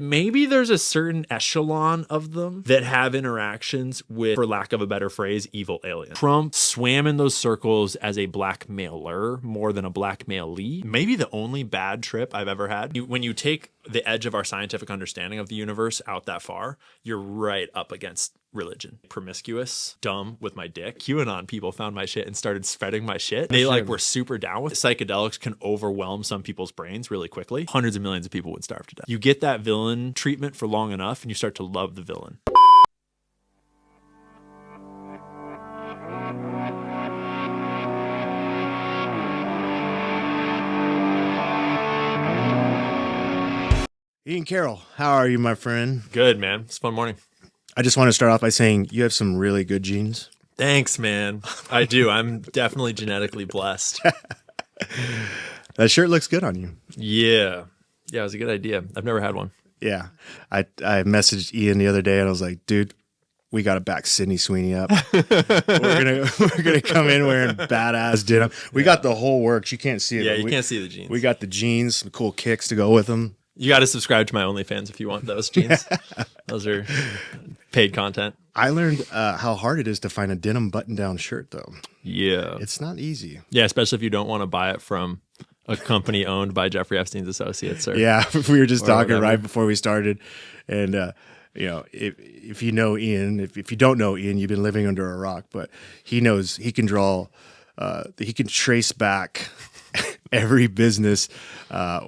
Maybe there's a certain echelon of them that have interactions with, for lack of a better phrase, evil aliens. Trump swam in those circles as a blackmailer more than a blackmailee. Maybe the only bad trip I've ever had. When you take the edge of our scientific understanding of the universe out that far, you're right up against religion. Promiscuous, dumb with my dick. QAnon people found my shit and started spreading my shit. They like were super down with it. Psychedelics can overwhelm some people's brains really quickly. Hundreds of millions of people would starve to death. You get that villain treatment for long enough and you start to love the villain. Ian Carroll, how are you, my friend? Good, man. It's a fun morning. I just want to start off by saying you have some really good genes. Thanks, man. I do. I'm definitely genetically blessed. That shirt looks good on you. Yeah. Yeah, it was a good idea. I've never had one. Yeah. I messaged Ian the other day and I was like, dude, we got to back Sydney Sweeney up. we're gonna come in wearing badass denim. We got the whole works. You can't see it. Yeah, you can't see the jeans. We got the jeans, some cool kicks to go with them. You got to subscribe to my OnlyFans if you want those jeans. Those are paid content. I learned how hard it is to find a denim button-down shirt, though. Yeah. It's not easy. Yeah, especially if you don't want to buy it from a company owned by Jeffrey Epstein's associates. Or, yeah, we were just talking whatever. right before we started. And, you know, if you know Ian, if you don't know Ian, you've been living under a rock. But he knows he can draw, he can trace back every business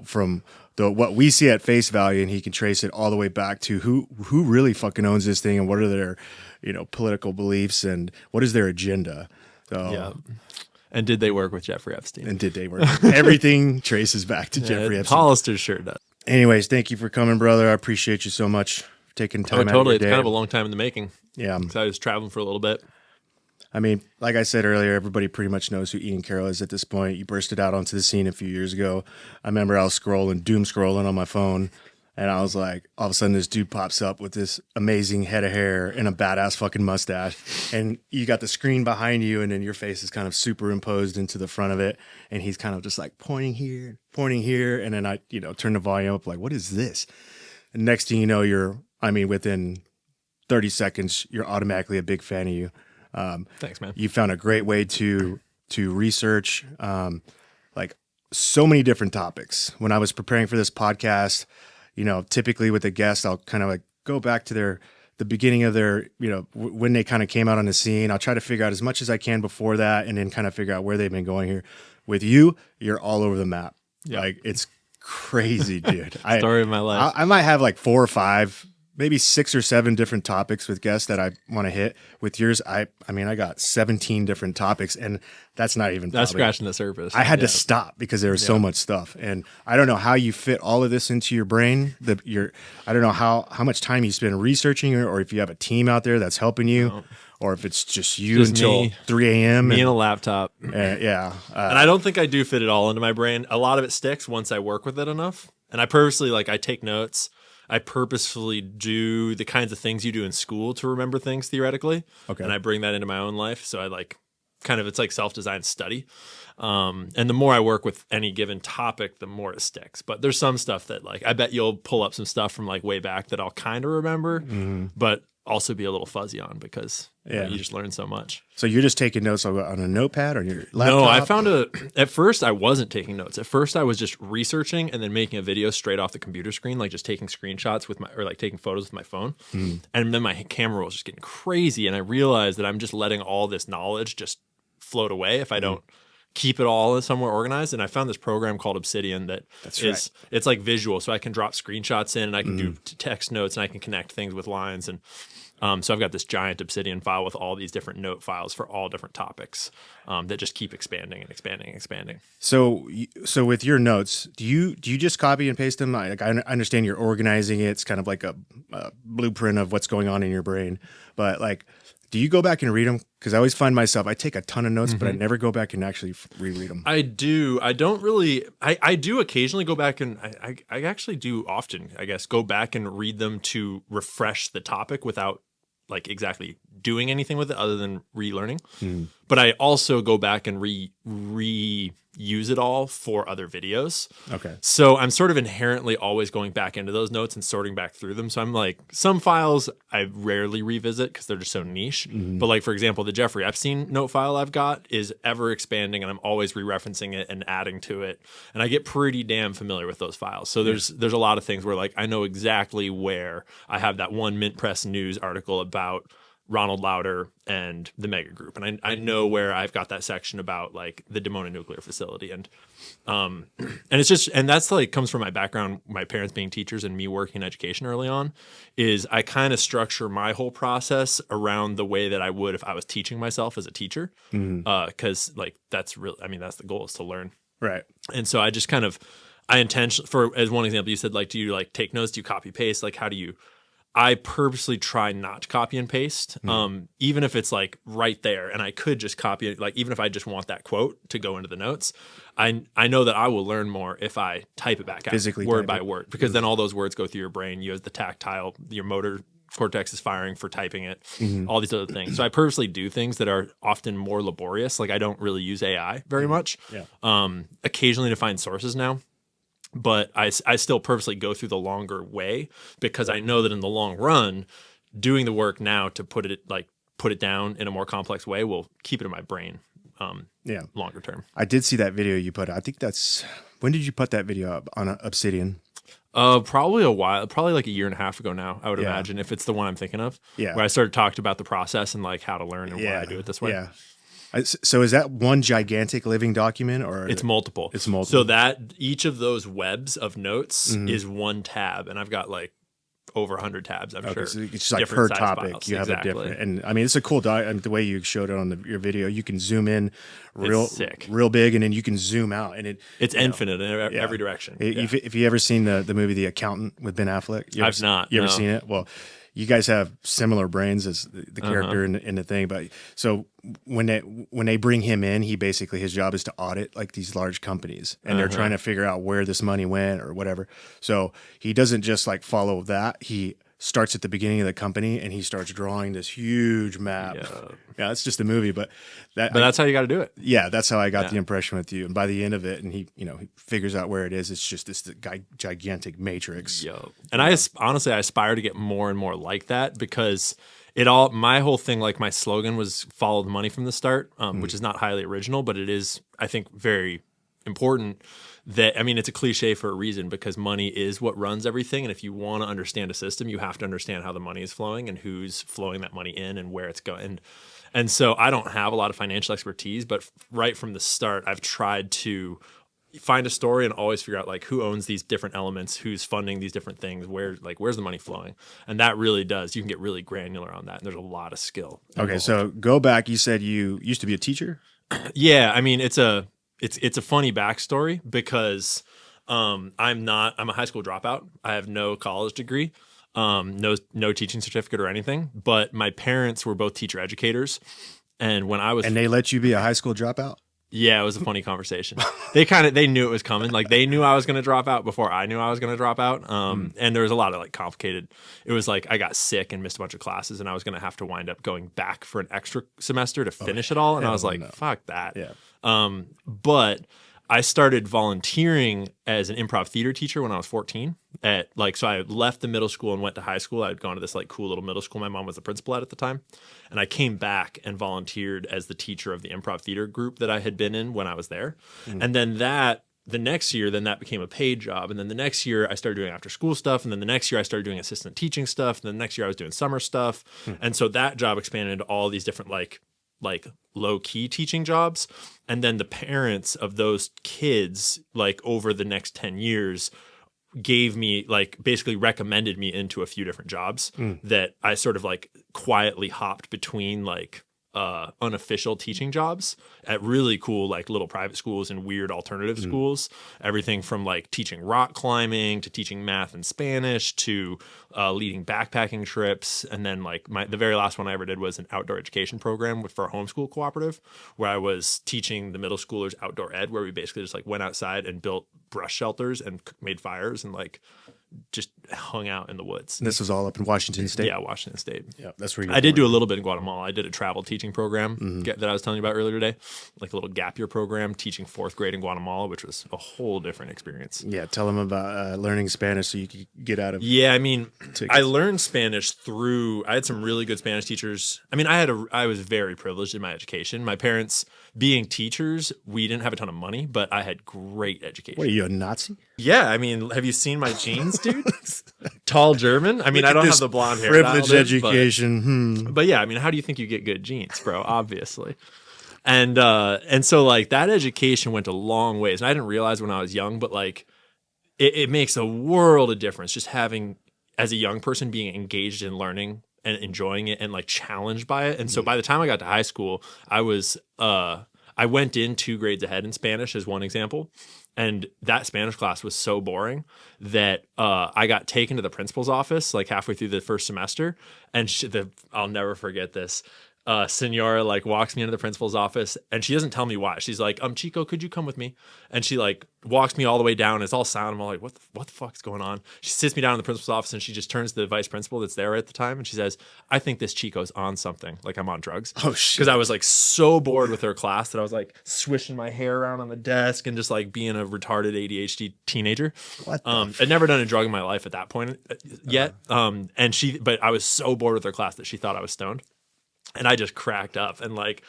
from what we see at face value, and he can trace it all the way back to who really fucking owns this thing and what are their, you know, political beliefs and what is their agenda. So, yeah. And did they work with Jeffrey Epstein? And did they work? Everything traces back to Jeffrey Epstein. Hollister sure does. Anyways, thank you for coming, brother. I appreciate you so much for taking time out Totally. of your It's day. kind of a long time in the making. Yeah. So I was traveling for a little bit. I mean, like I said earlier, everybody pretty much knows who Ian Carroll is at this point. You bursted out onto the scene a few years ago. I remember I was doom scrolling on my phone, and I was like, all of a sudden this dude pops up with this amazing head of hair and a badass fucking mustache. And you got the screen behind you, and then your face is kind of superimposed into the front of it. And he's kind of just like pointing here. And then I, you know, turn the volume up like, what is this? And next thing you know, within 30 seconds, you're automatically a big fan of you. Thanks, man. You found a great way to research like so many different topics. When I was preparing for this podcast, you know, typically with a guest, I'll kind of like go back to the beginning of their, you know, when they kind of came out on the scene. I'll try to figure out as much as I can before that, and then kind of figure out where they've been going here. With you, you're all over the map. Yeah. Like it's crazy, dude. Story of my life. I might have like 4 or 5. Maybe 6 or 7 different topics with guests that I want to hit. With yours, I mean, I got 17 different topics, and that's not even. That's scratching the surface. I had to stop because there was so much stuff, and I don't know how you fit all of this into your brain. I don't know how much time you spend researching, or if you have a team out there that's helping you, or if it's just you Just until me. 3 a.m. Me and a laptop. Yeah, And I don't think I do fit it all into my brain. A lot of it sticks once I work with it enough. And I purposely, I take notes. I purposefully do the kinds of things you do in school to remember things theoretically. Okay. And I bring that into my own life. So I it's like self-designed study. And the more I work with any given topic, the more it sticks. But there's some stuff that I bet you'll pull up some stuff from way back that I'll kind of remember, but also be a little fuzzy on because you just learn so much. So you're just taking notes on a notepad or your laptop? No, I found at first I wasn't taking notes. At first I was just researching and then making a video straight off the computer screen, just taking screenshots taking photos with my phone. And then my camera was just getting crazy. And I realized that I'm just letting all this knowledge just float away if I don't keep it all somewhere organized. And I found this program called Obsidian it's like visual. So I can drop screenshots in and I can do text notes and I can connect things with lines. And so I've got this giant Obsidian file with all these different note files for all different topics that just keep expanding and expanding and expanding. So with your notes, do you just copy and paste them? I understand you're organizing it. It's kind of like a blueprint of what's going on in your brain. But do you go back and read them? Because I always find myself, I take a ton of notes, but I never go back and actually reread them. I do. I don't really. I do occasionally go back and I actually do often, I guess, go back and read them to refresh the topic without exactly doing anything with it other than relearning. But I also go back and use it all for other videos. Okay. So I'm sort of inherently always going back into those notes and sorting back through them. So I'm like, some files I rarely revisit because they're just so niche. But like, for example, the Jeffrey Epstein note file I've got is ever expanding, and I'm always re-referencing it and adding to it. And I get pretty damn familiar with those files. So there's a lot of things where like I know exactly where I have that one Mint Press News article about Ronald Lauder and the mega group. And I know where I've got that section about like the Dimona nuclear facility. And it's just, and that's like comes from my background, my parents being teachers and me working in education early on, is I kind of structure my whole process around the way that I would if I was teaching myself as a teacher. Cause like, that's really, I mean, that's the goal, is to learn. Right. And so I just kind of, I intentionally, for as one example, you said like, do you like take notes? Do you copy paste? Like, how do you, I purposely try not to copy and paste, even if it's like right there, and I could just copy it. Like even if I just want that quote to go into the notes, I know that I will learn more if I type it back out Physically word by word, because then all those words go through your brain. You have the tactile, your motor cortex is firing for typing it, all these other things. So I purposely do things that are often more laborious. Like I don't really use AI very much. Occasionally to find sources now. But I still purposely go through the longer way because I know that in the long run, doing the work now to put it down in a more complex way will keep it in my brain longer term. I did see that video you put. I think when did you put that video up on Obsidian? Probably a while, probably like a year and a half ago now, I would imagine, if it's the one I'm thinking of. Yeah. Where I started talking about the process and like how to learn and why I do it this way. Yeah. So is that one gigantic living document, or it's multiple? It's multiple. So that each of those webs of notes is one tab, and I've got like over 100 tabs. I'm sure. So it's just like per topic, files. You have a different. And I mean, it's a cool the way you showed it on your video. You can zoom in real big, and then you can zoom out, and it's infinite in every direction. If you ever seen the movie The Accountant with Ben Affleck, I've not. You ever seen it? Well, you guys have similar brains as the character in the thing, but so when they bring him in, his job is to audit like these large companies, and they're trying to figure out where this money went or whatever. So he doesn't just like follow that. He starts at the beginning of the company and he starts drawing this huge map. Yeah, it's just a movie, but that's how you got to do it. Yeah, that's how I got the impression with you. And by the end of it, and he figures out where it is. It's just this gigantic matrix. And I honestly aspire to get more and more like that, because my whole thing, like my slogan was follow the money from the start, which is not highly original, but it is, I think, very important. That, I mean, it's a cliche for a reason, because money is what runs everything. And if you want to understand a system, you have to understand how the money is flowing and who's flowing that money in and where it's going. And so I don't have a lot of financial expertise, but right from the start, I've tried to find a story and always figure out like who owns these different elements, who's funding these different things, where's the money flowing. And that really does, you can get really granular on that. And there's a lot of skill involved. Okay, so go back. You said you used to be a teacher? Yeah, I mean, it's a funny backstory, because I'm a high school dropout. I have no college degree, no teaching certificate or anything. But my parents were both teacher educators, and when they let you be a high school dropout. Yeah, it was a funny conversation. They knew it was coming. Like they knew I was going to drop out before I knew I was going to drop out. And there was a lot of like complicated. It was like I got sick and missed a bunch of classes, and I was going to have to wind up going back for an extra semester to finish it all. And I was like, fuck that. Yeah. But I started volunteering as an improv theater teacher when I was 14. So I left the middle school and went to high school. I'd gone to this like cool little middle school my mom was the principal at the time. And I came back and volunteered as the teacher of the improv theater group that I had been in when I was there. And then the next year, that became a paid job. And then the next year I started doing after school stuff. And then the next year I started doing assistant teaching stuff. And then the next year I was doing summer stuff. And so that job expanded into all these different like low-key teaching jobs. And then the parents of those kids, like over the next 10 years, gave me basically recommended me into a few different jobs that I sort of like quietly hopped between unofficial teaching jobs at really cool like little private schools and weird alternative schools. Everything from like teaching rock climbing to teaching math and Spanish to leading backpacking trips. And then like the very last one I ever did was an outdoor education program for a homeschool cooperative, where I was teaching the middle schoolers outdoor ed, where we basically just like went outside and built brush shelters and made fires and like just hung out in the woods. This was all up in Washington State? Yeah, Washington State. Yeah, that's where you I did do a little bit in Guatemala. I did a travel teaching program that I was telling you about earlier today, like a little gap year program teaching 4th grade in Guatemala, which was a whole different experience. Yeah, tell them about learning Spanish so you could get out of Yeah, I mean, tickets. I learned Spanish through, I had some really good Spanish teachers. I mean, I was very privileged in my education. My parents, being teachers, we didn't have a ton of money, but I had great education. What are you, a Nazi? Yeah, I mean, have you seen my jeans, dude? Tall German. I mean, I don't have the blonde hair. Privileged education. But yeah, I mean, how do you think you get good genes, bro? Obviously. And so like that education went a long ways. And I didn't realize when I was young, but like it makes a world of difference just having, as a young person, being engaged in learning and enjoying it and like challenged by it. And so by the time I got to high school, I went in 2 grades ahead in Spanish as one example. And that Spanish class was so boring that I got taken to the principal's office like halfway through the first semester. And I'll never forget this. Senora like walks me into the principal's office and she doesn't tell me why. She's like, Chico, could you come with me? And she like walks me all the way down. It's all silent. I'm all like, what the fuck's going on? She sits me down in the principal's office and she just turns to the vice principal that's there at the time. And she says, I think this Chico's on something. Like I'm on drugs. Oh shit. Because I was like so bored with her class that I was like swishing my hair around on the desk and just like being a retarded ADHD teenager. What I'd never done a drug in my life at that point yet. But I was so bored with her class that she thought I was stoned. And I just cracked up and like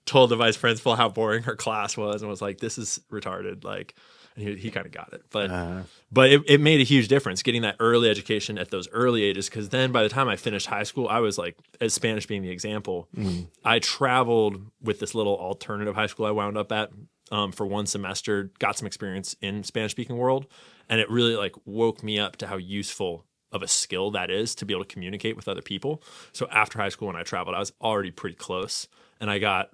told the vice principal how boring her class was and was like, this is retarded. Like, and he kind of got it. But it made a huge difference getting that early education at those early ages. Because then by the time I finished high school, I was like, as Spanish being the example, I traveled with this little alternative high school I wound up at for 1 semester, got some experience in Spanish speaking world. And it really like woke me up to how useful of a skill that is to be able to communicate with other people. So after high school, when I traveled, I was already pretty close. And I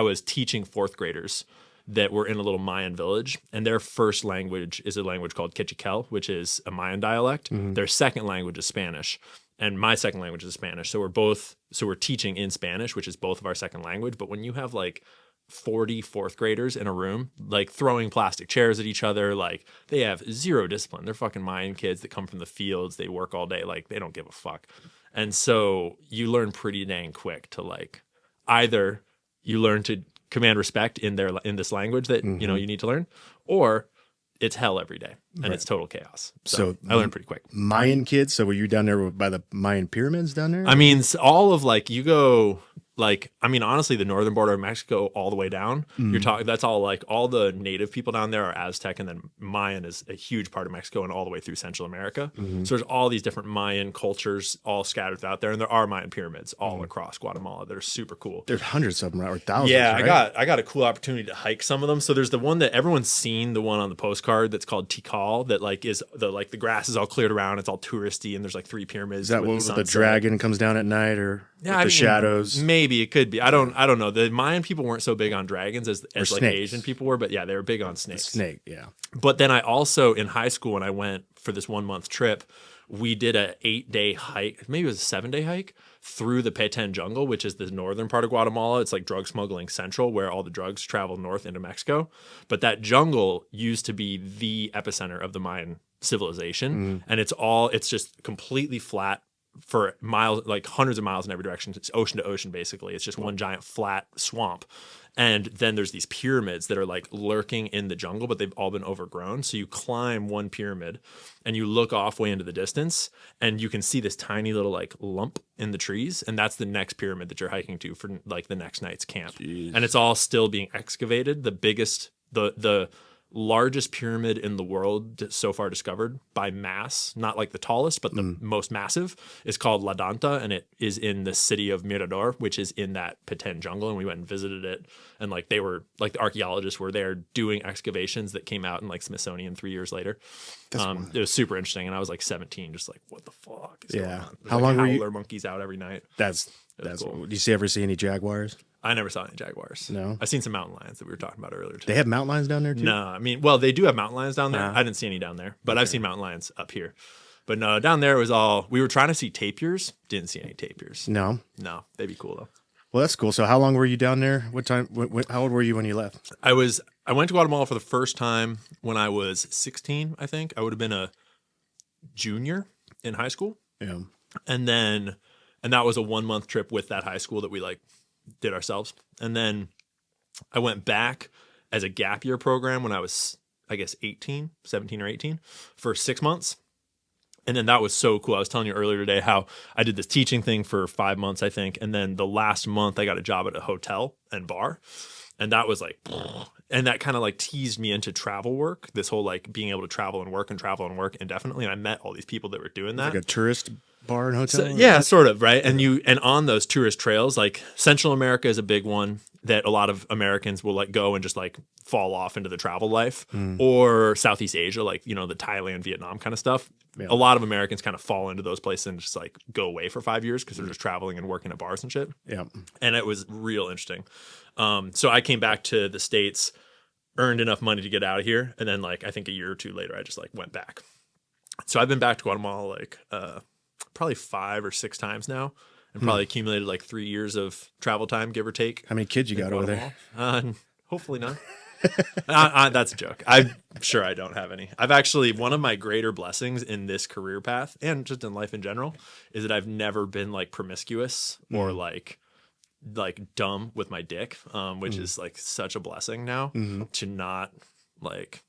was teaching 4th graders that were in a little Mayan village. And their first language is a language called Quechiquel, which is a Mayan dialect. Their second language is Spanish. And my second language is Spanish. So we're teaching in Spanish, which is both of our second language. But when you have like 40 4th graders in a room, like throwing plastic chairs at each other, like they have zero discipline. They're fucking Mayan kids that come from the fields. They work all day. Like they don't give a fuck. And so you learn pretty dang quick to like, either you learn to command respect in this language that, you know, you need to learn, or it's hell every day and it's total chaos. So I learned pretty quick. Mayan kids. So were you down there by the Mayan pyramids down there? I mean, all of like, you go like, I mean, honestly, the northern border of Mexico all the way down, you're talking, that's all like all the native people down there are Aztec, and then Mayan is a huge part of Mexico and all the way through Central America. So there's all these different Mayan cultures all scattered out there, and there are Mayan pyramids all across Guatemala that are super cool. There's hundreds of them, right? Or thousands. Yeah, right? I got a cool opportunity to hike some of them. So there's the one that everyone's seen, the one on the postcard that's called Tikal, that like is the grass is all cleared around, it's all touristy, and there's like 3 pyramids. Is that what the dragon comes down at night, or the shadows? Maybe it could be. I don't know. The Mayan people weren't so big on dragons as like snakes. Asian people were, but yeah, they were big on snakes. Snake, yeah. But then I also, in high school, when I went for this 1-month trip, we did a 8-day hike, maybe it was a 7-day hike through the Petén jungle, which is the northern part of Guatemala. It's like drug smuggling central, where all the drugs travel north into Mexico. But that jungle used to be the epicenter of the Mayan civilization. And it's just completely flat for miles, like hundreds of miles in every direction. It's ocean to ocean, basically. It's just one giant flat swamp. And then there's these pyramids that are like lurking in the jungle, but they've all been overgrown. So you climb one pyramid and you look off way into the distance and you can see this tiny little like lump in the trees. And that's the next pyramid that you're hiking to for like the next night's camp. Jeez. And it's all still being excavated. The biggest, the largest pyramid in the world so far discovered by mass, not like the tallest, but the most massive, is called La Danta, and it is in the city of Mirador, which is in that Petén jungle. And we went and visited it, and like they were like the archaeologists were there doing excavations that came out in like Smithsonian 3 years later. It was super interesting, and I was like 17, just like, what the fuck is going on? How like long were howler monkeys out every night? That's cool. Do you ever see any jaguars? I never saw any jaguars. No? I've seen some mountain lions that we were talking about earlier today. They have mountain lions down there too? No, I mean, well, they do have mountain lions down there. I didn't see any down there, but I've seen mountain lions up here. But no, down there it was all, we were trying to see tapirs. Didn't see any tapirs. No? No, they'd be cool though. Well, that's cool. So how long were you down there? What time, how old were you when you left? I went to Guatemala for the first time when I was 16, I think. I would have been a junior in high school. Yeah. And that was a 1 month trip with that high school that we like did ourselves. And then I went back as a gap year program when I was, I guess, 17 or 18 for 6 months. And then that was so cool. I was telling you earlier today how I did this teaching thing for 5 months, I think. And then the last month I got a job at a hotel and bar. And that was like, and that kind of like teased me into travel work, this whole like being able to travel and work indefinitely. And I met all these people that were doing that. Like a tourist bar and hotel? So, yeah, sort of, right? And on those tourist trails, like Central America is a big one that a lot of Americans will like go and just like fall off into the travel life, or Southeast Asia, like, you know, the Thailand, Vietnam kind of stuff. Yeah. A lot of Americans kind of fall into those places and just like go away for 5 years because they're just traveling and working at bars and shit. Yeah. And it was real interesting. So I came back to the States, earned enough money to get out of here. And then like, I think a year or two later, I just like went back. So I've been back to Guatemala like probably 5 or 6 times now, and probably accumulated like 3 years of travel time, give or take. How many kids you got over there? Hopefully none. That's a joke. I'm sure I don't have any. I've actually, one of my greater blessings in this career path and just in life in general is that I've never been like promiscuous or like dumb with my dick, which is like such a blessing now to not like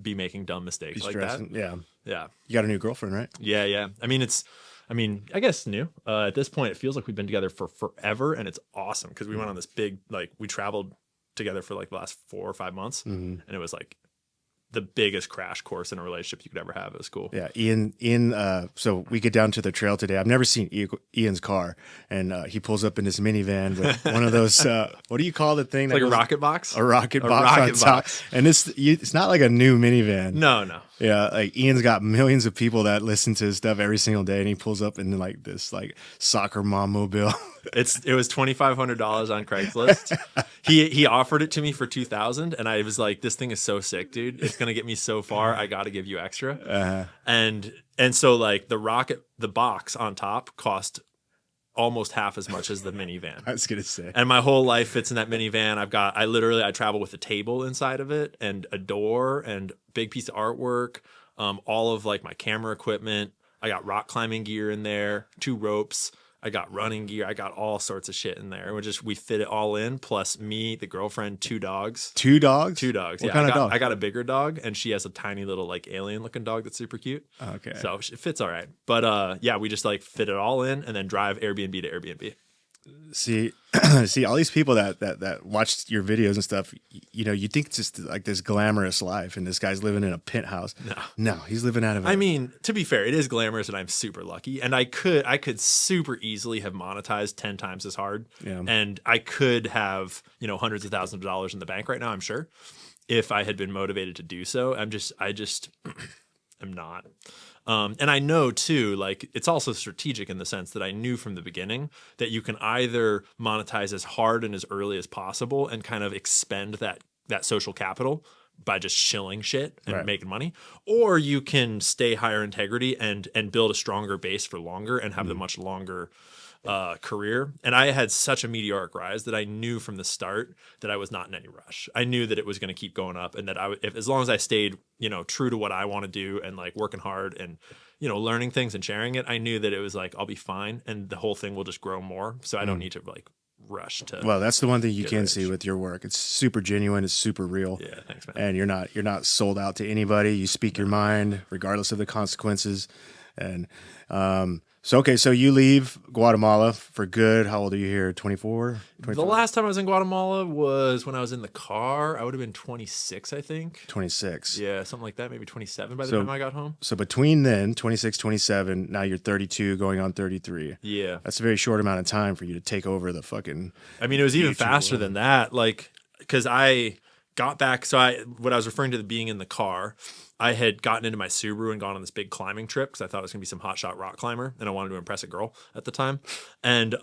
be making dumb mistakes like that. Yeah. Yeah. You got a new girlfriend, right? Yeah. Yeah. I mean, I guess new. At this point, it feels like we've been together for forever, and it's awesome because we went on this big, like, we traveled together for like the last 4 or 5 months, and it was like the biggest crash course in a relationship you could ever have. It was cool. Yeah. Ian, so we get down to the trail today. I've never seen Ian's car, and he pulls up in his minivan with one of those, what do you call the thing? Like a rocket box? A rocket box on top. And it's not like a new minivan. No. Yeah, like Ian's got millions of people that listen to his stuff every single day, and he pulls up in like this like soccer mom mobile. It was $2,500 on Craigslist. He offered it to me for $2,000, and I was like, "This thing is so sick, dude! It's gonna get me so far. I got to give you extra." And so like the box on top cost almost half as much as the minivan. I was gonna say, and my whole life fits in that minivan. I travel with a table inside of it and a door and big piece of artwork, all of like my camera equipment. I got rock climbing gear in there, 2 ropes. I got running gear. I got all sorts of shit in there. We fit it all in. Plus me, the girlfriend, 2 dogs. 2 dogs? 2 dogs. What kind of dog? I got a bigger dog, and she has a tiny little like alien looking dog that's super cute. Okay. So it fits all right. But yeah, we just like fit it all in and then drive Airbnb to Airbnb. See, all these people that watch your videos and stuff, you know, you think it's just like this glamorous life, and this guy's living in a penthouse. No, he's living out of it. I mean, to be fair, it is glamorous, and I'm super lucky, and I could super easily have monetized 10 times as hard, and I could have, you know, hundreds of thousands of dollars in the bank right now, I'm sure, if I had been motivated to do so. I just am not. And I know too, like it's also strategic in the sense that I knew from the beginning that you can either monetize as hard and as early as possible and kind of expend that social capital by just shilling shit and making money, or you can stay higher integrity and build a stronger base for longer and have the much longer career. And I had such a meteoric rise that I knew from the start that I was not in any rush. I knew that it was going to keep going up, and that as long as I stayed, you know, true to what I want to do and like working hard and, you know, learning things and sharing it, I knew that it was like, I'll be fine. And the whole thing will just grow more. So I don't need to like rush to. Well, that's the one thing you can see with your work. It's super genuine. It's super real. Yeah. Thanks, man. And you're not sold out to anybody. You speak your mind regardless of the consequences. And, so you leave Guatemala for good. How old are you here? 24? The last time I was in Guatemala was when I was in the car. I would have been 26, I think. 26. Yeah, something like that. Maybe 27 by the time I got home. So between then, 26, 27, now you're 32 going on 33. Yeah. That's a very short amount of time for you to take over the fucking... I mean, it was even faster than that. Like, because I got back... So what I was referring to being in the car... I had gotten into my Subaru and gone on this big climbing trip because I thought it was going to be some hotshot rock climber, and I wanted to impress a girl at the time. And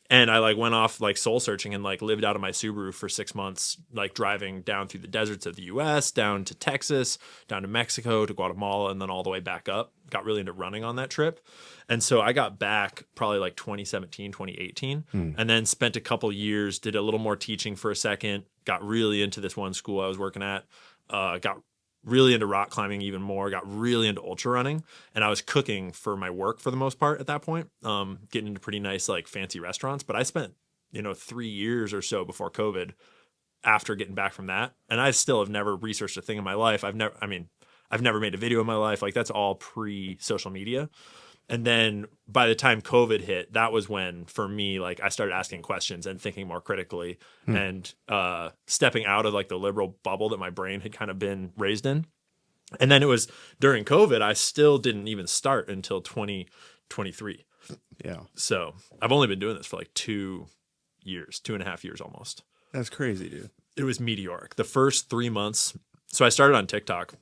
and I like went off like soul searching and like lived out of my Subaru for 6 months, like driving down through the deserts of the US, down to Texas, down to Mexico, to Guatemala, and then all the way back up. Got really into running on that trip. And so I got back probably like 2017, 2018, and then spent a couple years, did a little more teaching for a second, got really into this one school I was working at, got really into rock climbing even more, got really into ultra running, and I was cooking for my work for the most part at that point, getting into pretty nice like fancy restaurants. But I spent, 3 years or so before COVID after getting back from that, and I still have never researched a thing in my life. I've never made a video in my life. Like that's all pre social media. And then by the time COVID hit, that was when, for me, like I started asking questions and thinking more critically and stepping out of like the liberal bubble that my brain had kind of been raised in. And then it was during COVID, I still didn't even start until 2023. Yeah. So I've only been doing this for like 2 years, 2.5 years almost. That's crazy, dude. It was meteoric. The first 3 months. So I started on TikTok.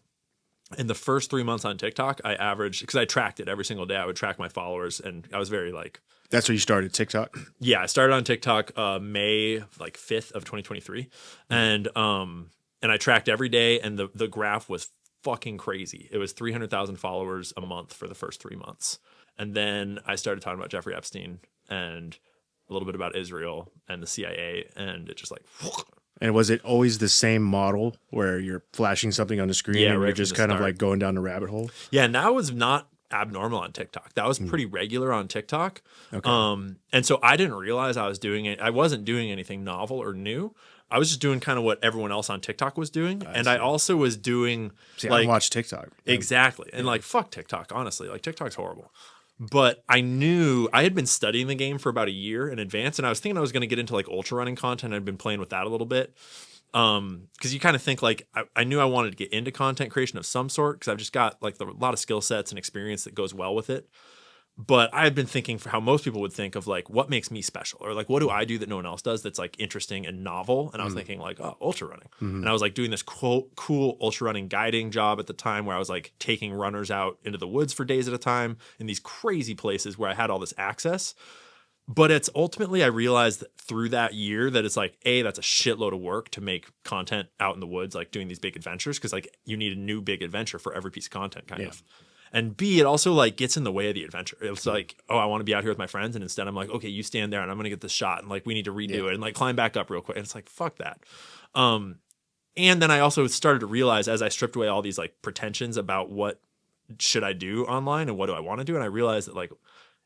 In the first 3 months on TikTok, I averaged, because I tracked it every single day. I would track my followers, and I was very like. That's where you started TikTok? Yeah, I started on TikTok May 5th of 2023, and I tracked every day, and the graph was fucking crazy. It was 300,000 followers a month for the first 3 months, and then I started talking about Jeffrey Epstein and a little bit about Israel and the CIA, and it just like. And was it always the same model where you're flashing something on the screen and you're just kind of like going down the rabbit hole? Yeah, and that was not abnormal on TikTok. That was pretty regular on TikTok. Okay. And so I didn't realize I was doing it. I wasn't doing anything novel or new. I was just doing kind of what everyone else on TikTok was doing. I also was doing I don't watch TikTok. Exactly. And like, fuck TikTok, honestly. Like TikTok's horrible. But I knew I had been studying the game for about a year in advance, and I was thinking I was going to get into like ultra running content. I'd been playing with that a little bit. Because you kind of think like I knew I wanted to get into content creation of some sort because I've just got like a lot of skill sets and experience that goes well with it. But I had been thinking for how most people would think of like what makes me special, or like what do I do that no one else does that's like interesting and novel. And I was thinking like, oh, ultra running. And I was like doing this cool ultra running guiding job at the time where I was like taking runners out into the woods for days at a time in these crazy places where I had all this access. But it's ultimately, I realized through that year that it's like, A, that's a shitload of work to make content out in the woods, like doing these big adventures, because like you need a new big adventure for every piece of content kind of. And B, it also like gets in the way of the adventure. It's like, oh, I want to be out here with my friends. And instead I'm like, okay, you stand there and I'm going to get this shot. And like, we need to redo it and like climb back up real quick. And it's like, fuck that. And then I also started to realize as I stripped away all these like pretensions about what should I do online and what do I want to do. And I realized that like,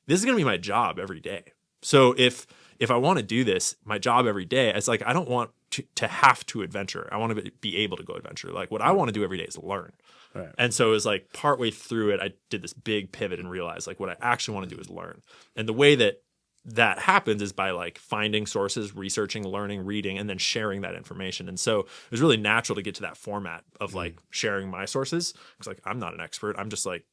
this is going to be my job every day. So if I want to do this, my job every day, it's like, I don't want to have to adventure. I want to be able to go adventure. Like what I want to do every day is learn. Right. And so it was like partway through it, I did this big pivot and realized like what I actually want to do is learn. And the way that happens is by like finding sources, researching, learning, reading, and then sharing that information. And so it was really natural to get to that format of like sharing my sources. Because like, I'm not an expert. I'm just like,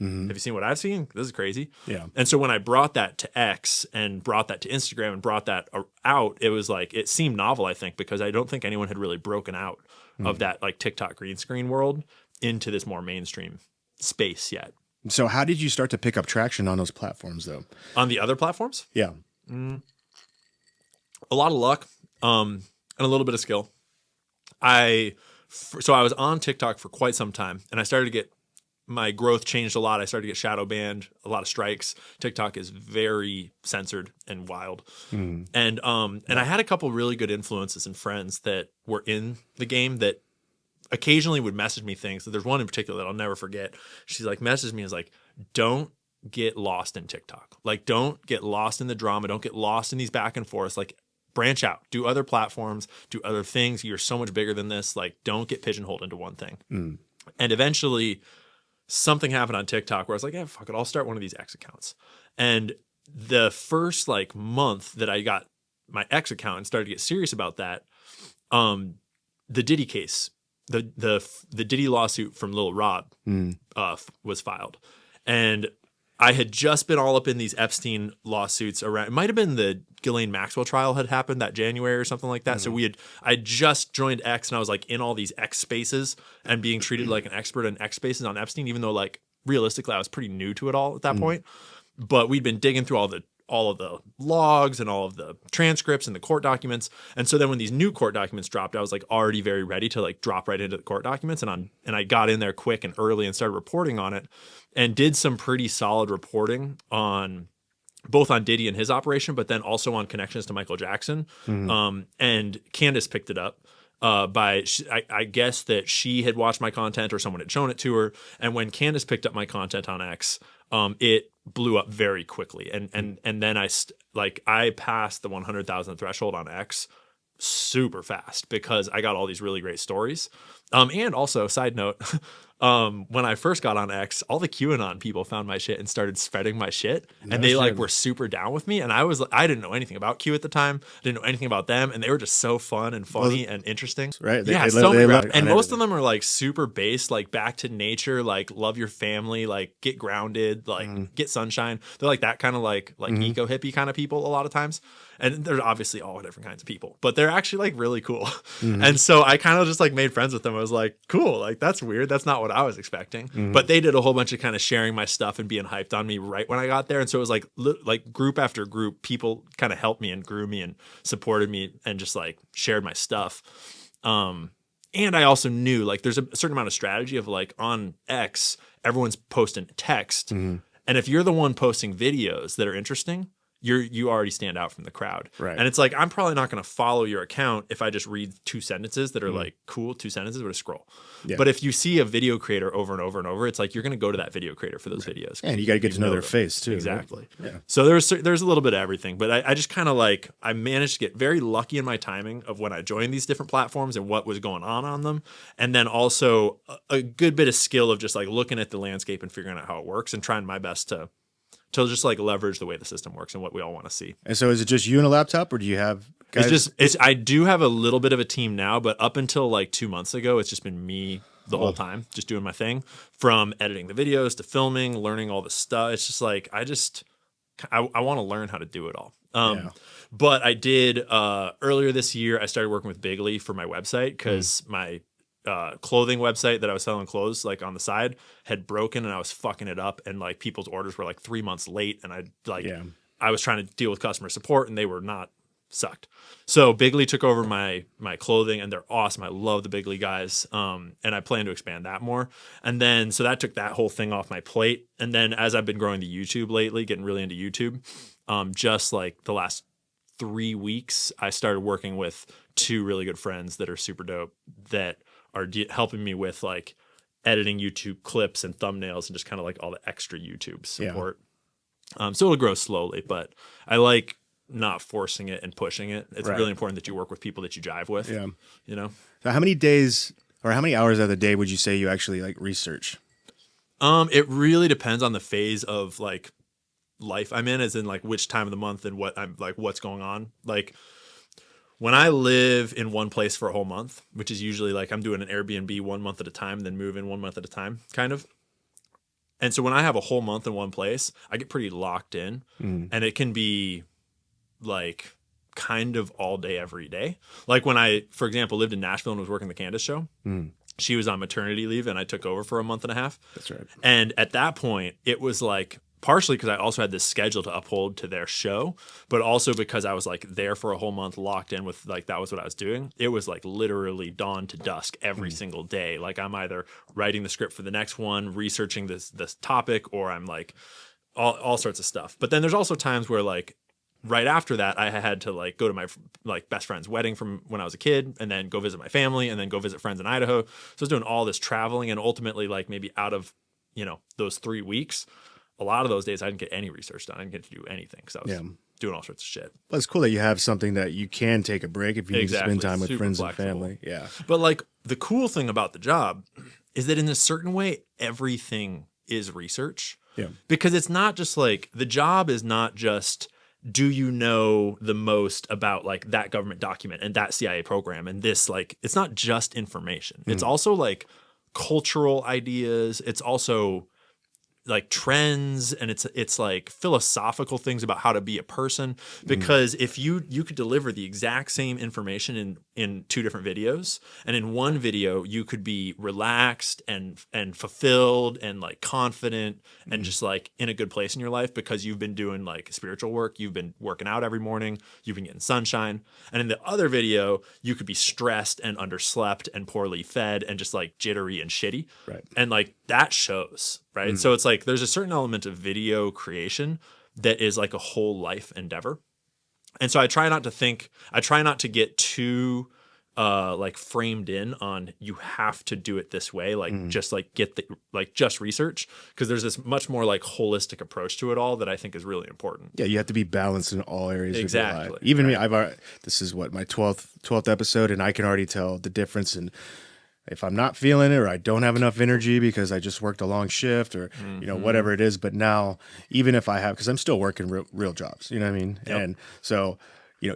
have you seen what I've seen? This is crazy. Yeah. And so when I brought that to X and brought that to Instagram and brought that out, it was like, it seemed novel, I think, because I don't think anyone had really broken out of that like TikTok green screen world into this more mainstream space yet. So how did you start to pick up traction on those platforms though? On the other platforms? Yeah. A lot of luck and a little bit of skill. So I was on TikTok for quite some time and I started to get, my growth changed a lot. I started to get shadow banned, a lot of strikes. TikTok is very censored and wild. And I had a couple really good influences and friends that were in the game that occasionally would message me things. So there's one in particular that I'll never forget. She's like, messaged me as like, don't get lost in TikTok. Like, don't get lost in the drama. Don't get lost in these back and forths. Like, branch out, do other platforms, do other things. You're so much bigger than this. Like, don't get pigeonholed into one thing. And eventually something happened on TikTok where I was like, yeah, fuck it. I'll start one of these X accounts. And the first like month that I got my X account and started to get serious about that, the Diddy case, the Diddy lawsuit from Lil Rob was filed. And I had just been all up in these Epstein lawsuits around. It might have been the Ghislaine Maxwell trial had happened that January or something like that. So I just joined X and I was like in all these X spaces and being treated like an expert in X spaces on Epstein, even though like realistically I was pretty new to it all at that point. But we'd been digging through all of the logs and all of the transcripts and the court documents. And so then when these new court documents dropped, I was like already very ready to like drop right into the court documents. And I got in there quick and early and started reporting on it and did some pretty solid reporting on both on Diddy and his operation, but then also on connections to Michael Jackson. And Candace picked it up. I guess that she had watched my content or someone had shown it to her. And when Candace picked up my content on X, it blew up very quickly. And then I passed the 100,000 threshold on X super fast because I got all these really great stories. And also, side note, when I first got on X, all the QAnon people found my shit and started spreading my shit, and they like were super down with me. And I didn't know anything about Q at the time, didn't know anything about them, and they were just so fun and funny and interesting. Right? And most of them are like super based, like back to nature, like love your family, like get grounded, like get sunshine. They're like that kind of like eco hippie kind of people a lot of times. And they're obviously all different kinds of people, but they're actually like really cool. And so I kind of just like made friends with them. I was like, cool, like that's weird. That's not what I was expecting. But they did a whole bunch of kind of sharing my stuff and being hyped on me right when I got there. And so it was like group after group, people kind of helped me and grew me and supported me and just like shared my stuff. And I also knew like there's a certain amount of strategy of like on X, everyone's posting text. And if you're the one posting videos that are interesting, you already stand out from the crowd. Right. And it's like, I'm probably not going to follow your account if I just read 2 sentences that are like cool 2 sentences, but a scroll. Yeah. But if you see a video creator over and over and over, it's like, you're going to go to that video creator for those videos. And you got to get to know their face too. Exactly. Right? Yeah. So there's a little bit of everything, but I just kind of like, I managed to get very lucky in my timing of when I joined these different platforms and what was going on them. And then also a good bit of skill of just like looking at the landscape and figuring out how it works and trying my best to just like leverage the way the system works and what we all want to see. And so is it just you and a laptop, or do you have guys? I do have a little bit of a team now, but up until like 2 months ago, it's just been me the whole time, just doing my thing, from editing the videos to filming, learning all the stuff. It's just like, I want to learn how to do it all. But I did, earlier this year, I started working with Bigly for my website because my clothing website that I was selling clothes like on the side had broken and I was fucking it up, and like people's orders were like 3 months late, and I was trying to deal with customer support and they were not sucked. So Bigly took over my clothing, and they're awesome. I love the Bigly guys. And I plan to expand that more. And then so that took that whole thing off my plate. And then as I've been growing the YouTube lately, getting really into YouTube, just like the last 3 weeks, I started working with 2 really good friends that are super dope that are helping me with like editing YouTube clips and thumbnails and just kind of like all the extra YouTube support. So it'll grow slowly, but I like not forcing it and pushing it. It's really important that you work with people that you jive with. Yeah. You know? So how many days or how many hours out of the day would you say you actually like research? It really depends on the phase of like life I'm in, as in like which time of the month and what I'm like, what's going on. Like, when I live in one place for a whole month, which is usually like I'm doing an Airbnb 1 month at a time, then move in 1 month at a time, kind of. And so when I have a whole month in one place, I get pretty locked in, and it can be like kind of all day, every day. Like when I, for example, lived in Nashville and was working the Candace show, she was on maternity leave and I took over for a month and a half. That's right. And at that point, it was like, partially because I also had this schedule to uphold to their show, but also because I was like there for a whole month locked in with like, that was what I was doing. It was like literally dawn to dusk every single day. Like I'm either writing the script for the next one, researching this topic, or I'm like all sorts of stuff. But then there's also times where like right after that, I had to like go to my like best friend's wedding from when I was a kid, and then go visit my family, and then go visit friends in Idaho. So I was doing all this traveling, and ultimately like maybe out of, those 3 weeks, a lot of those days I didn't get any research done. I didn't get to do anything because I was doing all sorts of shit. Well, it's cool that you have something that you can take a break if you need to spend time with friends and family. Yeah. But like the cool thing about the job is that in a certain way, everything is research. Yeah. Because it's not just like, the job is not just, do you know the most about like that government document and that CIA program and this, like, it's not just information. It's also like cultural ideas. It's also like trends, and it's like philosophical things about how to be a person, because if you could deliver the exact same information in 2 different videos, and in one video you could be relaxed and fulfilled and like confident and just like in a good place in your life because you've been doing like spiritual work, you've been working out every morning, you've been getting sunshine, and in the other video you could be stressed and underslept and poorly fed and just like jittery and shitty, right? And like that shows, right? So it's like there's a certain element of video creation that is like a whole life endeavor. And so I try not to get too like framed in on you have to do it this way, like just like get the like just research, because there's this much more like holistic approach to it all that I think is really important. Yeah, you have to be balanced in all areas of your life. Exactly. Even me, this is what my 12th episode, and I can already tell the difference in if I'm not feeling it or I don't have enough energy because I just worked a long shift or whatever it is. But now, even if I have, because I'm still working real jobs, you know what I mean? Yep. And so,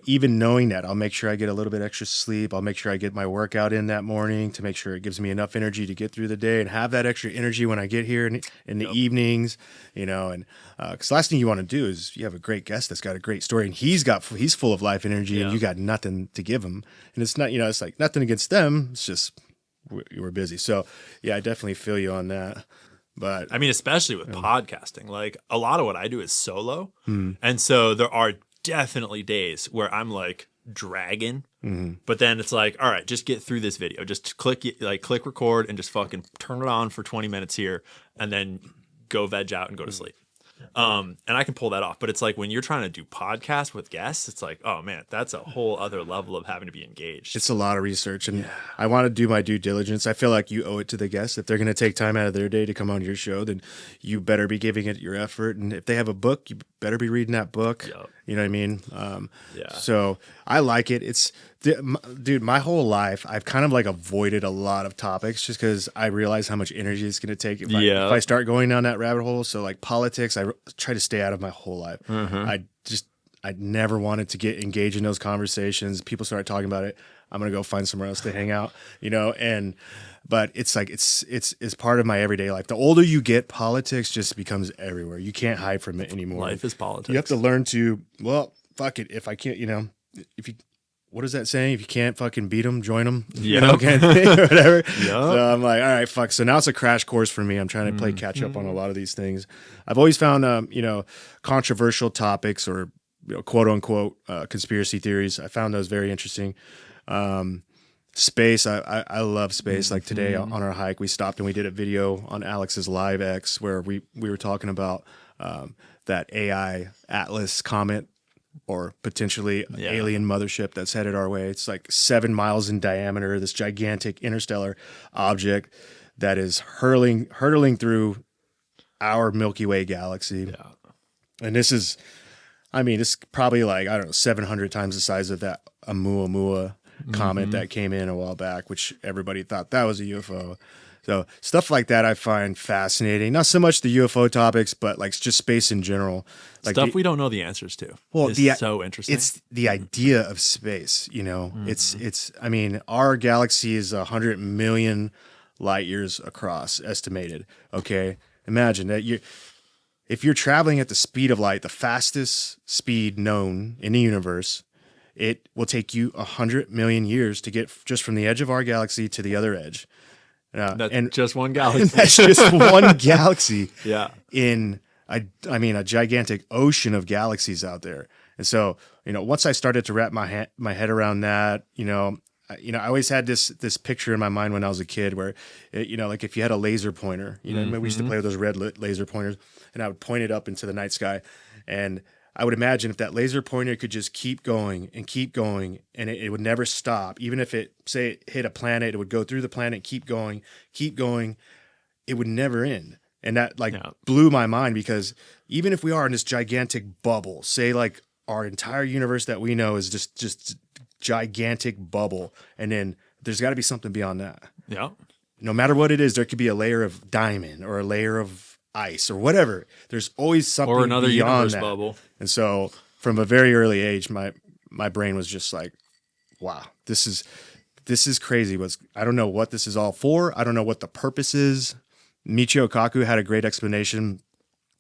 even knowing that, I'll make sure I get a little bit extra sleep. I'll make sure I get my workout in that morning to make sure it gives me enough energy to get through the day and have that extra energy when I get here in the evenings, and because last thing you want to do is you have a great guest that's got a great story and he's full of life energy and you got nothing to give him. And it's not, it's like nothing against them. It's just, we're busy. So yeah, I definitely feel you on that. But I mean, especially with podcasting, like a lot of what I do is solo. And so there are definitely days where I'm like dragging, but then it's like, all right, just get through this video. Just click record and just fucking turn it on for 20 minutes here and then go veg out and go to sleep. And I can pull that off. But it's like when you're trying to do podcasts with guests, it's like, oh man, that's a whole other level of having to be engaged. It's a lot of research, and I want to do my due diligence. I feel like you owe it to the guests. If they're going to take time out of their day to come on your show, then you better be giving it your effort. And if they have a book, you better be reading that book. Yep. You know what I mean? So I like it. Dude, my whole life, I've kind of like avoided a lot of topics just because I realize how much energy it's going to take if I start going down that rabbit hole. So like politics, I try to stay out of my whole life. I never wanted to get engaged in those conversations. People start talking about it. I'm going to go find somewhere else to hang out, but it's like, it's part of my everyday life. The older you get, politics just becomes everywhere. You can't hide from it anymore. Life is politics. You have to learn to, well, fuck it. If I can't, what is that saying? If you can't fucking beat them, join them, kind of thing, or whatever. So I'm like, all right, fuck. So now it's a crash course for me. I'm trying to play catch up on a lot of these things. I've always found, controversial topics or quote unquote conspiracy theories. I found those very interesting. Space. I love space. Like today on our hike, we stopped and we did a video on Alex's Live X where we were talking about that AI Atlas comet or potentially alien mothership that's headed our way. It's like 7 miles in diameter, this gigantic interstellar object that is hurtling through our Milky Way galaxy. Yeah. And it's probably like, I don't know, 700 times the size of that Oumuamua comet that came in a while back, which everybody thought that was a UFO. So stuff like that I find fascinating. Not so much the UFO topics, but like just space in general. Like stuff we don't know the answers to. Well, it's so interesting. It's the idea of space, our galaxy is 100 million light years across, estimated. Okay. Imagine that if you're traveling at the speed of light, the fastest speed known in the universe, it will take you 100 million years to get just from the edge of our galaxy to the other edge. That's just one galaxy. That's just one galaxy. Yeah. In a gigantic ocean of galaxies out there. And so, once I started to wrap my head around that, I always had this picture in my mind when I was a kid where, like if you had a laser pointer, we used to play with those red laser pointers, and I would point it up into the night sky, and I would imagine if that laser pointer could just keep going, and it would never stop. Even if it hit a planet, it would go through the planet, keep going. It would never end. And that blew my mind, because even if we are in this gigantic bubble, say like our entire universe that we know is just gigantic bubble, and then there's got to be something beyond that. Yeah. No matter what it is, there could be a layer of diamond or a layer of ice or whatever. There's always something or another beyond universe that. Bubble. And so from a very early age, my brain was just like, wow, this is crazy. I don't know what this is all for. I don't know what the purpose is. Michio Kaku had a great explanation.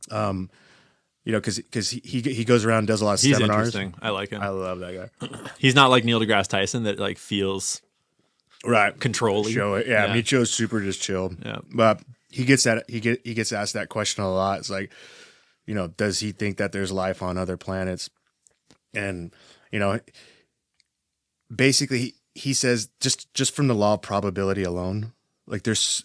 Because he goes around and does a lot of seminars. Interesting. I like him. I love that guy. He's not like Neil deGrasse Tyson that like feels right controlling. Yeah, Michio's super just chill. Yeah, but he gets asked that question a lot. It's like, does he think that there's life on other planets? And basically he says just from the law of probability alone, like there's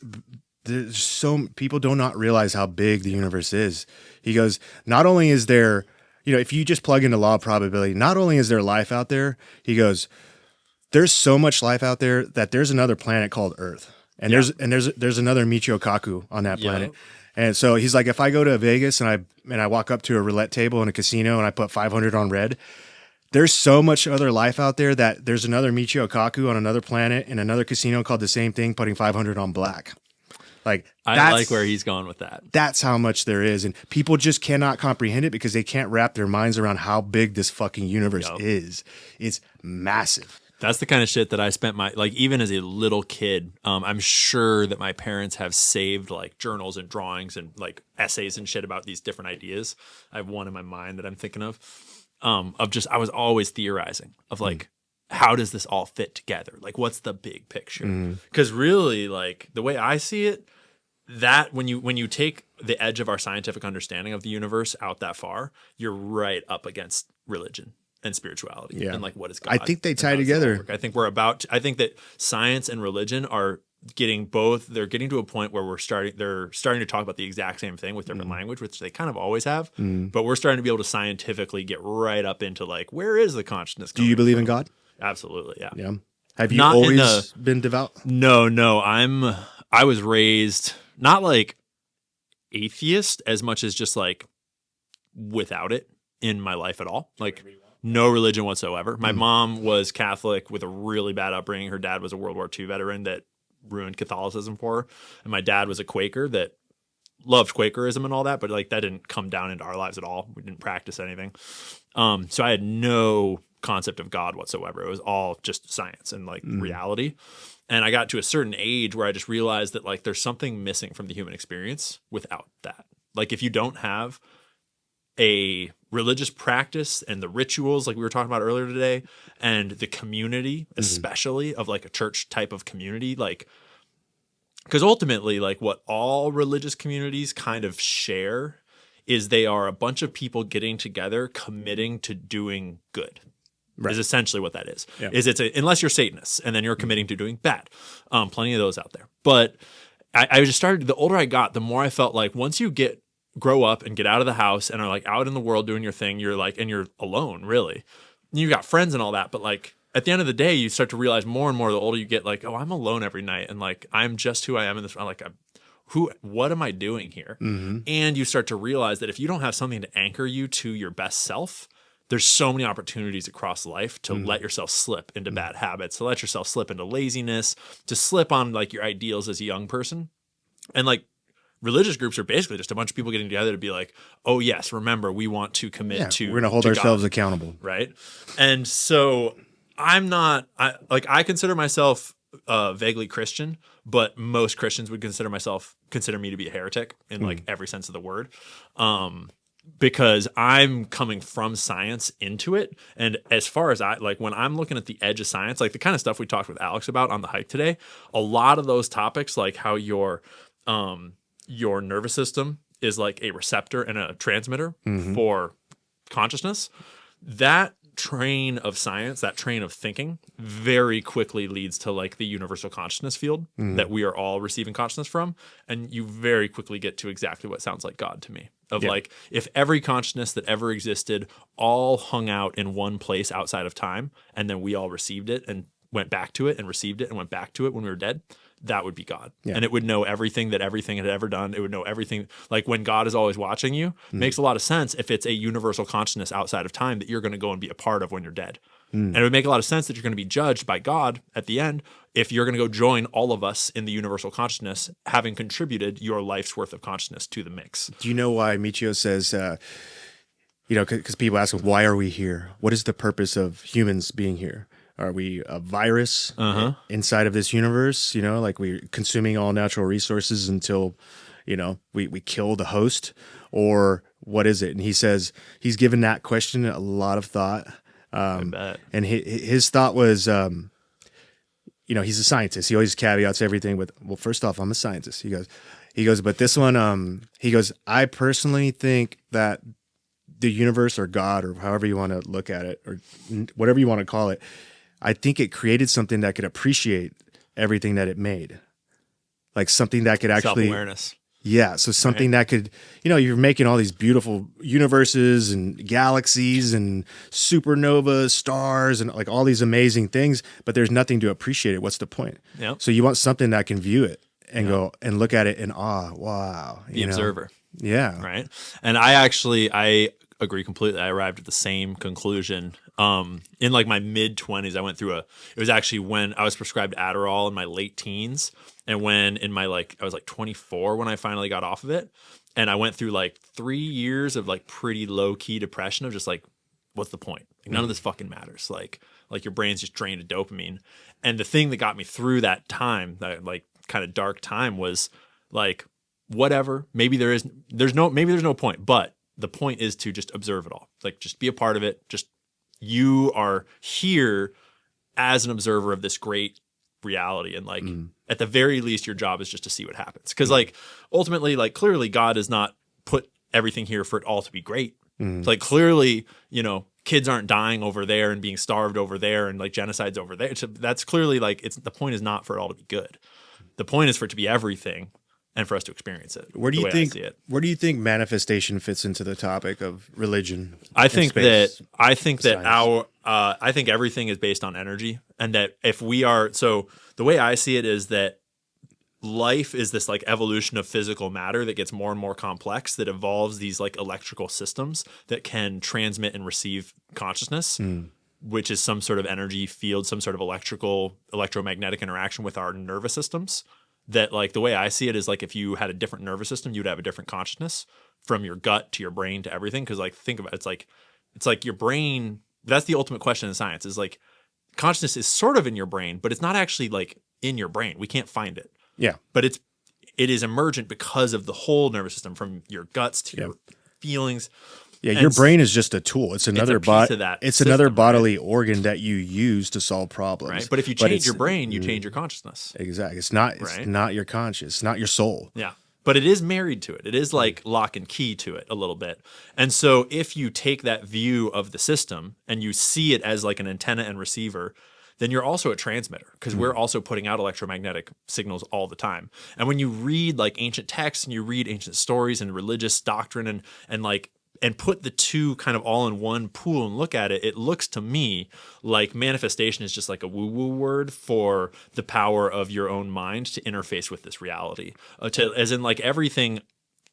so people do not realize how big the universe is. He goes, not only is there, if you just plug in the law of probability, not only is there life out there, he goes, there's so much life out there that there's another planet called Earth. And there's another Michio Kaku on that planet. And so he's like, if I go to Vegas and I walk up to a roulette table in a casino and I put 500 on red, there's so much other life out there that there's another Michio Kaku on another planet in another casino called the same thing, putting 500 on black. Like, I like where he's going with that. That's how much there is. And people just cannot comprehend it because they can't wrap their minds around how big this fucking universe is. It's massive. That's the kind of shit that I spent even as a little kid, I'm sure that my parents have saved like journals and drawings and like essays and shit about these different ideas. I have one in my mind that I'm thinking of just, I was always theorizing of like, how does this all fit together? Like, what's the big picture? Because really, like, the way I see it, that when you take the edge of our scientific understanding of the universe out that far, you're right up against religion and spirituality and like what is God. I think they tie together. I think that science and religion are getting to a point where they're starting to talk about the exact same thing with different language, which they kind of always have. But we're starting to be able to scientifically get right up into like, where is the consciousness coming Do you believe from? in God? Absolutely, yeah. Yeah. Have you always been devout? No. I was raised not like atheist as much as just like without it in my life at all. Like no religion whatsoever. My mom was Catholic with a really bad upbringing. Her dad was a World War II veteran that ruined Catholicism for her. And my dad was a Quaker that loved Quakerism and all that, but like that didn't come down into our lives at all. We didn't practice anything. So I had no concept of God whatsoever. It was all just science and like reality. And I got to a certain age where I just realized that like there's something missing from the human experience without that. Like if you don't have a religious practice and the rituals like we were talking about earlier today and the community, especially of like a church type of community, like because ultimately like what all religious communities kind of share is they are a bunch of people getting together, committing to doing good. Right. Is essentially what that is. Yeah. Unless you're Satanists and then you're committing to doing bad. Plenty of those out there. But I just started, the older I got, the more I felt like once you grow up and get out of the house and are like out in the world doing your thing, you're like, and you're alone really. You got friends and all that, but like at the end of the day, you start to realize more and more the older you get, like, oh, I'm alone every night and like I'm just who I am in this. I'm like, what am I doing here? And you start to realize that if you don't have something to anchor you to your best self, there's so many opportunities across life to let yourself slip into bad habits, to let yourself slip into laziness, to slip on like your ideals as a young person. And like religious groups are basically just a bunch of people getting together to be like, oh yes, remember, we want to commit to we're going to hold ourselves accountable. Right. And so I consider myself vaguely Christian, but most Christians would consider me to be a heretic in like every sense of the word. Because I'm coming from science into it. And as far as when I'm looking at the edge of science, like the kind of stuff we talked with Alex about on the hike today, a lot of those topics, like how your nervous system is like a receptor and a transmitter for consciousness, that train of science, that train of thinking very quickly leads to like the universal consciousness field that we are all receiving consciousness from. And you very quickly get to exactly what sounds like God to me. Like if every consciousness that ever existed all hung out in one place outside of time, and then we all received it and went back to it and received it and went back to it when we were dead, that would be God. And it would know everything that everything had ever done. It would know everything. Like when God is always watching you, makes a lot of sense if it's a universal consciousness outside of time that you're going to go and be a part of when you're dead. And it would make a lot of sense that you're going to be judged by God at the end if you're going to go join all of us in the universal consciousness, having contributed your life's worth of consciousness to the mix. Do you know why Michio says, because people ask him, why are we here? What is the purpose of humans being here? Are we a virus inside of this universe? Like we're consuming all natural resources until, we kill the host, or what is it? And he says he's given that question a lot of thought. And his thought was, he's a scientist. He always caveats everything with, well, first off, I'm a scientist. He goes, but this one, I personally think that the universe or God or however you want to look at it or whatever you want to call it, I think it created something that could appreciate everything that it made. Like something that could actually... Self-awareness. Yeah, so something that could, you're making all these beautiful universes and galaxies and supernova stars and like all these amazing things, but there's nothing to appreciate it. What's the point? Yep. So you want something that can view it and go and look at it in awe. Wow. The observer. Yeah. Right. And I agree completely. I arrived at the same conclusion. In like my mid 20s, I went through it was actually when I was prescribed Adderall in my late teens. And when I was like 24 when I finally got off of it. And I went through like 3 years of like pretty low key depression of just like, what's the point? Like, none of this fucking matters. Like your brain's just drained of dopamine. And the thing that got me through that time, that like kind of dark time, was like, whatever, maybe there's no point, but the point is to just observe it all. Like, just be a part of it. Just, you are here as an observer of this great reality. And like, at the very least, your job is just to see what happens. Cause like, ultimately, like, clearly God has not put everything here for it all to be great. Like, clearly, kids aren't dying over there and being starved over there and like genocides over there. So that's clearly like, the point is not for it all to be good. The point is for it to be everything and for us to experience it. Where do you think manifestation fits into the topic of religion? I think everything is based on energy, and that if we are, so the way I see it is that life is this like evolution of physical matter that gets more and more complex, that evolves these like electrical systems that can transmit and receive consciousness, which is some sort of energy field, some sort of electromagnetic interaction with our nervous systems. That like the way I see it is like if you had a different nervous system, you would have a different consciousness from your gut to your brain to everything. Cause like think about it, it's like your brain, that's the ultimate question in science, is like consciousness is sort of in your brain, but it's not actually like in your brain. We can't find it. Yeah. But it is emergent because of the whole nervous system, from your guts to your feelings. Yeah, your brain is just a tool. It's another another bodily organ that you use to solve problems. Right. But if you change your brain, you change your consciousness. Exactly. It's not your conscious, it's not your soul. Yeah. But it is married to it. It is like lock and key to it a little bit. And so if you take that view of the system and you see it as like an antenna and receiver, then you're also a transmitter, because we're also putting out electromagnetic signals all the time. And when you read like ancient texts and you read ancient stories and religious doctrine and put the two kind of all in one pool and look at it, it looks to me like manifestation is just like a woo-woo word for the power of your own mind to interface with this reality. As in like everything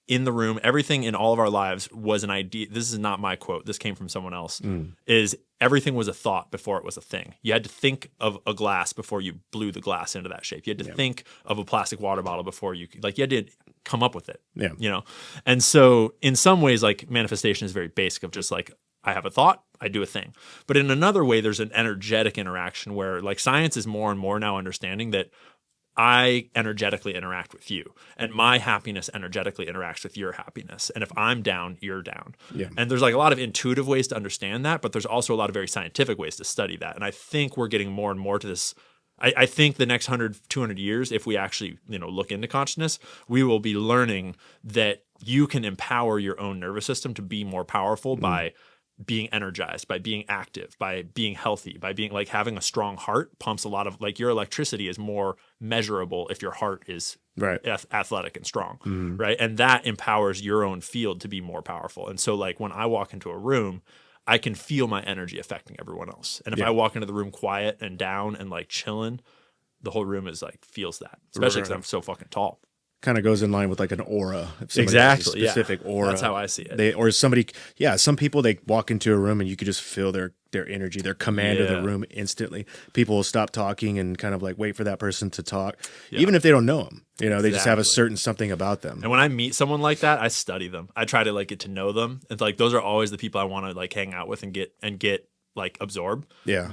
in the room, everything in all of our lives was an idea. This is not my quote. This came from someone else. Is everything was a thought before it was a thing. You had to think of a glass before you blew the glass into that shape. You had to think of a plastic water bottle before you had to come up with it. Yeah. And so in some ways, like manifestation is very basic of just like, I have a thought, I do a thing. But in another way, there's an energetic interaction where like science is more and more now understanding that I energetically interact with you, and my happiness energetically interacts with your happiness. And if I'm down, you're down. Yeah. And there's like a lot of intuitive ways to understand that, but there's also a lot of very scientific ways to study that. And I think we're getting more and more to this. I think the next 100, 200 years, if we actually, look into consciousness, we will be learning that you can empower your own nervous system to be more powerful by being energized, by being active, by being healthy, by being like having a strong heart pumps a lot of like your electricity is more measurable if your heart is athletic and strong, right? And that empowers your own field to be more powerful. And so like when I walk into a room, I can feel my energy affecting everyone else. And if I walk into the room quiet and down and like chilling, the whole room is like feels that, especially because I'm so fucking tall. Kind of goes in line with like an aura. Exactly. A specific aura. That's how I see it. Some people, they walk into a room and you could just feel their energy, their command of the room instantly. People will stop talking and kind of like wait for that person to talk, even if they don't know them. They just have a certain something about them. And when I meet someone like that, I study them. I try to like get to know them. It's like those are always the people I want to like hang out with and get like absorb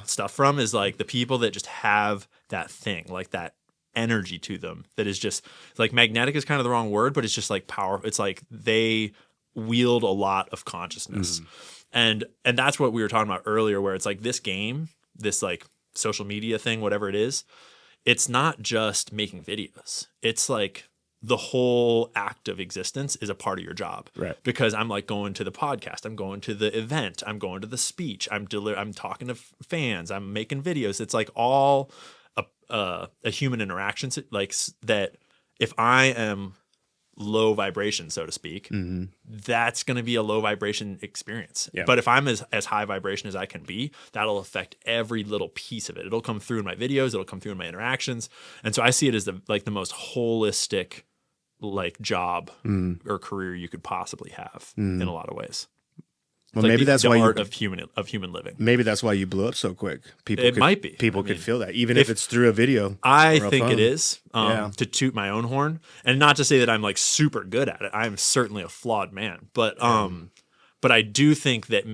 stuff from, is like the people that just have that thing, like that energy to them that is just like magnetic is kind of the wrong word, but it's just like power. It's like they wield a lot of consciousness. And that's what we were talking about earlier, where it's like this game, this like social media thing, whatever it is, it's not just making videos. It's like the whole act of existence is a part of your job. Right. Because I'm like going to the podcast, I'm going to the event, I'm going to the speech, I'm talking to fans, I'm making videos. It's like all a human interaction, like that. If I am low vibration, so to speak, that's going to be a low vibration experience. Yeah. But if I'm as high vibration as I can be, that'll affect every little piece of it. It'll come through in my videos. It'll come through in my interactions. And so I see it as the most holistic like job or career you could possibly have in a lot of ways. Well, Like maybe that's why art of human living. Maybe that's why you blew up so quick. Might be. People could feel that, even if it's through a video. I or a think phone. it is, to toot my own horn, and not to say that I'm like super good at it. I'm certainly a flawed man, but I do think that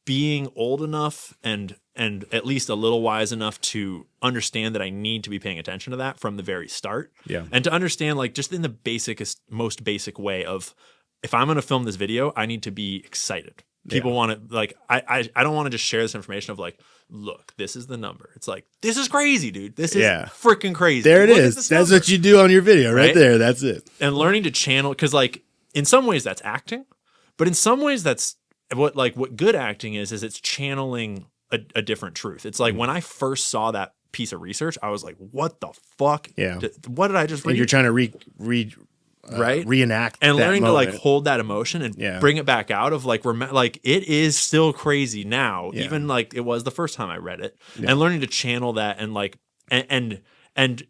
being old enough and at least a little wise enough to understand that I need to be paying attention to that from the very start, and to understand like just in the most basic way of, if I'm going to film this video, I need to be excited. People want to like, I don't want to just share this information of like, look, this is the number. It's like, this is crazy, dude. This is freaking crazy. There it Look is. That's what you do on your video right there. That's it. And learning to channel, because like in some ways that's acting, but in some ways that's what good acting is it's channeling a different truth. It's like when I first saw that piece of research, I was like, what the fuck? Yeah. What did I just read? And you're trying to reenact and that learning moment. to like hold that emotion and bring it back out of like like it is still crazy now, even like it was the first time I read it, and learning to channel that and like and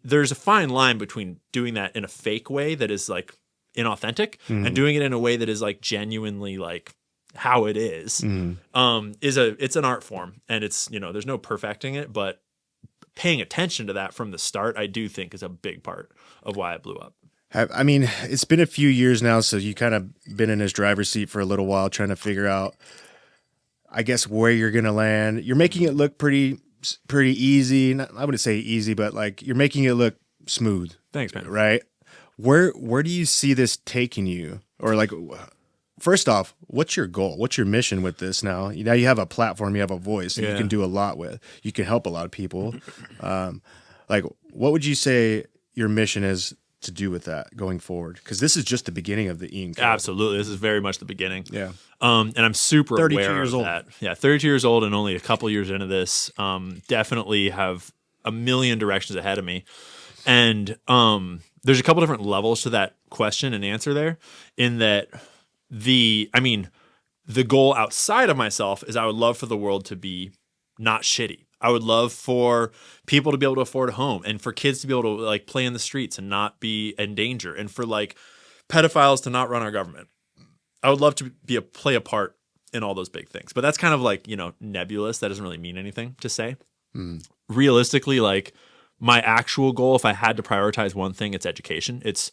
there's a fine line between doing that in a fake way that is like inauthentic and doing it in a way that is like genuinely like how it is. It's an art form, and it's, there's no perfecting it, but paying attention to that from the start, I do think is a big part of why I blew up. I mean, it's been a few years now, so you kind of been in his driver's seat for a little while trying to figure out, I guess, where you're going to land. You're making it look pretty easy. I wouldn't say easy, but like you're making it look smooth. Thanks, man. Right? Where do you see this taking you? Or like, first off, what's your goal? What's your mission with this now? Now you have a platform, you have a voice that you can do a lot with. You can help a lot of people. Like, what would you say your mission is to do with that going forward? Because this is just the beginning of the Ian Carroll. Absolutely. This is very much the beginning. Yeah. And I'm super 32 aware years of old. that. Yeah, 32 years old and only a couple years into this. Definitely have a million directions ahead of me. And there's a couple different levels to that question and answer there, in that the goal outside of myself is I would love for the world to be not shitty. I would love for people to be able to afford a home, and for kids to be able to like play in the streets and not be in danger, and for like pedophiles to not run our government. I would love to play a part in all those big things. But that's kind of like, nebulous. That doesn't really mean anything to say. Realistically, like my actual goal, if I had to prioritize one thing, it's education. It's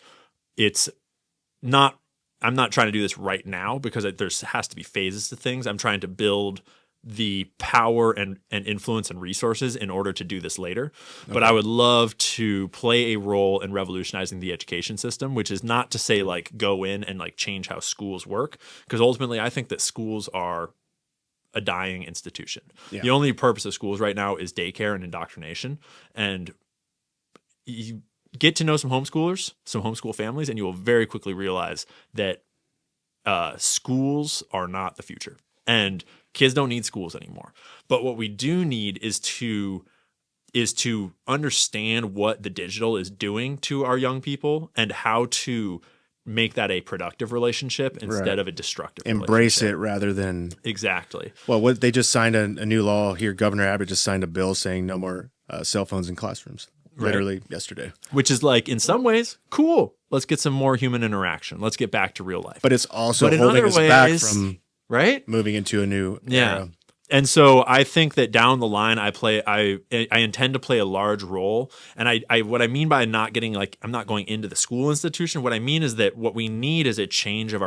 not, I'm not trying to do this right now because there has to be phases to things. I'm trying to build the power and influence and resources in order to do this later. Okay. But I would love to play a role in revolutionizing the education system, which is not to say like go in and like change how schools work, because ultimately I think that schools are a dying institution. Yeah. The only purpose of schools right now is daycare and indoctrination. And you get to know some homeschoolers, some homeschool families, and you will very quickly realize that schools are not the future. And kids don't need schools anymore. But what we do need is to understand what the digital is doing to our young people and how to make that a productive relationship instead of a destructive Embrace it rather than... Exactly. Well, they just signed a new law here. Governor Abbott just signed a bill saying no more cell phones in classrooms. Literally yesterday. Which is like, in some ways, cool. Let's get some more human interaction. Let's get back to real life. But it's also holding us back from... moving into a new era. And so I think that down the line I intend to play a large role. And I what I mean by not getting like, I'm not going into the school institution. What I mean is that what we need is a change of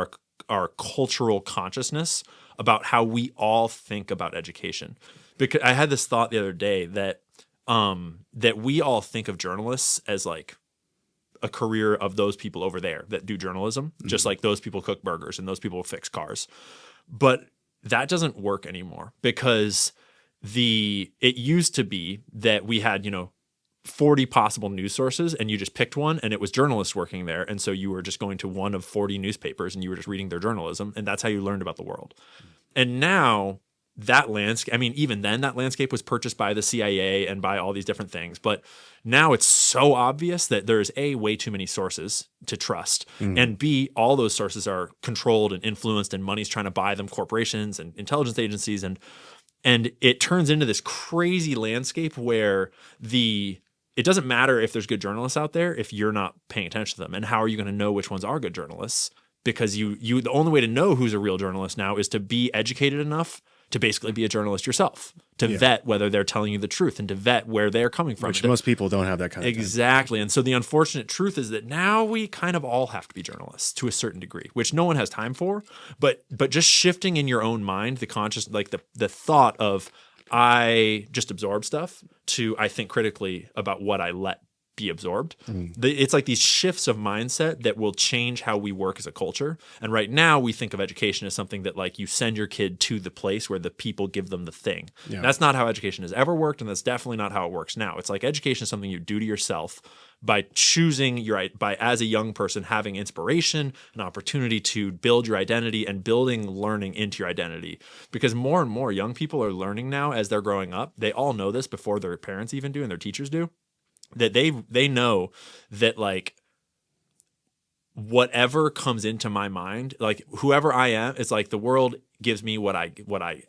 our cultural consciousness about how we all think about education. Because I had this thought the other day that we all think of journalists as like a career of those people over there that do journalism, just like those people cook burgers and those people fix cars. But that doesn't work anymore, because it used to be that we had, 40 possible news sources and you just picked one and it was journalists working there. And so you were just going to one of 40 newspapers and you were just reading their journalism, and that's how you learned about the world. And now that landscape, I mean, even then that landscape was purchased by the CIA and by all these different things. But now it's so obvious that there's A, way too many sources to trust. And B, all those sources are controlled and influenced, and money's trying to buy them, corporations and intelligence agencies. And it turns into this crazy landscape where it doesn't matter if there's good journalists out there if you're not paying attention to them. And how are you going to know which ones are good journalists? Because the only way to know who's a real journalist now is to be educated enough to basically be a journalist yourself, to vet whether they're telling you the truth and to vet where they're coming from. Which most people don't have that kind of Exactly. And so the unfortunate truth is that now we kind of all have to be journalists to a certain degree, which no one has time for. But just shifting in your own mind, the conscious, like the thought of I just absorb stuff to I think critically about what I let be absorbed. It's like these shifts of mindset that will change how we work as a culture. And right now we think of education as something that like you send your kid to the place where the people give them the thing. Yeah. That's not how education has ever worked. And that's definitely not how it works now. It's like education is something you do to yourself by choosing by as a young person, having inspiration, an opportunity to build your identity and building learning into your identity. Because more and more young people are learning now as they're growing up. They all know this before their parents even do and their teachers do. That they know that like whatever comes into my mind, like whoever I am, it's like the world gives me what I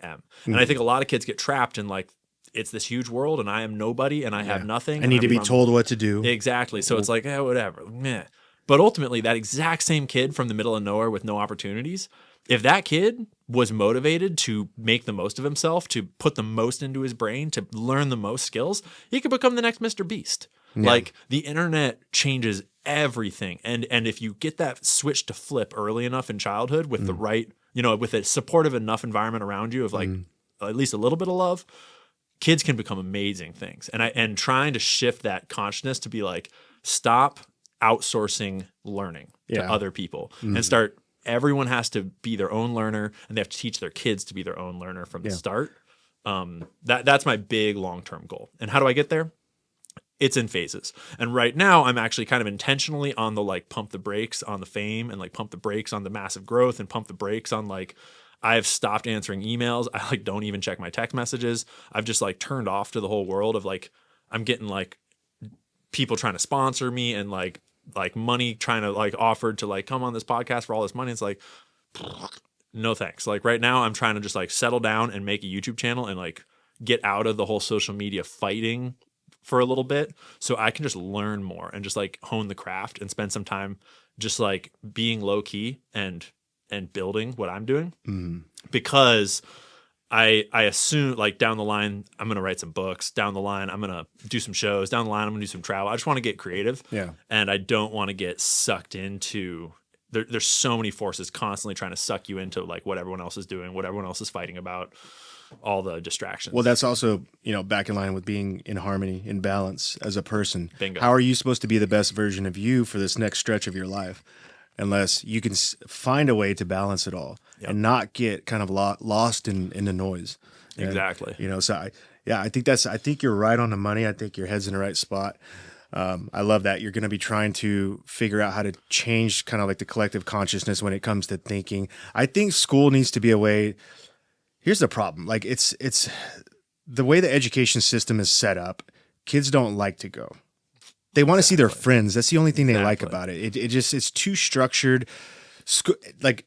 am. And I think a lot of kids get trapped in like it's this huge world and I am nobody and I have nothing. I need to be told what to do. Exactly. So it's like, whatever. Meh. But ultimately that exact same kid from the middle of nowhere with no opportunities, if that kid was motivated to make the most of himself, to put the most into his brain, to learn the most skills, he could become the next Mr. Beast. Yeah. Like the internet changes everything. And if you get that switch to flip early enough in childhood with the right, with a supportive enough environment around you of like at least a little bit of love, kids can become amazing things. And trying to shift that consciousness to be like, stop outsourcing learning to other people and start. Everyone has to be their own learner, and they have to teach their kids to be their own learner from the start. That's my big long-term goal. And how do I get there? It's in phases. And right now I'm actually kind of intentionally on the like pump the brakes on the fame and like pump the brakes on the massive growth and pump the brakes on like I've stopped answering emails. I like don't even check my text messages. I've just like turned off to the whole world of like I'm getting like people trying to sponsor me and like money trying to like offered to like come on this podcast for all this money. It's like, no thanks. Like right now I'm trying to just like settle down and make a YouTube channel and like get out of the whole social media fighting for a little bit so I can just learn more and just like hone the craft and spend some time just like being low key and building what I'm doing. Because I assume like down the line, I'm going to write some books. Down the line, I'm going to do some shows. Down the line, I'm going to do some travel. I just want to get creative. Yeah. And I don't want to get sucked into there's so many forces constantly trying to suck you into like what everyone else is doing, what everyone else is fighting about, all the distractions. Well, that's also, back in line with being in harmony, in balance as a person. Bingo. How are you supposed to be the best version of you for this next stretch of your life? Unless you can find a way to balance it all and not get kind of lost in the noise. And, exactly. So I think you're right on the money. I think your head's in the right spot. I love that you're going to be trying to figure out how to change kind of like the collective consciousness when it comes to thinking. I think school needs to be a way. Here's the problem. Like it's the way the education system is set up. Kids don't like to go. They want to see their friends. That's the only thing they like about it. It's too structured. Like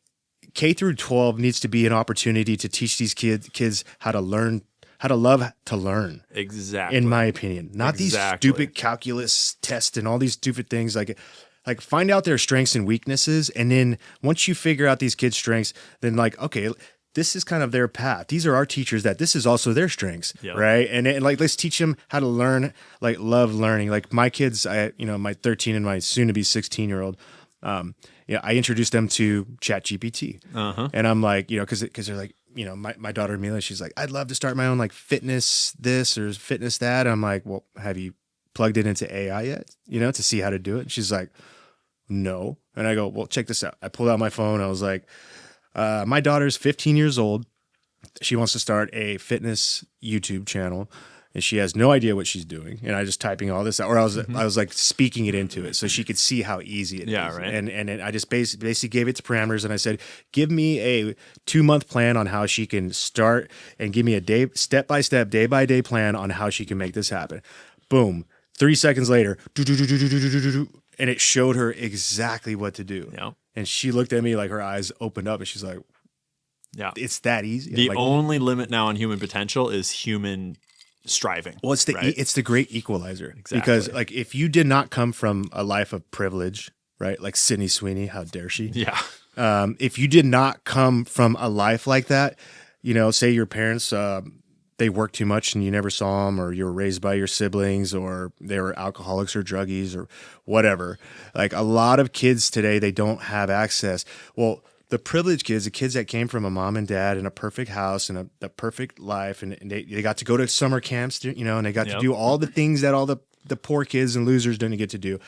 K through 12 needs to be an opportunity to teach these kids how to learn, how to love to learn. Exactly. In my opinion, not these stupid calculus tests and all these stupid things. Like find out their strengths and weaknesses, and then once you figure out these kids' strengths, then like okay. This is kind of their path. These are our teachers that this is also their strengths, right? And like, let's teach them how to learn, like love learning. Like my kids, my 13 and my soon to be 16-year-old, I introduced them to ChatGPT, and I'm like, because they're like, my daughter Mila, she's like, I'd love to start my own like fitness this or fitness that. And I'm like, well, have you plugged it into AI yet? To see how to do it? And she's like, no. And I go, well, check this out. I pulled out my phone. I was like. My daughter's 15 years old. She wants to start a fitness YouTube channel. and she has no idea what she's doing. And I just typing all this out, or I was like speaking it into it so she could see how easy it is. Right. And I just basically gave it to parameters, and I said, give me a 2-month plan on how she can start, and give me a step-by-step, day-by-day plan on how she can make this happen. Boom. 3 seconds later, and it showed her exactly what to do. Yeah. And she looked at me like her eyes opened up, and she's like, yeah, it's that easy. The like, only limit now on human potential is human striving. Well, it's the great equalizer. Exactly. Because like if you did not come from a life of privilege, right? Like Sydney Sweeney, how dare she? Yeah. If you did not come from a life like that, you know, say your parents, they worked too much and you never saw them, or you were raised by your siblings, or they were alcoholics or druggies or whatever. Like a lot of kids today, they don't have access. Well, the privileged kids, the kids that came from a mom and dad in a perfect house and a perfect life, and they got to go to summer camps, you know, and they got to do all the things that all the poor kids and losers didn't get to do.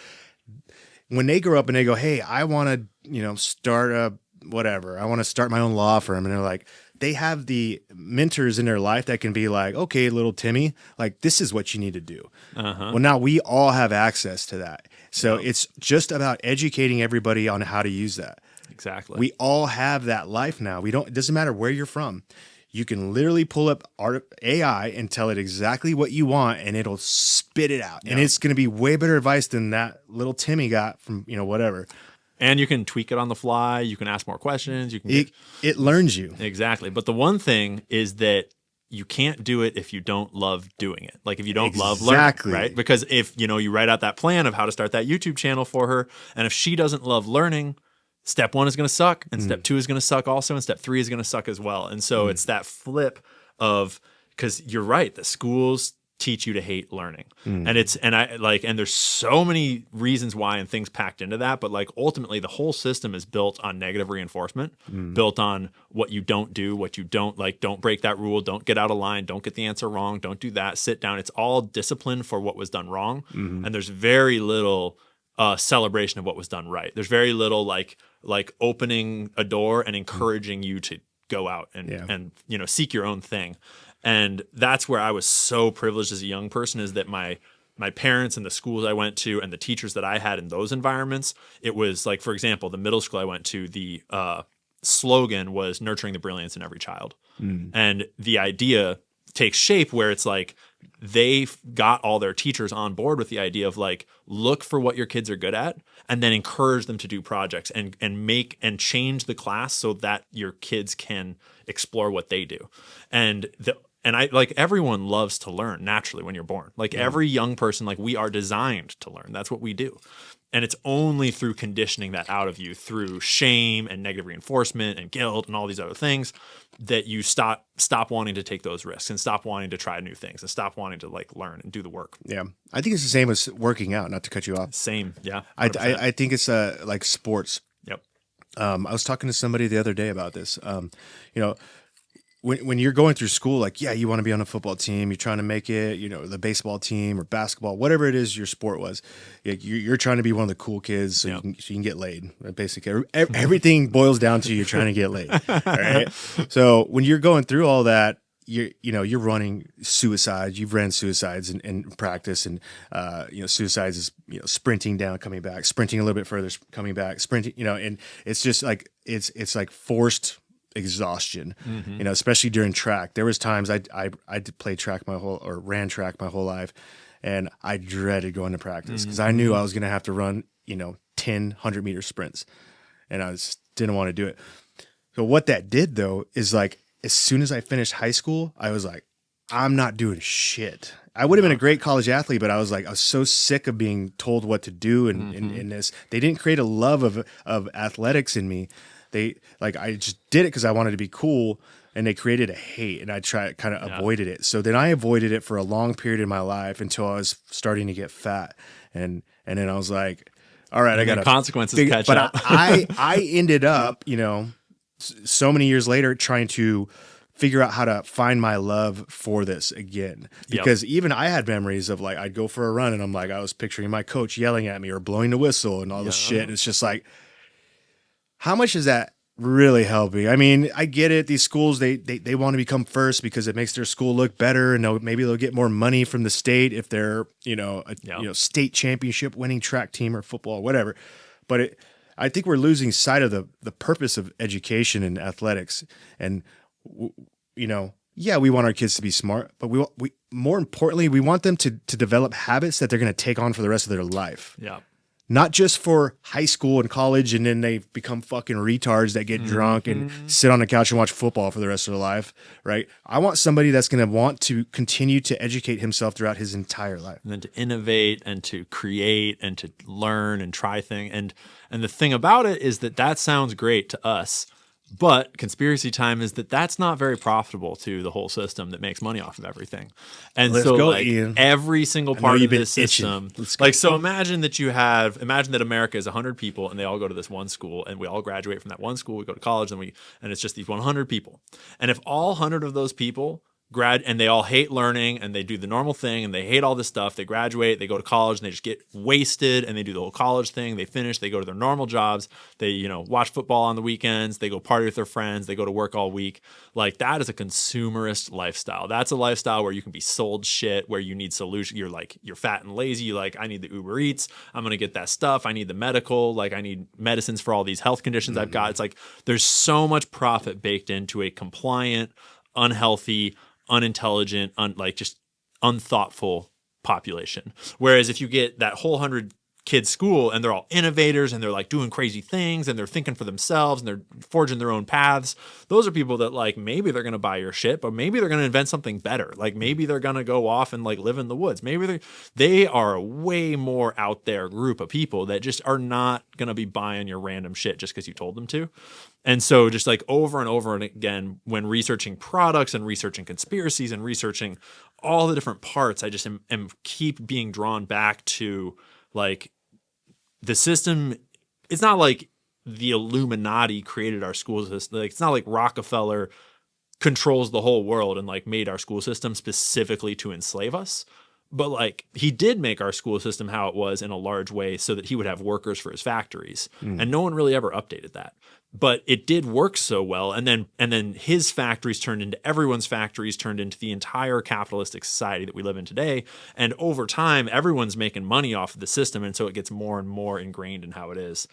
When they grow up and they go, hey, I want to, you know, start a whatever, I want to start my own law firm. And they're like, they have the mentors in their life that can be like, okay, little Timmy, like this is what you need to do. Well, now we all have access to that. So it's just about educating everybody on how to use that. Exactly. We all have that life now. It doesn't matter where you're from. You can literally pull up AI and tell it exactly what you want, and it'll spit it out. Yeah. And it's going to be way better advice than that little Timmy got from, you know, whatever. And you can tweak it on the fly. You can ask more questions. You can it learns you. Exactly. But the one thing is that you can't do it if you don't love doing it. Like if you don't love learning, right? Because if, you know, you write out that plan of how to start that YouTube channel for her, and if she doesn't love learning, step 1 is going to suck, and step 2 is going to suck also, and step 3 is going to suck as well. And so it's that flip of, because you're right, the schools teach you to hate learning. And there's so many reasons why and things packed into that, but like ultimately the whole system is built on negative reinforcement, built on what you don't do, what you don't like, don't break that rule, don't get out of line, don't get the answer wrong, don't do that, sit down. It's all discipline for what was done wrong. And there's very little celebration of what was done right. There's very little like opening a door and encouraging you to go out and you know, seek your own thing. And that's where I was so privileged as a young person, is that my parents and the schools I went to and the teachers that I had in those environments, it was like, for example, the middle school I went to, the slogan was nurturing the brilliance in every child. And the idea takes shape where it's like they got all their teachers on board with the idea of like, look for what your kids are good at and then encourage them to do projects and make and change the class so that your kids can explore what they do. And I like, everyone loves to learn naturally when you're born. Like every young person, like we are designed to learn. That's what we do. And it's only through conditioning that out of you through shame and negative reinforcement and guilt and all these other things that you stop wanting to take those risks and stop wanting to try new things and stop wanting to like learn and do the work. Yeah. I think it's the same as working out, not to cut you off. Same. Yeah. I think it's like sports. Yep. I was talking to somebody the other day about this. You know, when you're going through school, like, yeah, you want to be on a football team, you're trying to make it, you know, the baseball team or basketball, whatever it is your sport was, you're trying to be one of the cool kids so you can get laid. Basically, everything boils down to you're trying to get laid. All right. So when you're going through all that, you're running suicides. You've ran suicides in practice, and you know, suicides is, you know, sprinting down, coming back, sprinting a little bit further, coming back, sprinting. You know, and it's just like it's like forced exhaustion. You know, especially during track. There was times I ran track my whole life, and I dreaded going to practice because I knew I was going to have to run, you know, 10 100-meter sprints, and I just didn't want to do it. So what that did though is like, as soon as I finished high school, I was like, I'm not doing shit. I would have been a great college athlete, but I was so sick of being told what to do in this. They didn't create a love of athletics in me. I just did it because I wanted to be cool, and they created a hate, and I kind of avoided it. So then I avoided it for a long period in my life until I was starting to get fat, and then I was like, all right, I got consequences catch up. But I ended up, you know, so many years later trying to figure out how to find my love for this again, because even I had memories of like, I'd go for a run and I'm like, I was picturing my coach yelling at me or blowing the whistle and all this shit. And it's just like, how much is that really helping. I mean, I get it. These schools, they want to become first because it makes their school look better, and maybe they'll get more money from the state if they're, state championship winning track team or football or whatever. But I think we're losing sight of the purpose of education and athletics. And yeah, we want our kids to be smart, but we more importantly, we want them to develop habits that they're going to take on for the rest of their life. Yeah. Not just for high school and college, and then they become fucking retards that get drunk and sit on the couch and watch football for the rest of their life, right? I want somebody that's going to want to continue to educate himself throughout his entire life. And then to innovate and to create and to learn and try things. And the thing about it is that sounds great to us. But conspiracy time is that's not very profitable to the whole system that makes money off of everything. And Let's so go, like Ian. every single part of this itching. system, like, so imagine that America is 100 people and they all go to this one school and we all graduate from that one school, we go to college and it's just these 100 people. And if all 100 of those people and they all hate learning and they do the normal thing and they hate all this stuff, they graduate, they go to college and they just get wasted and they do the whole college thing, they finish, they go to their normal jobs, they watch football on the weekends, they go party with their friends, they go to work all week. Like, that is a consumerist lifestyle. That's a lifestyle where you can be sold shit, where you need solution. You're fat and lazy. You're like, I need the Uber Eats, I'm gonna get that stuff, I need the medical, like I need medicines for all these health conditions I've got. It's like there's so much profit baked into a compliant, unhealthy, unintelligent, just unthoughtful population. Whereas if you get that whole 100 kids school and they're all innovators and they're like doing crazy things and they're thinking for themselves and they're forging their own paths, those are people that like maybe they're going to buy your shit, but maybe they're going to invent something better. Like maybe they're going to go off and like live in the woods. Maybe they are a way more out there group of people that just are not going to be buying your random shit just because you told them to. And so just like over and over and again, when researching products and researching conspiracies and researching all the different parts, I just am keep being drawn back to like the system. It's not like the Illuminati created our school system. Like, it's not like Rockefeller controls the whole world and like made our school system specifically to enslave us. But like he did make our school system how it was in a large way so that he would have workers for his factories. And no one really ever updated that. But it did work so well. And then his factories turned into everyone's factories, turned into the entire capitalistic society that we live in today. And over time, everyone's making money off of the system. And so it gets more and more ingrained in how it is.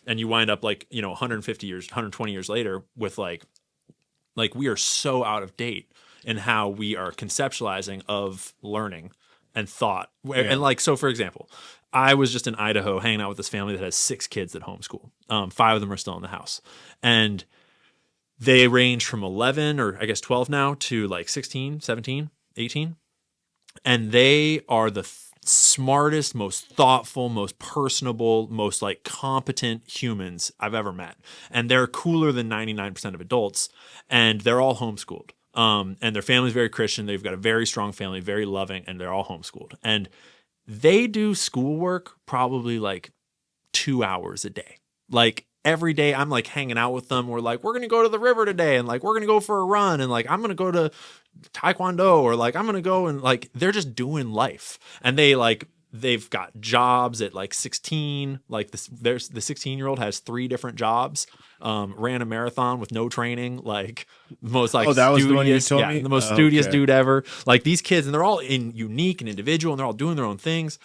And you wind up like, 150 years, 120 years later with like we are so out of date in how we are conceptualizing of learning and thought. Yeah. And like, so for example, I was just in Idaho hanging out with this family that has 6 kids at homeschool. 5 of them are still in the house. And they range from 11 or I guess 12 now to like 16, 17, 18. And they are the smartest, most thoughtful, most personable, most like competent humans I've ever met. And they're cooler than 99% of adults. And they're all homeschooled. And their family's very Christian. They've got a very strong family, very loving, and they're all homeschooled. And they do schoolwork probably like 2 hours a day. Like every day I'm like hanging out with them. We're like, we're going to go to the river today. And like, we're going to go for a run. And like, I'm going to go to Taekwondo, or like, I'm going to go, and like, they're just doing life. And they've got jobs at like 16. Like the 16-year-old has 3 different jobs. Ran a marathon with no training, like most like that was the one you told me? The most studious dude ever. Like these kids, and they're all unique and individual, and they're all doing their own things.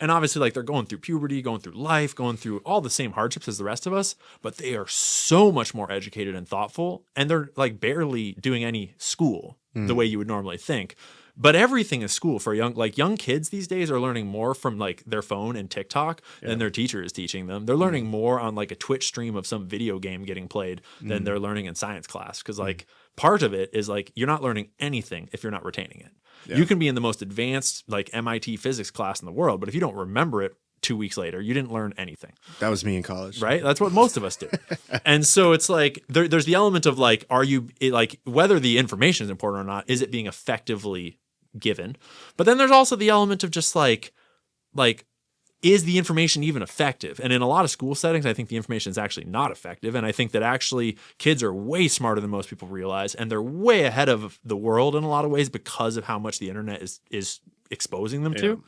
And obviously, like, they're going through puberty, going through life, going through all the same hardships as the rest of us, but they are so much more educated and thoughtful, and they're like barely doing any school the way you would normally think. But everything is school for young kids these days are learning more from like their phone and TikTok than their teacher is teaching them. They're learning more on like a Twitch stream of some video game getting played than they're learning in science class. Cause like part of it is like, you're not learning anything if you're not retaining it. Yeah. You can be in the most advanced like MIT physics class in the world, but if you don't remember it 2 weeks later, you didn't learn anything. That was me in college. Right? That's what most of us do. And so it's like, there's the element of like, whether the information is important or not, is it being effectively given? But then there's also the element of just like is the information even effective? And in a lot of school settings, I think the information is actually not effective. And I think that actually kids are way smarter than most people realize, and they're way ahead of the world in a lot of ways because of how much the internet is exposing them to.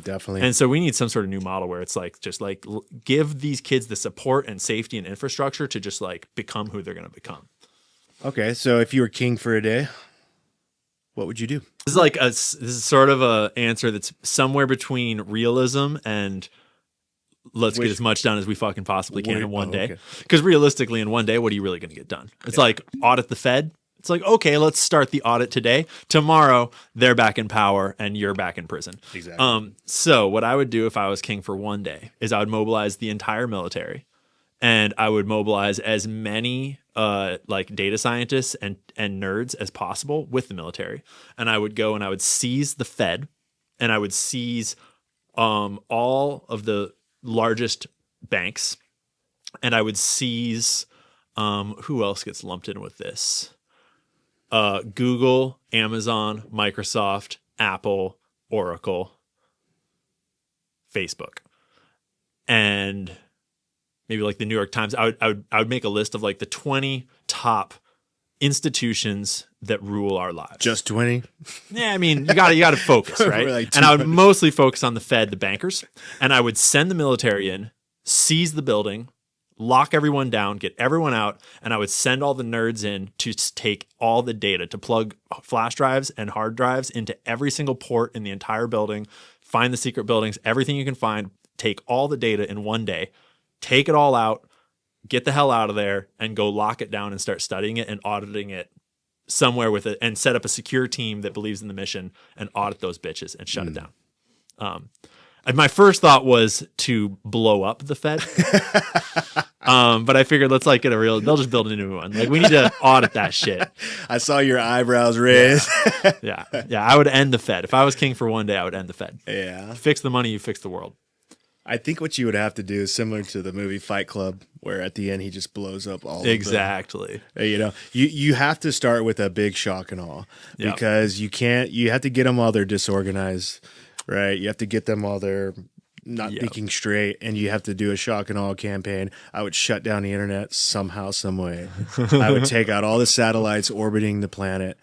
Definitely. And so we need some sort of new model where it's like, just like give these kids the support and safety and infrastructure to just like become who they're going to become. Okay. So if you were king for a day, what would you do? This is sort of a answer that's somewhere between realism and let's get as much done as we fucking possibly can in one day. Because realistically, in one day, what are you really going to get done? It's like audit the Fed. It's like, okay, let's start the audit today. Tomorrow, they're back in power and you're back in prison. Exactly. So what I would do if I was king for one day is I would mobilize the entire military, and I would mobilize as many like data scientists and nerds as possible with the military. And I would go and I would seize the Fed, and I would seize all of the largest banks, and I would seize who else gets lumped in with this? Google, Amazon, Microsoft, Apple, Oracle, Facebook, and maybe like the New York Times. I would make a list of like the 20 top institutions that rule our lives. Just 20? Yeah, I mean, you got to focus, right? Like and I would mostly focus on the Fed, the bankers, and I would send the military in, seize the building, lock everyone down, get everyone out, and I would send all the nerds in to take all the data, to plug flash drives and hard drives into every single port in the entire building, find the secret buildings, everything you can find, take all the data in one day, take it all out, get the hell out of there, and go lock it down and start studying it and auditing it somewhere with it, and set up a secure team that believes in the mission and audit those bitches and shut it down. And my first thought was to blow up the Fed. But I figured let's like get a real, they'll just build a new one. Like we need to audit that shit. I saw your eyebrows raised. Yeah. I would end the Fed. If I was king for one day, I would end the Fed. Yeah. You fix the money, you fix the world. I think what you would have to do is similar to the movie Fight Club, where at the end he just blows up all exactly. of them. You know, you have to start with a big shock and awe because you have to get them while they're disorganized, right? You have to get them while they're not thinking straight, and you have to do a shock and awe campaign. I would shut down the internet somehow, some way. I would take out all the satellites orbiting the planet.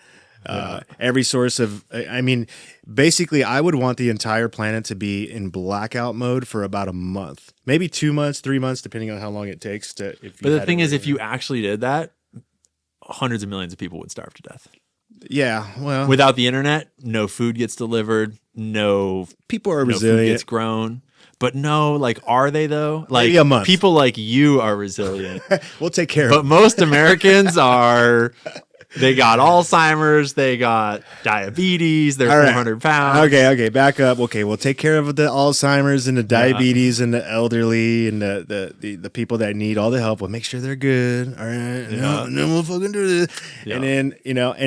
Every source of, I mean, basically, I would want the entire planet to be in blackout mode for about a month, maybe 2 months, 3 months, depending on how long it takes to. But the thing is, if you actually did that, hundreds of millions of people would starve to death. Yeah, well, without the internet, no food gets delivered, no people are resilient, food gets grown. But no, like, are they though? Like, maybe a month. People like you are resilient. We'll take care of it. But most Americans are. They got Alzheimer's, they got diabetes, they're 400 pounds. Okay, back up. Okay, we'll take care of the Alzheimer's and the diabetes and the elderly and the people that need all the help. We'll make sure they're good. All right. No, we'll fucking do this. Yeah. And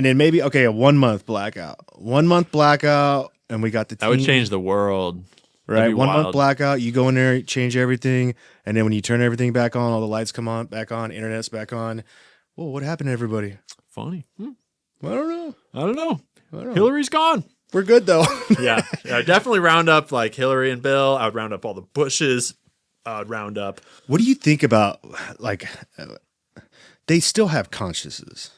then maybe, a 1 month blackout. 1 month blackout, and we got the team. That would change the world. Right, 1 month blackout, you go in there, change everything, and then when you turn everything back on, all the lights come on, back on, internet's back on. Whoa, what happened to everybody? Funny. I don't know. Hillary's gone. We're good though. yeah, definitely round up like Hillary and Bill. I would round up all the Bushes. I would round up. What do you think about like? They still have consciences.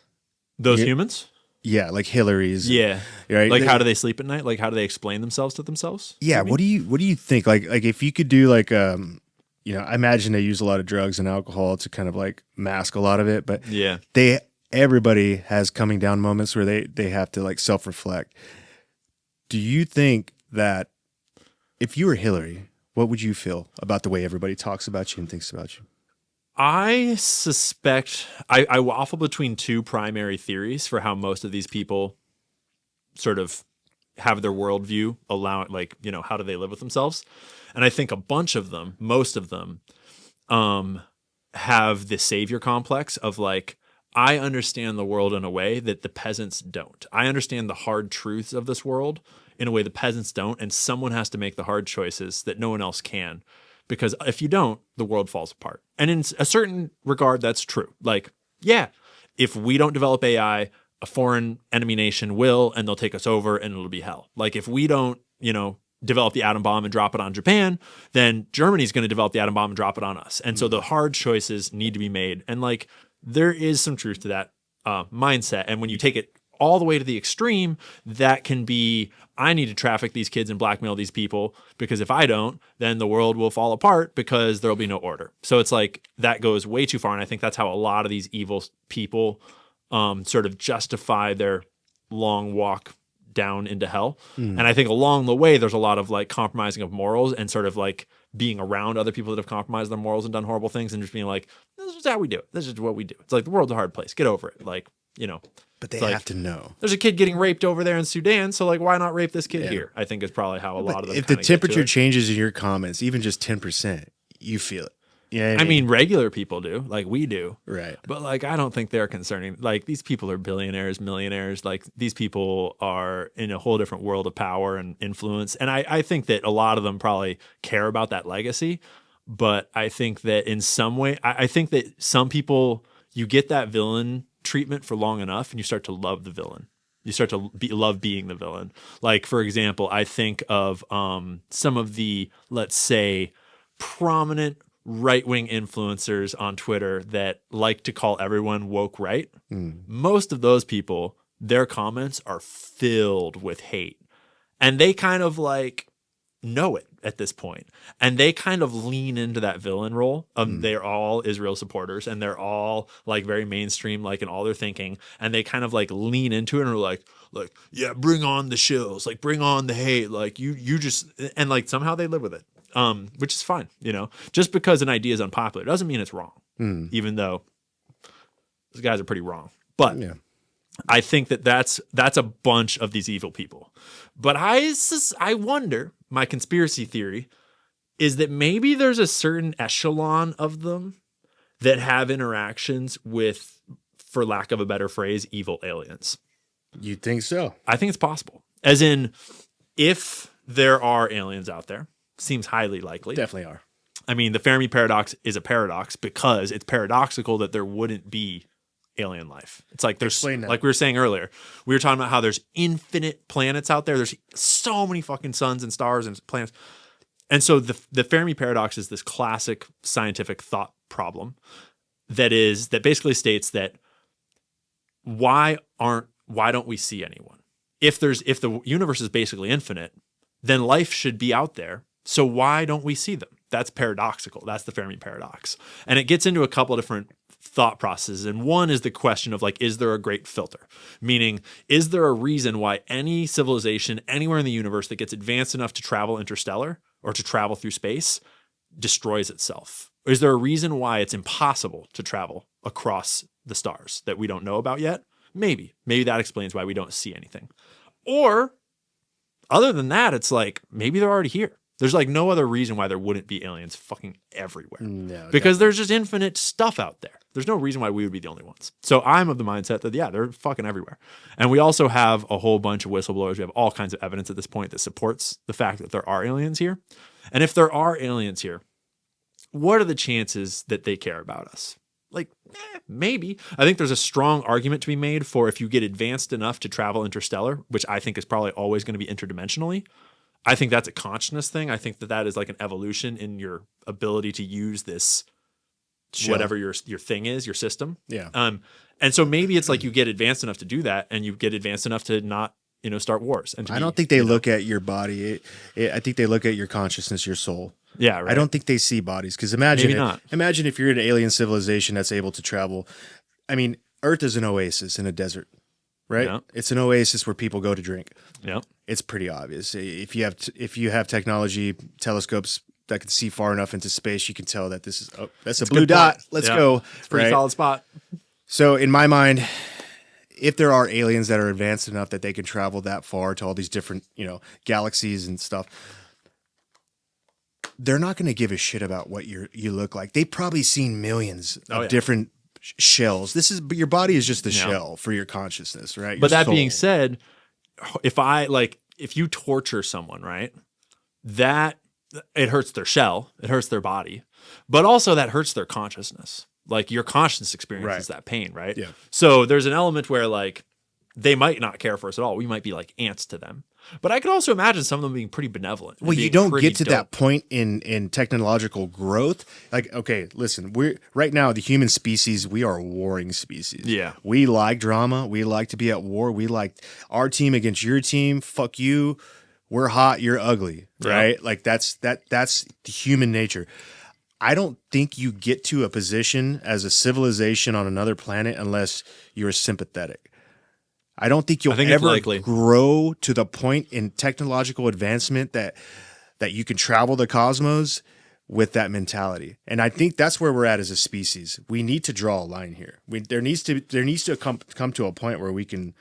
Those humans. Yeah, like Hillary's. Yeah, right. Like, how do they sleep at night? Like, how do they explain themselves to themselves? Yeah. What do you think? Like if you could do like I imagine they use a lot of drugs and alcohol to kind of like mask a lot of it, but yeah, everybody has coming down moments where they have to like self-reflect. Do you think that if you were Hillary, what would you feel about the way everybody talks about you and thinks about you? I suspect I waffle between two primary theories for how most of these people sort of have their worldview, how do they live with themselves? And I think a bunch of them, most of them, have the savior complex of like, I understand the world in a way that the peasants don't. I understand the hard truths of this world in a way the peasants don't, and someone has to make the hard choices that no one else can. Because if you don't, the world falls apart. And in a certain regard, that's true. Like, yeah, if we don't develop AI, a foreign enemy nation will, and they'll take us over, and it'll be hell. Like, if we don't, develop the atom bomb and drop it on Japan, then Germany's going to develop the atom bomb and drop it on us. And so the hard choices need to be made. And like, there is some truth to that mindset. And when you take it all the way to the extreme, that can be, I need to traffic these kids and blackmail these people, because if I don't, then the world will fall apart because there'll be no order. So it's like that goes way too far. And I think that's how a lot of these evil people sort of justify their long walk down into hell. And I think along the way, there's a lot of like compromising of morals and sort of like being around other people that have compromised their morals and done horrible things and just being like, this is how we do it. This is what we do. It's like the world's a hard place. Get over it. Like, you know. But they like, have to know. There's a kid getting raped over there in Sudan, so like, why not rape this kid here? I think is probably how a lot of them. If the temperature changes in your comments, even just 10%, you feel it. Yeah, I mean, regular people do, like we do, right? But like, I don't think they're concerning. Like, these people are billionaires, millionaires. Like, these people are in a whole different world of power and influence. And I think that a lot of them probably care about that legacy. But I think that in some way, I think that some people, you get that villain treatment for long enough, and you start to love the villain. You start to love being the villain. Like, for example, I think of some of the, let's say, prominent right-wing influencers on Twitter that like to call everyone woke right. Most of those people, their comments are filled with hate. And they kind of like know it at this point. And they kind of lean into that villain role. They're all Israel supporters, and they're all like very mainstream, like in all their thinking. And they kind of like lean into it and are like, yeah, bring on the shills, like bring on the hate. Like you just, and like somehow they live with it. Which is fine, you know. Just because an idea is unpopular doesn't mean it's wrong, even though those guys are pretty wrong. But I think that that's a bunch of these evil people. But I wonder, my conspiracy theory is that maybe there's a certain echelon of them that have interactions with, for lack of a better phrase, evil aliens. You think so? I think it's possible. As in, if there are aliens out there, seems highly likely. Definitely are. I mean, the Fermi paradox is a paradox because it's paradoxical that there wouldn't be alien life. It's like there's, like we were saying earlier, we were talking about how there's infinite planets out there. There's so many fucking suns and stars and planets. And so the Fermi paradox is this classic scientific thought problem that basically states that why don't we see anyone? If the universe is basically infinite, then life should be out there. So why don't we see them? That's paradoxical. That's the Fermi paradox. And it gets into a couple of different thought processes. And one is the question of like, is there a great filter? Meaning, is there a reason why any civilization anywhere in the universe that gets advanced enough to travel interstellar or to travel through space destroys itself? Or is there a reason why it's impossible to travel across the stars that we don't know about yet? Maybe. Maybe that explains why we don't see anything. Or other than that, it's like, maybe they're already here. There's like no other reason why there wouldn't be aliens fucking everywhere. No, because there's just infinite stuff out there. There's no reason why we would be the only ones. So I'm of the mindset that, yeah, they're fucking everywhere. And we also have a whole bunch of whistleblowers. We have all kinds of evidence at this point that supports the fact that there are aliens here. And if there are aliens here, what are the chances that they care about us? Like, maybe. I think there's a strong argument to be made for if you get advanced enough to travel interstellar, which I think is probably always going to be interdimensionally. I think that's a consciousness thing. I think that is like an evolution in your ability to use this, whatever your thing is, your system. Yeah. And so maybe it's like you get advanced enough to do that, and you get advanced enough to not, start wars. And I don't think they look at your body. I think they look at your consciousness, your soul. Yeah, right. I don't think they see bodies, because imagine if you're an alien civilization that's able to travel. I mean, Earth is an oasis in a desert, right? Yeah. It's an oasis where people go to drink. Yeah. It's pretty obvious. If you have technology, telescopes that can see far enough into space, you can tell that that's a blue dot. Let's go. It's a pretty solid spot. So in my mind, if there are aliens that are advanced enough that they can travel that far to all these different, galaxies and stuff, they're not going to give a shit about what you look like. They've probably seen millions of different shells. Your body is just the shell for your consciousness, right? But that being said, if you torture someone, right, that it hurts their shell, it hurts their body, but also that hurts their consciousness. Like your consciousness experiences that pain, right? Yeah. So there's an element where like they might not care for us at all. We might be like ants to them. But I could also imagine some of them being pretty benevolent. Well, you don't get to that point in technological growth. Like, okay, listen, we're right now, the human species, we are a warring species. Yeah. We like drama. We like to be at war. We like our team against your team. Fuck you. We're hot. You're ugly. Right? Yeah. Like that's the human nature. I don't think you get to a position as a civilization on another planet unless you're sympathetic. I don't think you'll ever grow to the point in technological advancement that you can travel the cosmos with that mentality. And I think that's where we're at as a species. We need to draw a line here. There needs to come to a point where we can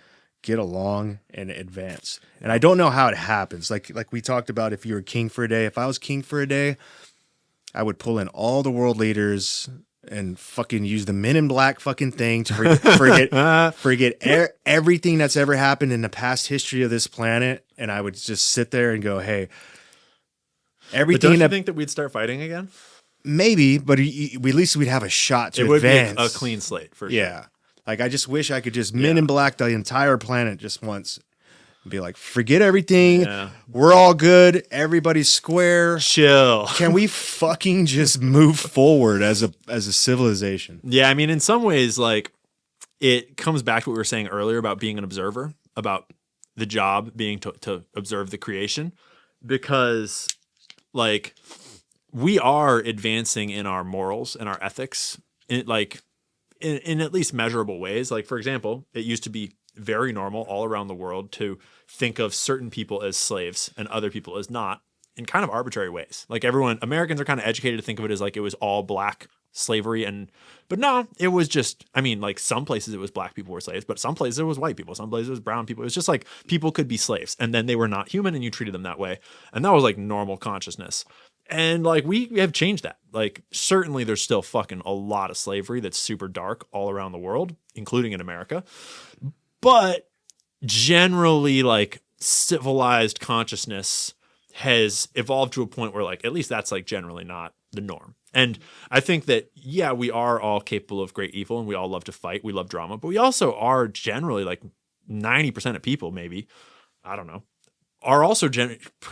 get along and advance. And I don't know how it happens. Like we talked about, if you were king for a day, if I was king for a day, I would pull in all the world leaders and fucking use the Men in Black fucking thing to forget everything that's ever happened in the past history of this planet. And I would just sit there and go, hey, everything. But don't you think that we'd start fighting again? Maybe, but at least we'd have a shot to advance. It would be a clean slate for sure. Yeah. Like, I just wish I could just Men in Black the entire planet just once. Be like, forget everything. Yeah. We're all good. Everybody's square. Chill. Can we fucking just move forward as a civilization? Yeah, I mean, in some ways, like, it comes back to what we were saying earlier about being an observer, about the job being to observe the creation, because, like, we are advancing in our morals and our ethics, in at least measurable ways. Like, for example, it used to be very normal all around the world to think of certain people as slaves and other people as not, in kind of arbitrary ways. Like, Americans are kind of educated to think of it as like it was all black slavery, but no, it was just, I mean, like, some places it was black people were slaves, but some places it was white people, some places it was brown people. It was just like people could be slaves and then they were not human and you treated them that way. And that was like normal consciousness. And like, we have changed that. Like, certainly there's still fucking a lot of slavery that's super dark all around the world, including in America. But generally, like, civilized consciousness has evolved to a point where, like, at least that's like generally not the norm. And I think that, yeah, we are all capable of great evil and we all love to fight. We love drama, but we also are generally, like, 90% of people, maybe, I don't know, are also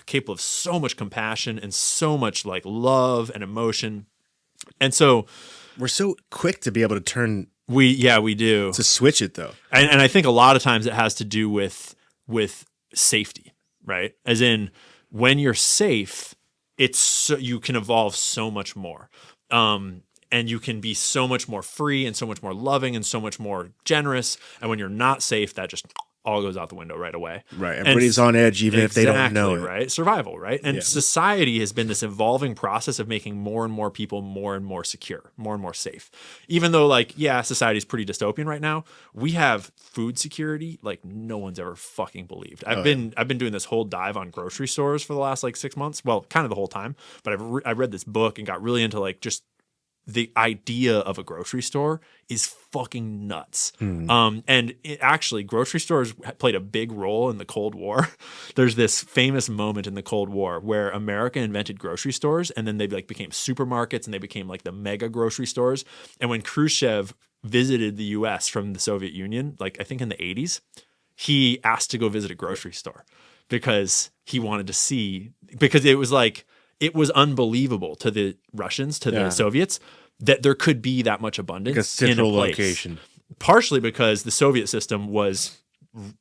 capable of so much compassion and so much, like, love and emotion. And so we're so quick to be able to turn. We do. To switch it, though. And I think a lot of times it has to do with safety, right? As in, when you're safe, you can evolve so much more. And you can be so much more free and so much more loving and so much more generous. And when you're not safe, that just all goes out the window right away. Right. Everybody's on edge, even if they don't know it. Right. Survival, right? And society has been this evolving process of making more and more people more and more secure, more and more safe. Even though, like, yeah, society's pretty dystopian right now, we have food security like no one's ever fucking believed. I've been doing this whole dive on grocery stores for the last, like, 6 months. Well, kind of the whole time. But I read this book and got really into, like, just the idea of a grocery store is fucking nuts. And actually, grocery stores played a big role in the Cold War. There's this famous moment in the Cold War where America invented grocery stores, and then they, like, became supermarkets and they became, like, the mega grocery stores. And when Khrushchev visited the US from the Soviet Union, like, I think in the 80s, he asked to go visit a grocery store because he wanted to see, because it was like, it was unbelievable to the Russians, to the Soviets, that there could be that much abundance like a central in a place. Location. Partially because the Soviet system was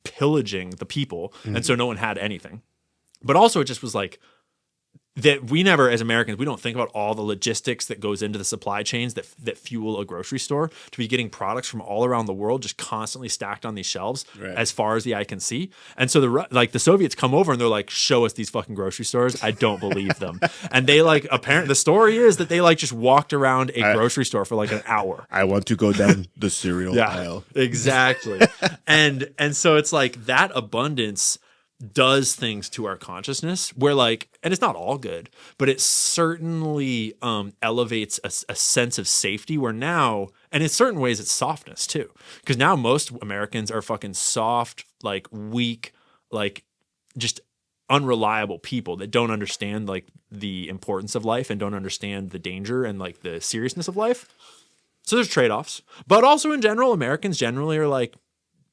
pillaging the people, and so no one had anything. But also it just was like, that we never, as Americans, we don't think about all the logistics that goes into the supply chains that fuel a grocery store, to be getting products from all around the world just constantly stacked on these shelves as far as the eye can see. And so the Soviets come over and they're like, show us these fucking grocery stores. I don't believe them. And they, like, apparently the story is that they, like, just walked around a grocery store for like an hour. I want to go down the cereal aisle. Exactly. and so it's like that abundance does things to our consciousness where, like, and it's not all good, but it certainly elevates a sense of safety where now, and in certain ways it's softness too, because now most Americans are fucking soft, like, weak, like, just unreliable people that don't understand, like, the importance of life and don't understand the danger and, like, the seriousness of life. So there's trade-offs, but also in general, Americans generally are, like,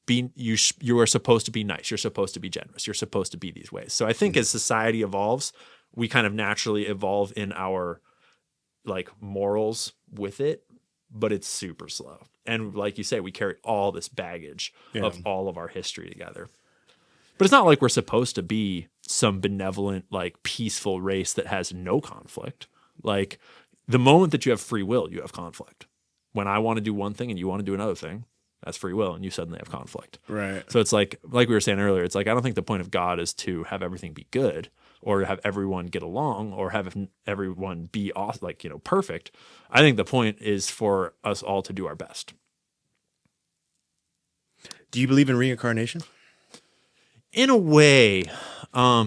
you are supposed to be nice. You're supposed to be generous. You're supposed to be these ways. So I think as society evolves, we kind of naturally evolve in our like morals with it, but it's super slow. And like you say, we carry all this baggage of all of our history together. But it's not like we're supposed to be some benevolent, like peaceful race that has no conflict. Like the moment that you have free will, you have conflict. When I want to do one thing and you want to do another thing, that's free will, and you suddenly have conflict. Right. So it's like we were saying earlier, it's like I don't think the point of God is to have everything be good or to have everyone get along or have everyone be like, perfect. I think the point is for us all to do our best. Do you believe in reincarnation? In a way,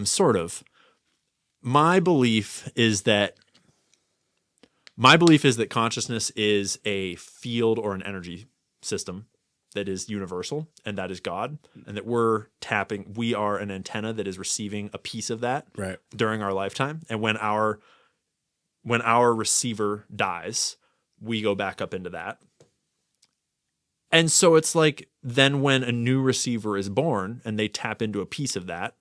sort of. My belief is that consciousness is a field or an energy system that is universal, and that is God, and that we are an antenna that is receiving a piece of that during our lifetime. And when our receiver dies, we go back up into that. And so it's like then when a new receiver is born and they tap into a piece of that,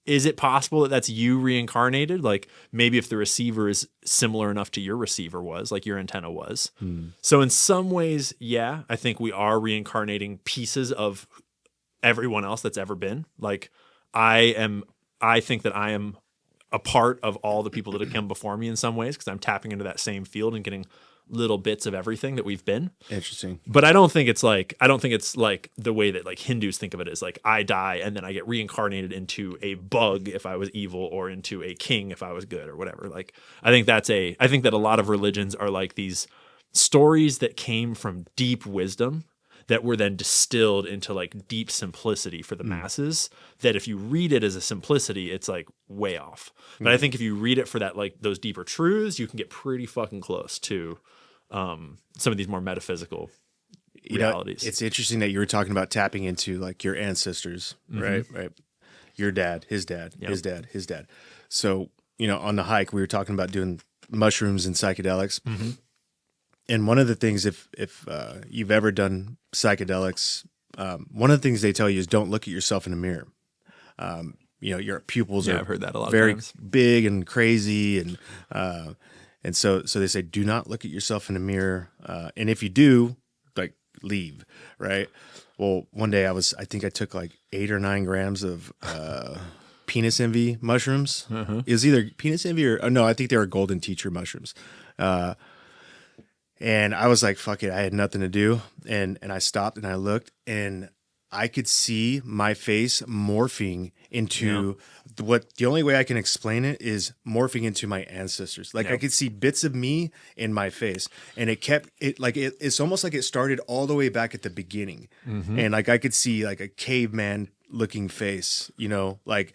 is it possible that that's you reincarnated? Like maybe if the receiver is similar enough to your receiver was, like your antenna was. So in some ways, yeah, I think we are reincarnating pieces of everyone else that's ever been. Like I think that I am a part of all the people that have come before me in some ways because I'm tapping into that same field and getting little bits of everything that we've been. Interesting. But I don't think it's like the way that like Hindus think of it is like I die and then I get reincarnated into a bug if I was evil or into a king if I was good or whatever. Like I think that a lot of religions are like these stories that came from deep wisdom that were then distilled into like deep simplicity for the masses, that if you read it as a simplicity, it's like way off. But I think if you read it for that, like those deeper truths, you can get pretty fucking close to some of these more metaphysical realities. It's interesting that you were talking about tapping into like your ancestors, right? Your dad, his dad, his dad, his dad. So, on the hike, we were talking about doing mushrooms and psychedelics. And one of the things, if you've ever done psychedelics, one of the things they tell you is don't look at yourself in the mirror. Your pupils are I've heard that a lot of very times. big and crazy, and so they say do not look at yourself in the mirror, and if you do, like leave, right? Well, one day I think I took like 8 or 9 grams of penis envy mushrooms. It was either penis envy or no, I think they were golden teacher mushrooms. And I was like, fuck it. I had nothing to do. And I stopped and I looked and I could see my face morphing into the only way I can explain it is morphing into my ancestors. Like I could see bits of me in my face, and it's almost like it started all the way back at the beginning. And like I could see like a caveman looking face, like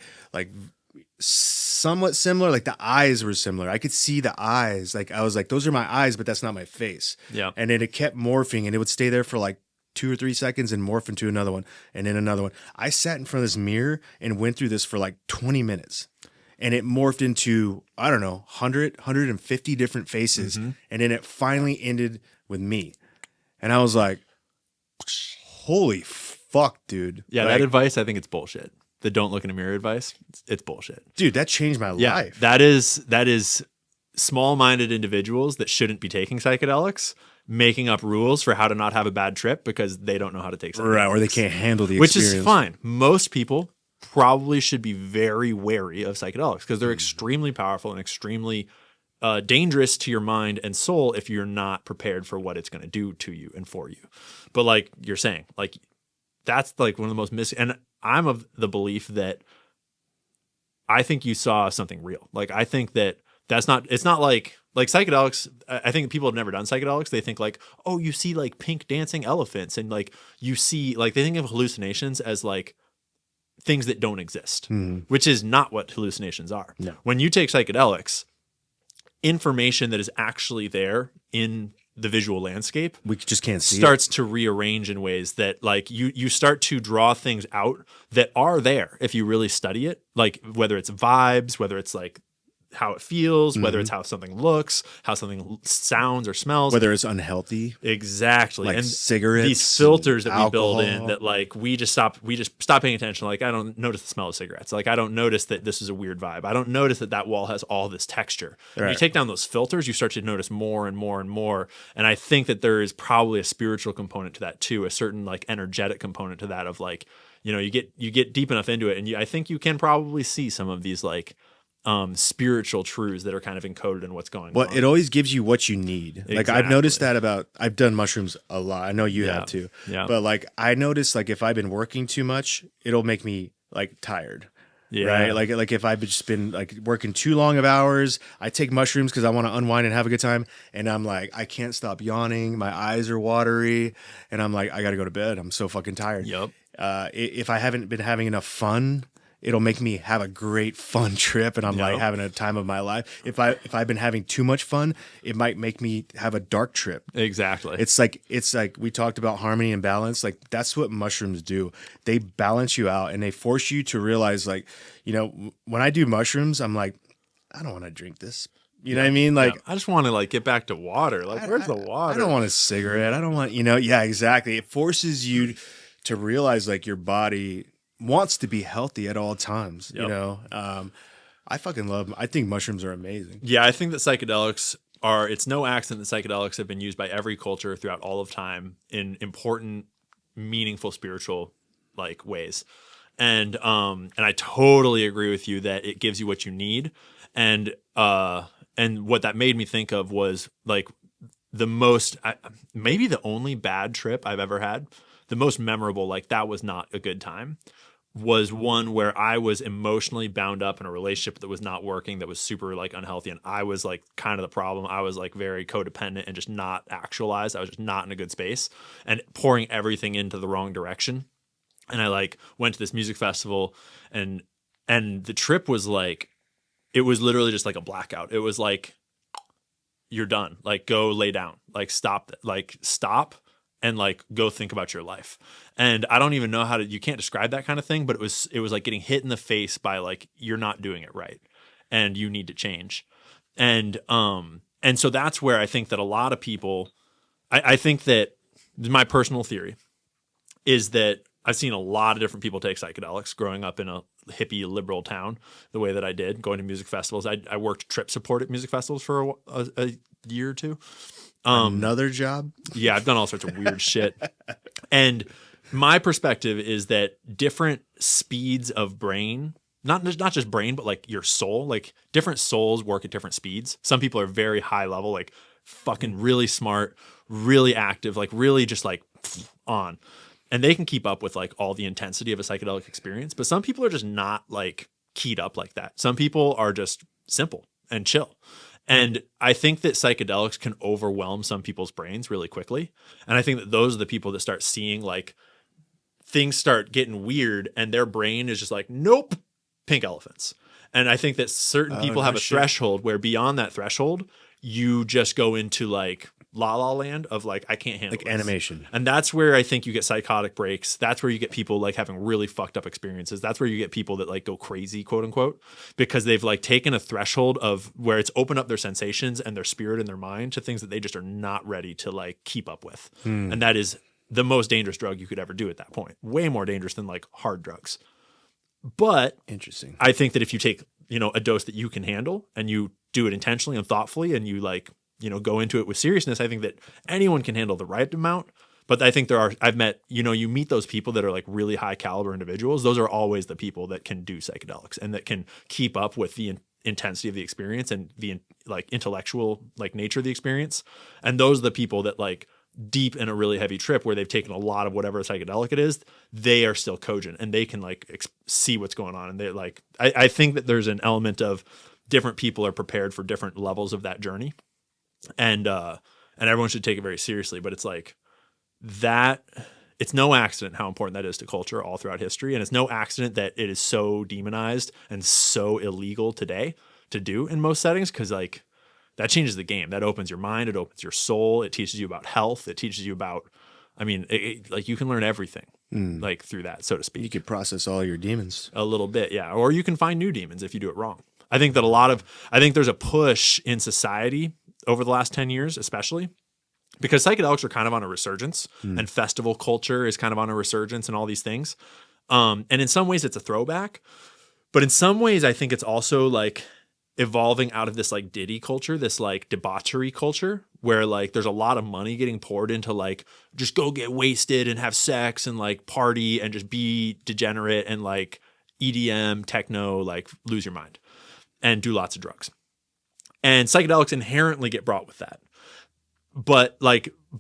somewhat similar, like the eyes were similar. I could see the eyes. Like I was like, those are my eyes, but that's not my face. Yeah. And then it kept morphing and it would stay there for like 2 or 3 seconds and morph into another one and then another one. I sat in front of this mirror and went through this for like 20 minutes and it morphed into, I don't know, 150 different faces. And then it finally ended with me. And I was like, holy fuck, dude. Yeah. Like, that advice, I think it's bullshit. The don't look in a mirror advice, it's bullshit. Dude, that changed my life. That is small-minded individuals that shouldn't be taking psychedelics making up rules for how to not have a bad trip because they don't know how to take psychedelics. Right, or they can't handle the experience. Which is fine. Most people probably should be very wary of psychedelics because they're extremely powerful and extremely dangerous to your mind and soul if you're not prepared for what it's going to do to you and for you. But like you're saying, like that's like one of the most and I'm of the belief that I think you saw something real. Like I think that it's not like psychedelics. I think people have never done psychedelics. They think like, oh, you see like pink dancing elephants and like you see like they think of hallucinations as like things that don't exist, which is not what hallucinations are. No. When you take psychedelics, information that is actually there in the visual landscape, we just can't see starts to rearrange in ways that like you start to draw things out that are there if you really study it, like whether it's vibes, whether it's like how it feels, whether it's how something looks, how something sounds or smells, whether it's unhealthy, exactly, like and cigarettes, these filters that alcohol. we build in that like we just stop paying attention. Like I don't notice the smell of cigarettes. Like I don't notice that this is a weird vibe. I don't notice that wall has all this texture. Right. When you take down those filters, you start to notice more and more and more. And I think that there is probably a spiritual component to that too, a certain like energetic component to that of like, you get deep enough into it, and I think you can probably see some of these like spiritual truths that are kind of encoded in what's going on. Well, it always gives you what you need. Exactly. Like I've noticed that I've done mushrooms a lot. I know you have too. Yeah. But like I noticed like if I've been working too much, it'll make me like tired. Yeah. Right. Like if I've just been like working too long of hours, I take mushrooms because I want to unwind and have a good time. And I'm like, I can't stop yawning. My eyes are watery. And I'm like, I got to go to bed. I'm so fucking tired. Yep. If I haven't been having enough fun, it'll make me have a great fun trip, and I'm like having a time of my life. If I've been having too much fun, it might make me have a dark trip. Exactly. It's like we talked about harmony and balance. Like that's what mushrooms do. They balance you out, and they force you to realize, like, when I do mushrooms, I'm like, I don't want to drink this. You know what I mean? Like I just want to like get back to water. Like where's the water? I don't want a cigarette. I don't want, yeah, exactly. It forces you to realize like your body wants to be healthy at all times. Yep. I fucking love them. I think mushrooms are amazing. Yeah, I think that psychedelics it's no accident that psychedelics have been used by every culture throughout all of time in important, meaningful spiritual like ways. And I totally agree with you that it gives you what you need. And what that made me think of was like maybe the only bad trip I've ever had, the most memorable, like that was not a good time, was one where I was emotionally bound up in a relationship that was not working, that was super like unhealthy. And I was like kind of the problem. I was like very codependent and just not actualized. I was just not in a good space and pouring everything into the wrong direction. And I like went to this music festival and the trip was like, it was literally just like a blackout. It was like, you're done. Like go lay down, like stop and like go think about your life. And I don't even know you can't describe that kind of thing, but it was like getting hit in the face by like, you're not doing it right and you need to change. And so that's where I think that a lot of people, I think that my personal theory is that I've seen a lot of different people take psychedelics growing up in a hippie liberal town the way that I did, going to music festivals. I worked trip support at music festivals for a year or two. Another job? Yeah, I've done all sorts of weird shit. And my perspective is that different speeds of brain, not just brain, but like your soul, like different souls work at different speeds. Some people are very high level, like fucking really smart, really active, like really just like on. And they can keep up with like all the intensity of a psychedelic experience. But some people are just not like keyed up like that. Some people are just simple and chill. And I think that psychedelics can overwhelm some people's brains really quickly. And I think that those are the people that start seeing like things start getting weird and their brain is just like, nope, pink elephants. And I think that certain people have a threshold where beyond that threshold, you just go into like la la land of like, I can't handle like this. Animation. And that's where I think you get psychotic breaks. That's where you get people like having really fucked up experiences. That's where you get people that like go crazy, quote unquote, because they've like taken a threshold of where it's opened up their sensations and their spirit and their mind to things that they just are not ready to like keep up with. And that is the most dangerous drug you could ever do at that point. Way more dangerous than like hard drugs. But interesting. I think that if you take, a dose that you can handle and you do it intentionally and thoughtfully and you like, go into it with seriousness, I think that anyone can handle the right amount. But I think I've met, you meet those people that are like really high caliber individuals. Those are always the people that can do psychedelics and that can keep up with the intensity of the experience and the like intellectual like nature of the experience. And those are the people that like deep in a really heavy trip where they've taken a lot of whatever psychedelic it is, they are still cogent and they can like see what's going on. And they're like, I think that there's an element of different people are prepared for different levels of that journey. And everyone should take it very seriously, but it's like that, it's no accident how important that is to culture all throughout history. And it's no accident that it is so demonized and so illegal today to do in most settings. Cause like that changes the game. That opens your mind. It opens your soul. It teaches you about health. It teaches you about, like you can learn everything like through that, so to speak. You could process all your demons. A little bit. Yeah. Or you can find new demons if you do it wrong. I think there's a push in society over the last 10 years, especially because psychedelics are kind of on a resurgence and festival culture is kind of on a resurgence and all these things. And in some ways it's a throwback, but in some ways I think it's also like evolving out of this like Diddy culture, this like debauchery culture where like there's a lot of money getting poured into like just go get wasted and have sex and like party and just be degenerate and like EDM, techno, like lose your mind and do lots of drugs. And psychedelics inherently get brought with that. But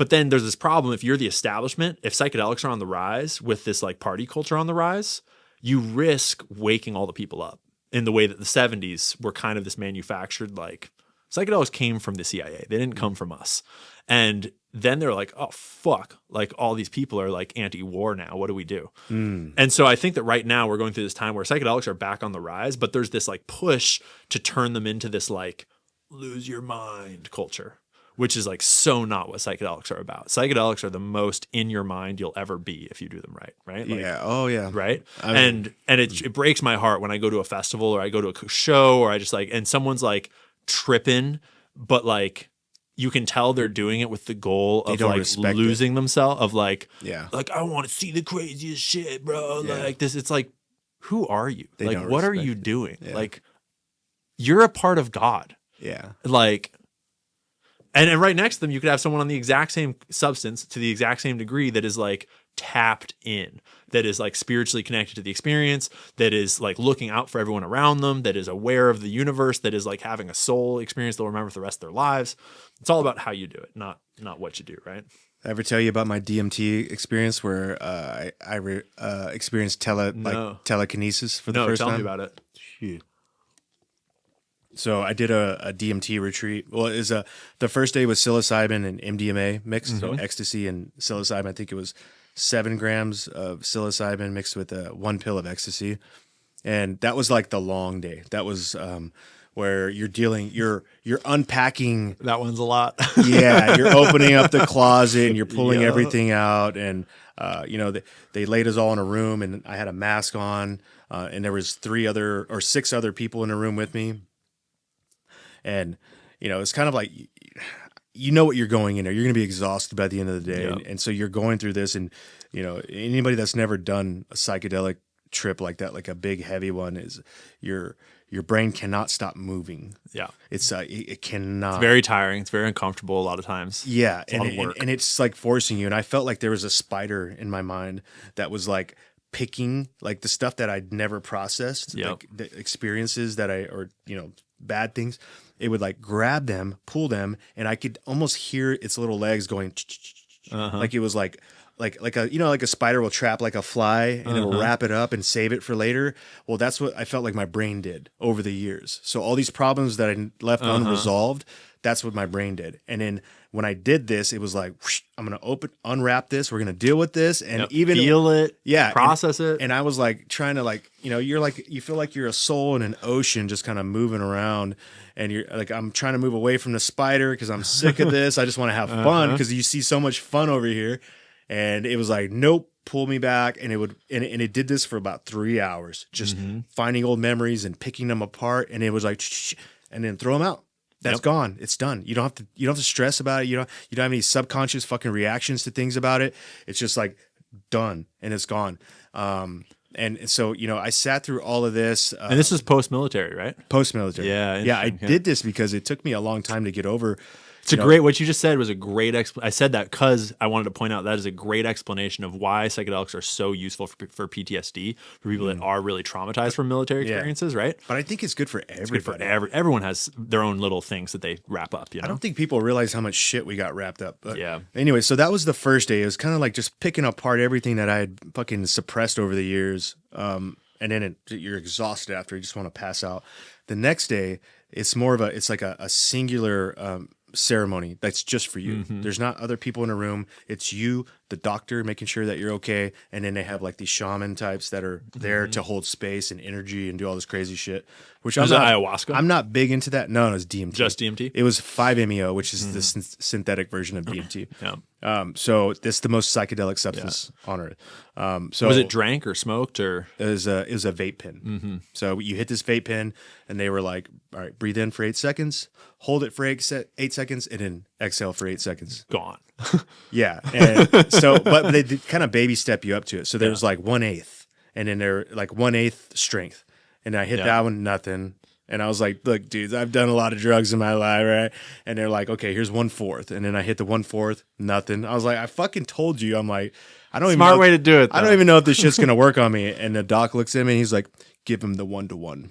then there's this problem. If you're the establishment, if psychedelics are on the rise with this like party culture on the rise, you risk waking all the people up in the way that the 70s were kind of this manufactured, like psychedelics came from the CIA. They didn't come from us. And then they're like, oh, fuck. Like all these people are like anti-war now. What do we do? And so I think that right now we're going through this time where psychedelics are back on the rise, but there's this like push to turn them into this like lose your mind culture, which is like so not what psychedelics are about. Psychedelics are the most in your mind you'll ever be if you do them right, right? Like, yeah. Oh, yeah. Right? And it breaks my heart when I go to a festival or I go to a show or I just like, and someone's like tripping, but like you can tell they're doing it with the goal of like losing themselves, of like, like I want to see the craziest shit, bro. Yeah. Like this, it's like, who are you? Like, what are you doing? Yeah. Like, you're a part of God. Yeah. Like, and right next to them, you could have someone on the exact same substance to the exact same degree that is like tapped in, that is like spiritually connected to the experience, that is like looking out for everyone around them, that is aware of the universe, that is like having a soul experience they'll remember for the rest of their lives. It's all about how you do it, not what you do, right? I ever tell you about my DMT experience where I experienced telekinesis for the first time? No, tell me about it. Shoot. So I did a DMT retreat. Well, the first day was psilocybin and MDMA mixed, so ecstasy and psilocybin. I think it was 7 grams of psilocybin mixed with 1 pill of ecstasy, and that was like the long day. That was where you're unpacking. That one's a lot. Yeah, you're opening up the closet and you're pulling everything out, and they laid us all in a room, and I had a mask on, and there was 6 other people in the room with me. And, it's kind of like, what you're going in there. You're going to be exhausted by the end of the day. Yeah. And so you're going through this, and, anybody that's never done a psychedelic trip like that, like a big, heavy one, is your brain cannot stop moving. Yeah. It's, it cannot. It's very tiring. It's very uncomfortable a lot of times. Yeah. And it's like forcing you. And I felt like there was a spider in my mind that was like picking like the stuff that I'd never processed, like the experiences that bad things. It would like grab them, pull them, and I could almost hear its little legs going, like it was like a spider will trap like a fly and it'll wrap it up and save it for later. Well, that's what I felt like my brain did over the years. So all these problems that I left unresolved, that's what my brain did. And then when I did this, it was like, whoosh, I'm going to unwrap this. We're going to deal with this and even feel it, process it. it. And I was like trying to you feel like you're a soul in an ocean just kind of moving around. And you're like, I'm trying to move away from the spider because I'm sick of this. I just want to have fun because you see so much fun over here. And it was like, nope, pull me back. And it did this for about 3 hours, just finding old memories and picking them apart. And it was like, and then throw them out. That's gone. It's done. You don't have to stress about it. You don't have any subconscious fucking reactions to things about it. It's just like done and it's gone. And so, I sat through all of this. And this is post-military, right? Post-military. Yeah. Yeah, I did this because it took me a long time to get over. What you just said was a great I said that because I wanted to point out that is a great explanation of why psychedelics are so useful for PTSD, for people that are really traumatized from military experiences, right? But I think it's good for everybody. It's good for everyone has their own little things that they wrap up, I don't think people realize how much shit we got wrapped up. But yeah. Anyway, so that was the first day. It was kind of like just picking apart everything that I had fucking suppressed over the years. And then you're exhausted after, you just want to pass out. The next day, it's like a singular ceremony that's just for you. There's not other people in a room. It's you the doctor making sure that you're okay, and then they have like these shaman types that are there to hold space and energy and do all this crazy shit. Which Is it ayahuasca? I'm not big into that. No, it's DMT. Just DMT? It was 5-MeO, which is the synthetic version of DMT. Yeah. So it's the most psychedelic substance on earth. So was it drank or smoked or? It was a vape pen. So you hit this vape pen, and they were like, "All right, breathe in for 8 seconds, hold it for 8 seconds, and then exhale for 8 seconds." Gone. Yeah, and so but they did kind of baby step you up to it. So there was like 1/8, and then they're like 1/8 strength, and I hit that one, nothing. And I was like, look, dudes, I've done a lot of drugs in my life, right? And they're like, okay, here's 1/4. And then I hit the 1/4, nothing. I was like, I fucking told you. I'm like, I don't even know. Smart way to do it, though. I don't even know if this shit's going to work on me. And the doc looks at me and he's like, give him the 1-to-1.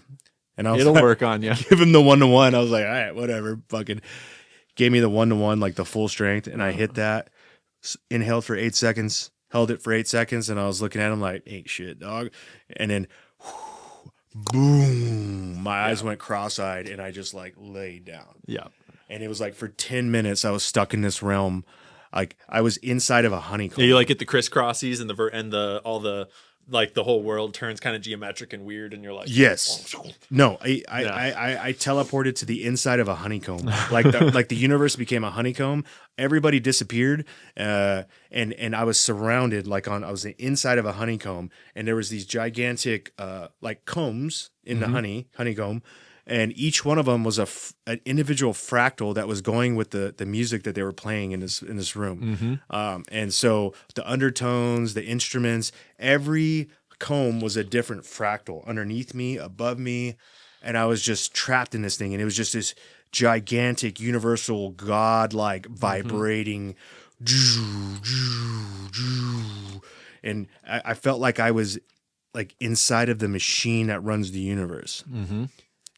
And I was It'll like, work on you. Give him the 1-to-1. I was like, all right, whatever. Fucking gave me the 1-to-1, like the full strength. And I hit that, inhaled for 8 seconds, held it for 8 seconds. And I was looking at him like, ain't shit, dog. And then boom, my eyes went cross-eyed and I just like laid down. Yeah. And it was like for 10 minutes I was stuck in this realm. Like I was inside of a honeycomb. Yeah, you like get the crisscrossies and the whole world turns kind of geometric and weird, and you're like, yes, no, I teleported to the inside of a honeycomb. Like the universe became a honeycomb. Everybody disappeared, and I was surrounded I was inside of a honeycomb, and there was these gigantic like combs in the honeycomb. And each one of them was an individual fractal that was going with the music that they were playing in this room. And so the undertones, the instruments, every comb was a different fractal underneath me, above me. And I was just trapped in this thing. And it was just this gigantic, universal, God-like vibrating. And I felt like I was like inside of the machine that runs the universe.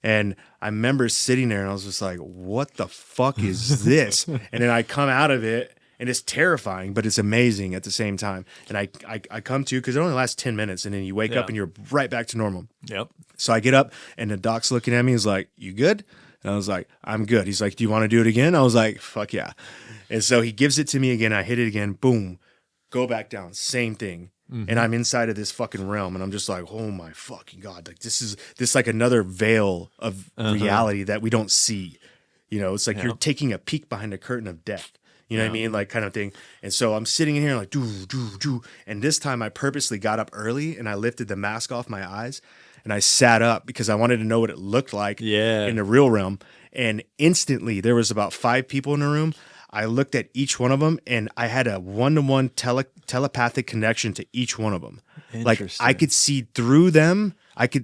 And I remember sitting there and I was just like, what the fuck is this? And then I come out of it and it's terrifying, but it's amazing at the same time. And I come to, because it only lasts 10 minutes and then you wake up and you're right back to normal. Yep. So I get up and the doc's looking at me. He's like, you good? And I was like, I'm good. He's like, do you want to do it again? I was like, fuck yeah. And so he gives it to me again. I hit it again. Boom. Go back down. Same thing. And I'm inside of this fucking realm, and I'm just like, oh my fucking God. Like this like another veil of reality that we don't see. You know, it's like you're taking a peek behind the curtain of death. You know what I mean? Like kind of thing. And so I'm sitting in here like, do. And this time I purposely got up early and I lifted the mask off my eyes and I sat up because I wanted to know what it looked like in the real realm. And instantly there was about 5 people in the room. I looked at each one of them and I had a 1-to-1 telepathic connection to each one of them. Like I could see through them.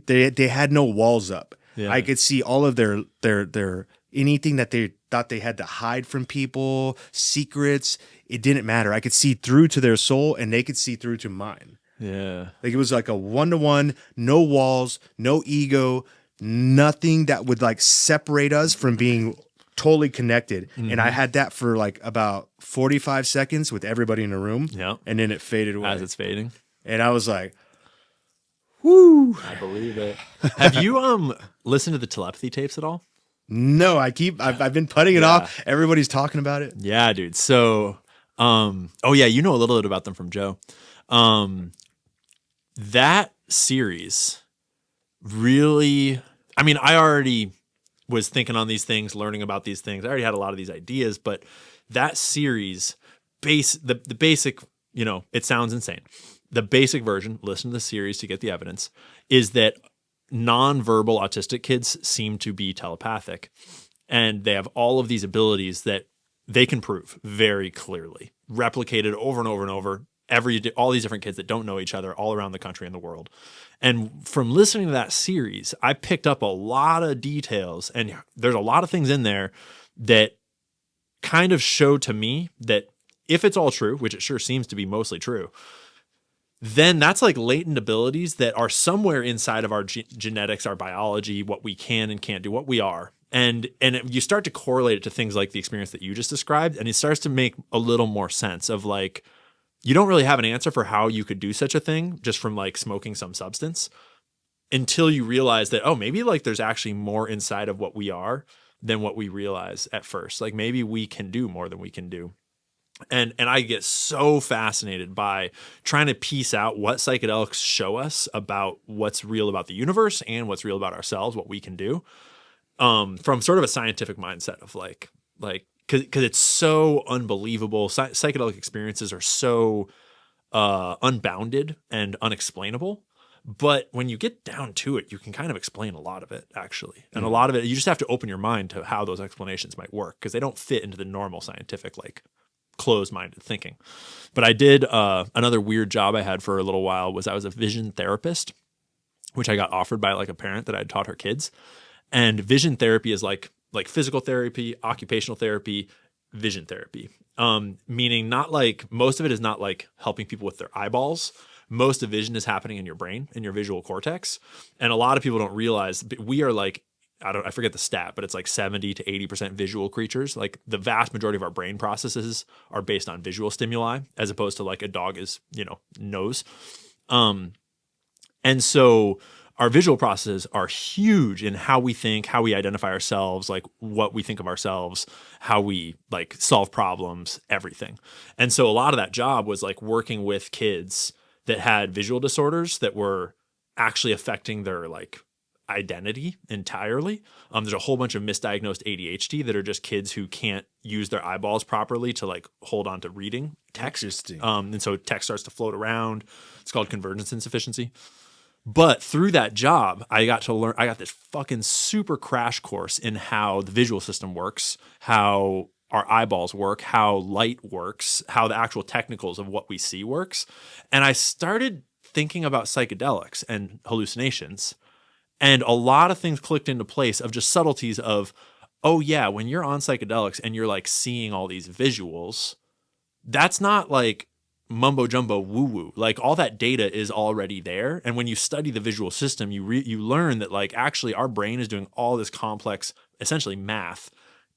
They had no walls up. Yeah. I could see all of their anything that they thought they had to hide from people, secrets. It didn't matter. I could see through to their soul and they could see through to mine. Yeah. Like it was like a 1-to-1, no walls, no ego, nothing that would like separate us from being totally connected. And I had that for like about 45 seconds with everybody in the room. Yeah. And then it faded away. As it's fading. And I was like, whoo. I believe it. Have you listened to the telepathy tapes at all? No, I've been putting it off. Everybody's talking about it. Yeah, dude. So, you know a little bit about them from Joe. That series really, I mean, I already was thinking on these things, learning about these things. I already had a lot of these ideas, but that series, the basic, you know, it sounds insane. The basic version, listen to the series to get the evidence, is that nonverbal autistic kids seem to be telepathic. And they have all of these abilities that they can prove very clearly, replicated over and over and over. All these different kids that don't know each other all around the country and the world. And from listening to that series, I picked up a lot of details, and there's a lot of things in there that kind of show to me that if it's all true, which it sure seems to be mostly true, then that's like latent abilities that are somewhere inside of our genetics, our biology, what we can and can't do, what we are. And you start to correlate it to things like the experience that you just described, and it starts to make a little more sense of like, you don't really have an answer for how you could do such a thing just from like smoking some substance until you realize that, oh, maybe like there's actually more inside of what we are than what we realize at first. Like maybe we can do more than we can do. And I get so fascinated by trying to piece out what psychedelics show us about what's real about the universe and what's real about ourselves, what we can do, from sort of a scientific mindset of like because it's so unbelievable. Psychedelic experiences are so unbounded and unexplainable. But when you get down to it, you can kind of explain a lot of it, actually. And a lot of it, you just have to open your mind to how those explanations might work, because they don't fit into the normal scientific, like, closed-minded thinking. But I did another weird job I had for a little while was I was a vision therapist, which I got offered by like a parent that I had taught her kids. And vision therapy is like physical therapy, occupational therapy, vision therapy. Meaning not like, most of it is not like helping people with their eyeballs. Most of vision is happening in your brain, in your visual cortex. And a lot of people don't realize we are like, I forget the stat, but it's like 70 to 80% visual creatures. Like the vast majority of our brain processes are based on visual stimuli, as opposed to like a dog is, nose. And so our visual processes are huge in how we think, how we identify ourselves, like what we think of ourselves, how we like solve problems, everything. And so a lot of that job was like working with kids that had visual disorders that were actually affecting their like identity entirely. There's a whole bunch of misdiagnosed ADHD that are just kids who can't use their eyeballs properly to like hold on to reading text. Interesting. And so text starts to float around. It's called convergence insufficiency. But through that job, I got to learn, I got this fucking super crash course in how the visual system works, how our eyeballs work, how light works, how the actual technicals of what we see works. And I started thinking about psychedelics and hallucinations, and a lot of things clicked into place of just subtleties of, oh yeah, when you're on psychedelics and you're like seeing all these visuals, that's not like mumbo jumbo woo woo. Like all that data is already there. And when you study the visual system, you learn that like actually our brain is doing all this complex, essentially math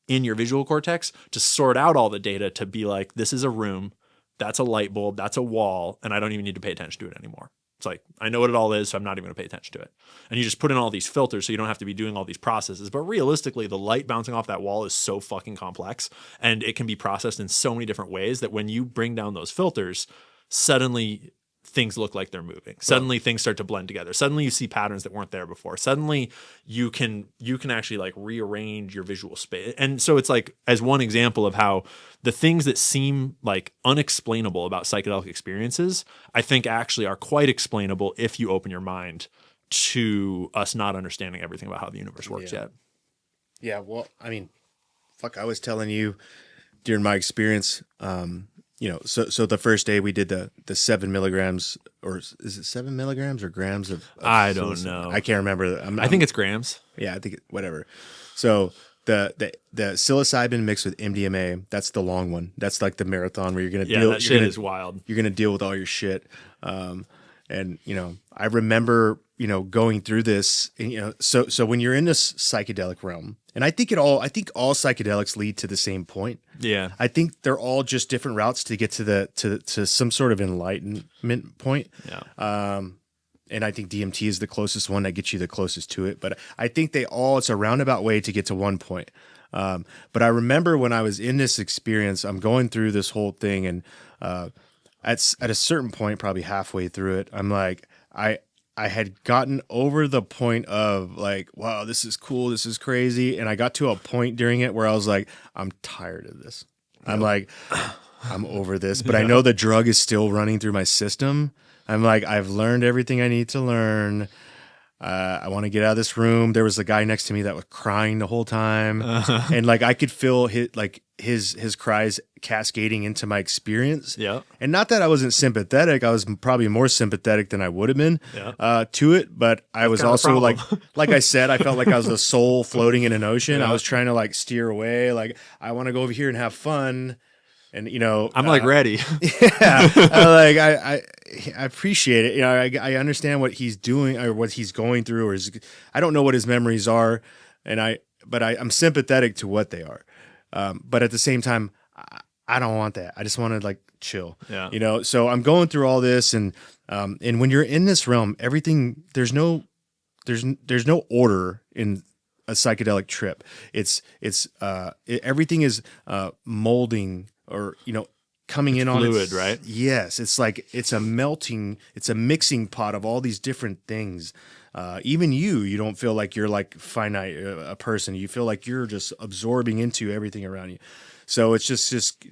in your visual cortex to sort out all the data to be like, this is a room, that's a light bulb, that's a wall, and I don't even need to pay attention to it anymore. It's like, I know what it all is, so I'm not even going to pay attention to it. And you just put in all these filters so you don't have to be doing all these processes. But realistically, the light bouncing off that wall is so fucking complex, and it can be processed in so many different ways that when you bring down those filters, suddenly things look like they're moving. Suddenly things start to blend together. Suddenly you see patterns that weren't there before. Suddenly you can actually like rearrange your visual space. And so it's like, as one example of how the things that seem like unexplainable about psychedelic experiences, I think actually are quite explainable if you open your mind to us not understanding everything about how the universe works yet. Yeah, well, I mean, fuck, I was telling you during my experience, so the first day we did the 7 milligrams, or is it 7 milligrams or grams of I don't know. I can't remember. I think it's grams. Yeah, I think whatever. So the psilocybin mixed with MDMA, that's the long one. That's like the marathon where you're gonna deal. That shit is wild. You're gonna deal with all your shit. And I remember going through this. And, so when you're in this psychedelic realm, and I think all psychedelics lead to the same point. Yeah, I think they're all just different routes to get to some sort of enlightenment point. Yeah. And I think DMT is the closest one that gets you the closest to it. But I think it's a roundabout way to get to one point. But I remember when I was in this experience, I'm going through this whole thing, and at a certain point, probably halfway through it, I'm like, I had gotten over the point of like, wow, this is cool, this is crazy. And I got to a point during it where I was like, I'm tired of this. I'm like, I'm over this. But I know the drug is still running through my system. I'm like, I've learned everything I need to learn. I want to get out of this room. There was a guy next to me that was crying the whole time. And like I could feel his cries cascading into my experience. Yeah. And not that I wasn't sympathetic. I was probably more sympathetic than I would have been to it. But I was also like I said, I felt like I was a soul floating in an ocean. I was trying to like steer away. Like, I want to go over here and have fun. And I'm like ready. Yeah, I appreciate it. I understand what he's doing or what he's going through, or I don't know what his memories are, but I'm sympathetic to what they are. But at the same time, I don't want that. I just want to like chill. Yeah. So I'm going through all this, and when you're in this realm, everything there's no order in a psychedelic trip. It's everything is molding. Or coming in on fluid, right? Yes, it's like it's a mixing pot of all these different things. Even you don't feel like you're like finite a person. You feel like you're just absorbing into everything around you. So it's just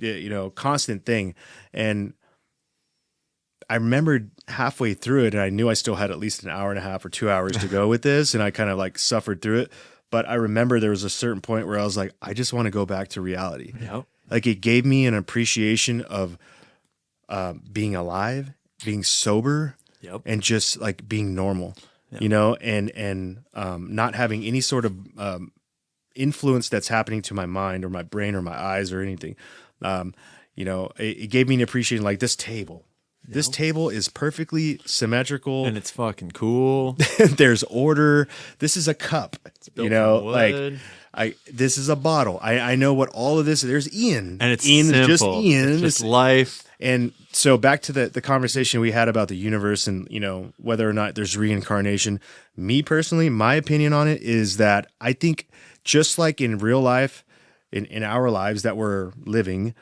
constant thing. And I remembered halfway through it, and I knew I still had at least an hour and a half or 2 hours to go with this, and I kind of like suffered through it. But I remember there was a certain point where I was like, I just want to go back to reality. Yep. Like it gave me an appreciation of being alive, being sober, Yep. and just like being normal, Yep. and not having any sort of influence that's happening to my mind or my brain or my eyes or anything. It gave me an appreciation like this table. Yep. This table is perfectly symmetrical. And it's fucking cool. There's order. This is a cup. It's built from wood. This is a bottle. I know what all of this is. There's Ian. And it's Ian simple. Is just Ian. It's just life. And so back to the conversation we had about the universe and, whether or not there's reincarnation. Me personally, my opinion on it is that I think just like in real life, in our lives that we're living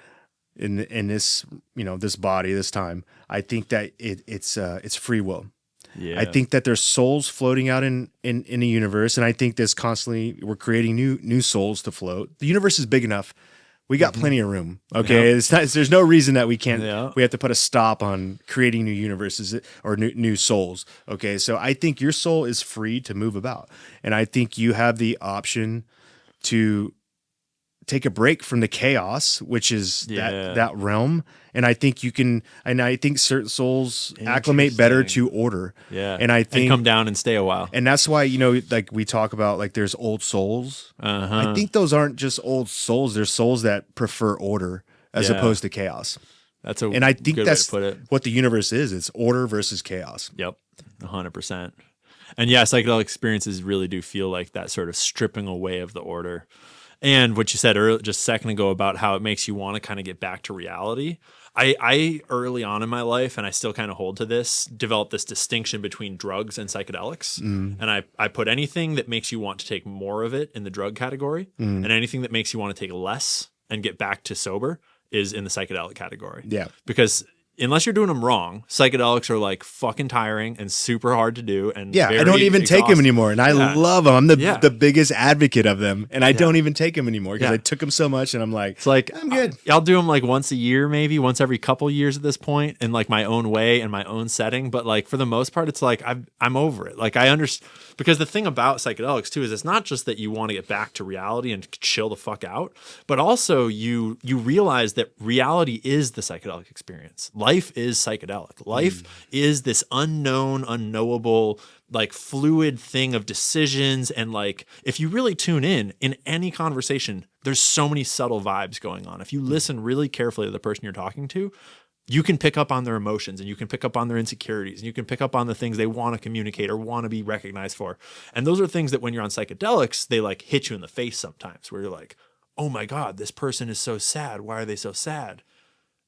in this, this body, this time, I think that it's free will. Yeah. I think that there's souls floating out in the universe, and I think there's constantly we're creating new souls to float. The universe is big enough. We got plenty of room. Okay, there's no reason that we can't. Yeah. We have to put a stop on creating new universes or new souls. Okay, so I think your soul is free to move about, and I think you have the option to take a break from the chaos, which is that realm. And I think you can, and I think certain souls acclimate better to order. Yeah. And I think come down and stay a while. And that's why, like we talk about, like there's old souls. Uh-huh. I think those aren't just old souls. They're souls that prefer order as opposed to chaos. That's a and I think good that's way to put it. What the universe is. It's order versus chaos. Yep. 100%. And yeah, psychedelic experiences really do feel like that sort of stripping away of the order. And what you said just a second ago about how it makes you want to kind of get back to reality. I early on in my life, and I still kind of hold to this, developed this distinction between drugs and psychedelics. And I put anything that makes you want to take more of it in the drug category, and anything that makes you want to take less and get back to sober is in the psychedelic category. Yeah. Because unless you're doing them wrong, psychedelics are like fucking tiring and super hard to do. And I don't even take them anymore. And I love them. I'm the biggest advocate of them. And I don't even take them anymore because I took them so much. And I'm like, it's like, I'm good. I'll do them like once a year, maybe once every couple years at this point in like my own way and my own setting. But like for the most part, it's like I'm over it. Like I understand, because the thing about psychedelics too is it's not just that you want to get back to reality and chill the fuck out, but also you realize that reality is the psychedelic experience. Life is psychedelic. Life is this unknown, unknowable, like fluid thing of decisions. And like, if you really tune in any conversation, there's so many subtle vibes going on. If you listen really carefully to the person you're talking to, you can pick up on their emotions and you can pick up on their insecurities and you can pick up on the things they want to communicate or want to be recognized for. And those are things that when you're on psychedelics, they like hit you in the face sometimes where you're like, oh my God, this person is so sad. Why are they so sad?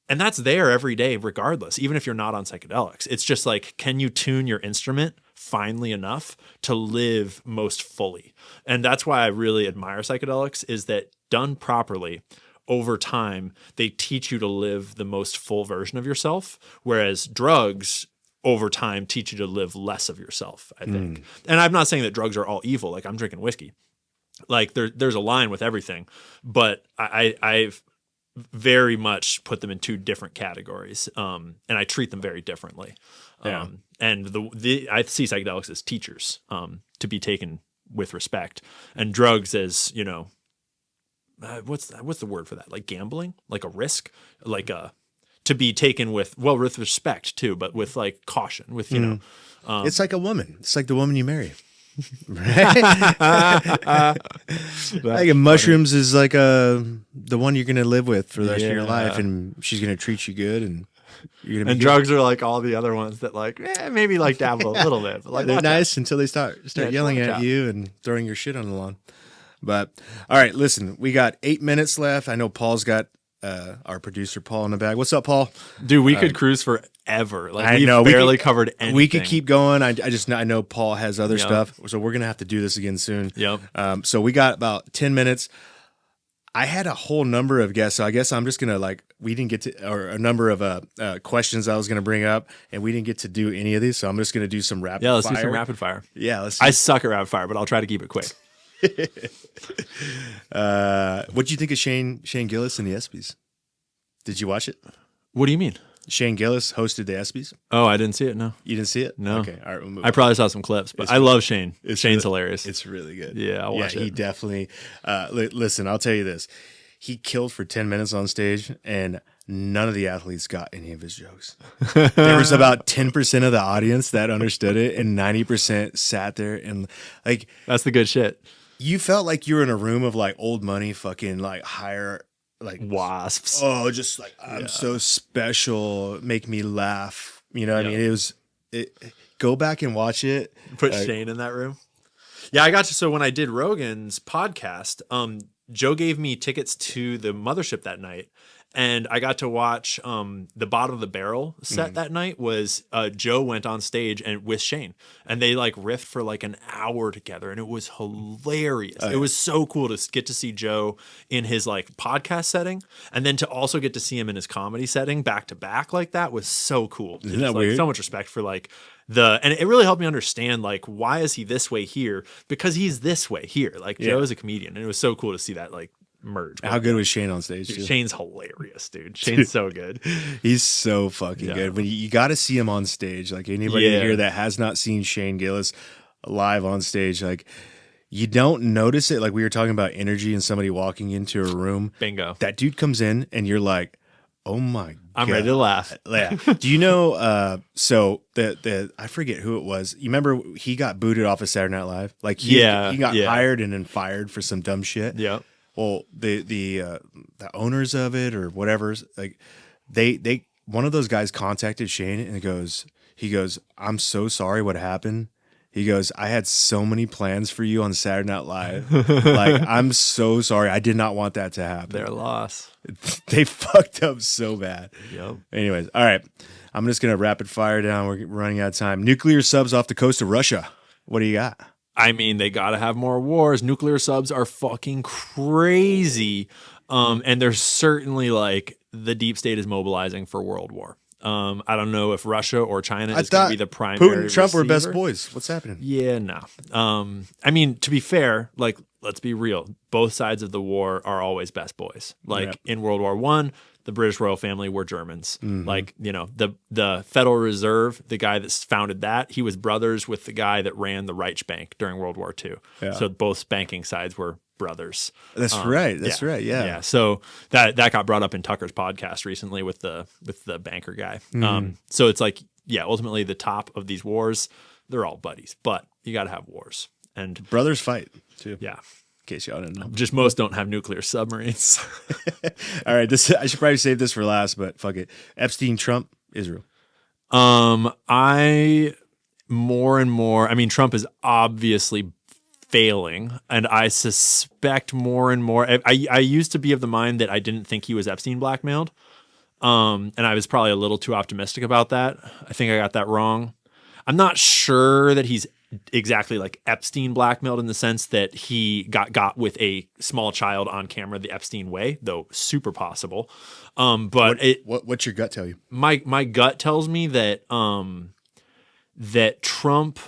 And that's there every day, regardless, even if you're not on psychedelics. It's just like, can you tune your instrument finely enough to live most fully? And that's why I really admire psychedelics, is that done properly, over time, they teach you to live the most full version of yourself, whereas drugs over time teach you to live less of yourself, I think. And I'm not saying that drugs are all evil. Like I'm drinking whiskey. Like there's a line with everything, but I've very much put them in two different categories, and I treat them very differently. And I see psychedelics as teachers, to be taken with respect, and drugs as what's the word for that? Like gambling, like a risk, like to be taken with respect too, but with like caution. With it's like a woman. It's like the woman you marry. Right? Like mushrooms is like the one you're gonna live with for the rest of your life, and she's gonna treat you good, and you're gonna. And drugs are like all the other ones that like maybe like dabble a little bit, but like they're nice until they start yelling at you and throwing your shit on the lawn. But all right, listen, we got 8 minutes left. I know Paul's got our producer Paul in the bag. What's up, Paul? Dude, we could cruise forever. Like I we've know barely covered anything. We could keep going. I know Paul has other stuff, so we're gonna have to do this again soon. Yep. So we got about 10 minutes. I had a whole number of guests, so I guess I'm just gonna we didn't get to, or a number of questions I was gonna bring up, and we didn't get to do any of these, so I'm just gonna do some rapid fire. Yeah, let's do some rapid fire. Yeah, let's. I suck at rapid fire, but I'll try to keep it quick. What do you think of Shane Gillis and the ESPYs? Did you watch it? What do you mean? Shane Gillis hosted the ESPYs. Oh, I didn't see it. No, you didn't see it. No. Okay, all right. We'll move I on. probably saw some clips, but I love Shane. Shane's hilarious. It's really good. Yeah, I'll watch it. He definitely. Listen, I'll tell you this. He killed for 10 minutes on stage, and none of the athletes got any of his jokes. There was about 10% of the audience that understood it, and 90% sat there and like. That's the good shit. You felt like you were in a room of like old money, fucking like higher. Like wasps. Oh, just like I'm so special. Make me laugh. You know what I mean? It was. Go back and watch it. Put Shane in that room. Yeah, I got to. So when I did Rogan's podcast, Joe gave me tickets to the mothership that night, and I got to watch the bottom of the barrel set that night. Was Joe went on stage and with Shane, and they like riffed for like an hour together, and it was hilarious. It was so cool to get to see Joe in his like podcast setting, and then to also get to see him in his comedy setting back to back like that was so cool. Isn't that weird? So much respect for like and it really helped me understand like why is he this way here, because he's this way here. Like Joe is a comedian, and it was so cool to see that like merge. How good was Shane on stage? Dude, Shane's hilarious, dude. Shane's so good. He's so fucking good. But you got to see him on stage. Like anybody here that has not seen Shane Gillis live on stage, like you don't notice it. Like we were talking about energy and somebody walking into a room. Bingo. That dude comes in and you're like, oh my God. I'm ready to laugh. Yeah. Do you know? So the I forget who it was. You remember he got booted off of Saturday Night Live? Like he got hired and then fired for some dumb shit. Yeah. Well, the owners of it or whatever, like they one of those guys contacted Shane and he goes, I'm so sorry what happened. He goes, I had so many plans for you on Saturday Night Live. Like, I'm so sorry. I did not want that to happen. Their loss. They fucked up so bad. Yep. Anyways, all right. I'm just going to rapid fire down. We're running out of time. Nuclear subs off the coast of Russia. What do you got? I mean, they got to have more wars. Nuclear subs are fucking crazy. And they're certainly like the deep state is mobilizing for world war. I don't know if Russia or China is going to be the primary. Putin and Trump were best boys. What's happening? Yeah, no. I mean, to be fair, like, let's be real. Both sides of the war are always best boys. Like in World War I, the British royal family were Germans. Like, you know, the Federal Reserve, the guy that founded that, he was brothers with the guy that ran the Reichsbank during World War II. Yeah. So both banking sides were brothers. That's right. That's right. Yeah. Yeah. So that got brought up in Tucker's podcast recently with the banker guy. So it's like, yeah, ultimately the top of these wars, they're all buddies, but you got to have wars. And brothers fight too. Yeah. In case y'all didn't know. Just most don't have nuclear submarines. All right. I should probably save this for last, but fuck it. Epstein, Trump, Israel. I mean, Trump is obviously failing, and I suspect more and more. I used to be of the mind that I didn't think he was Epstein blackmailed. And I was probably a little too optimistic about that. I think I got that wrong. I'm not sure that he's exactly like Epstein blackmailed in the sense that he got with a small child on camera the Epstein way, though super possible. But what's your gut tell you? My gut tells me that that Trump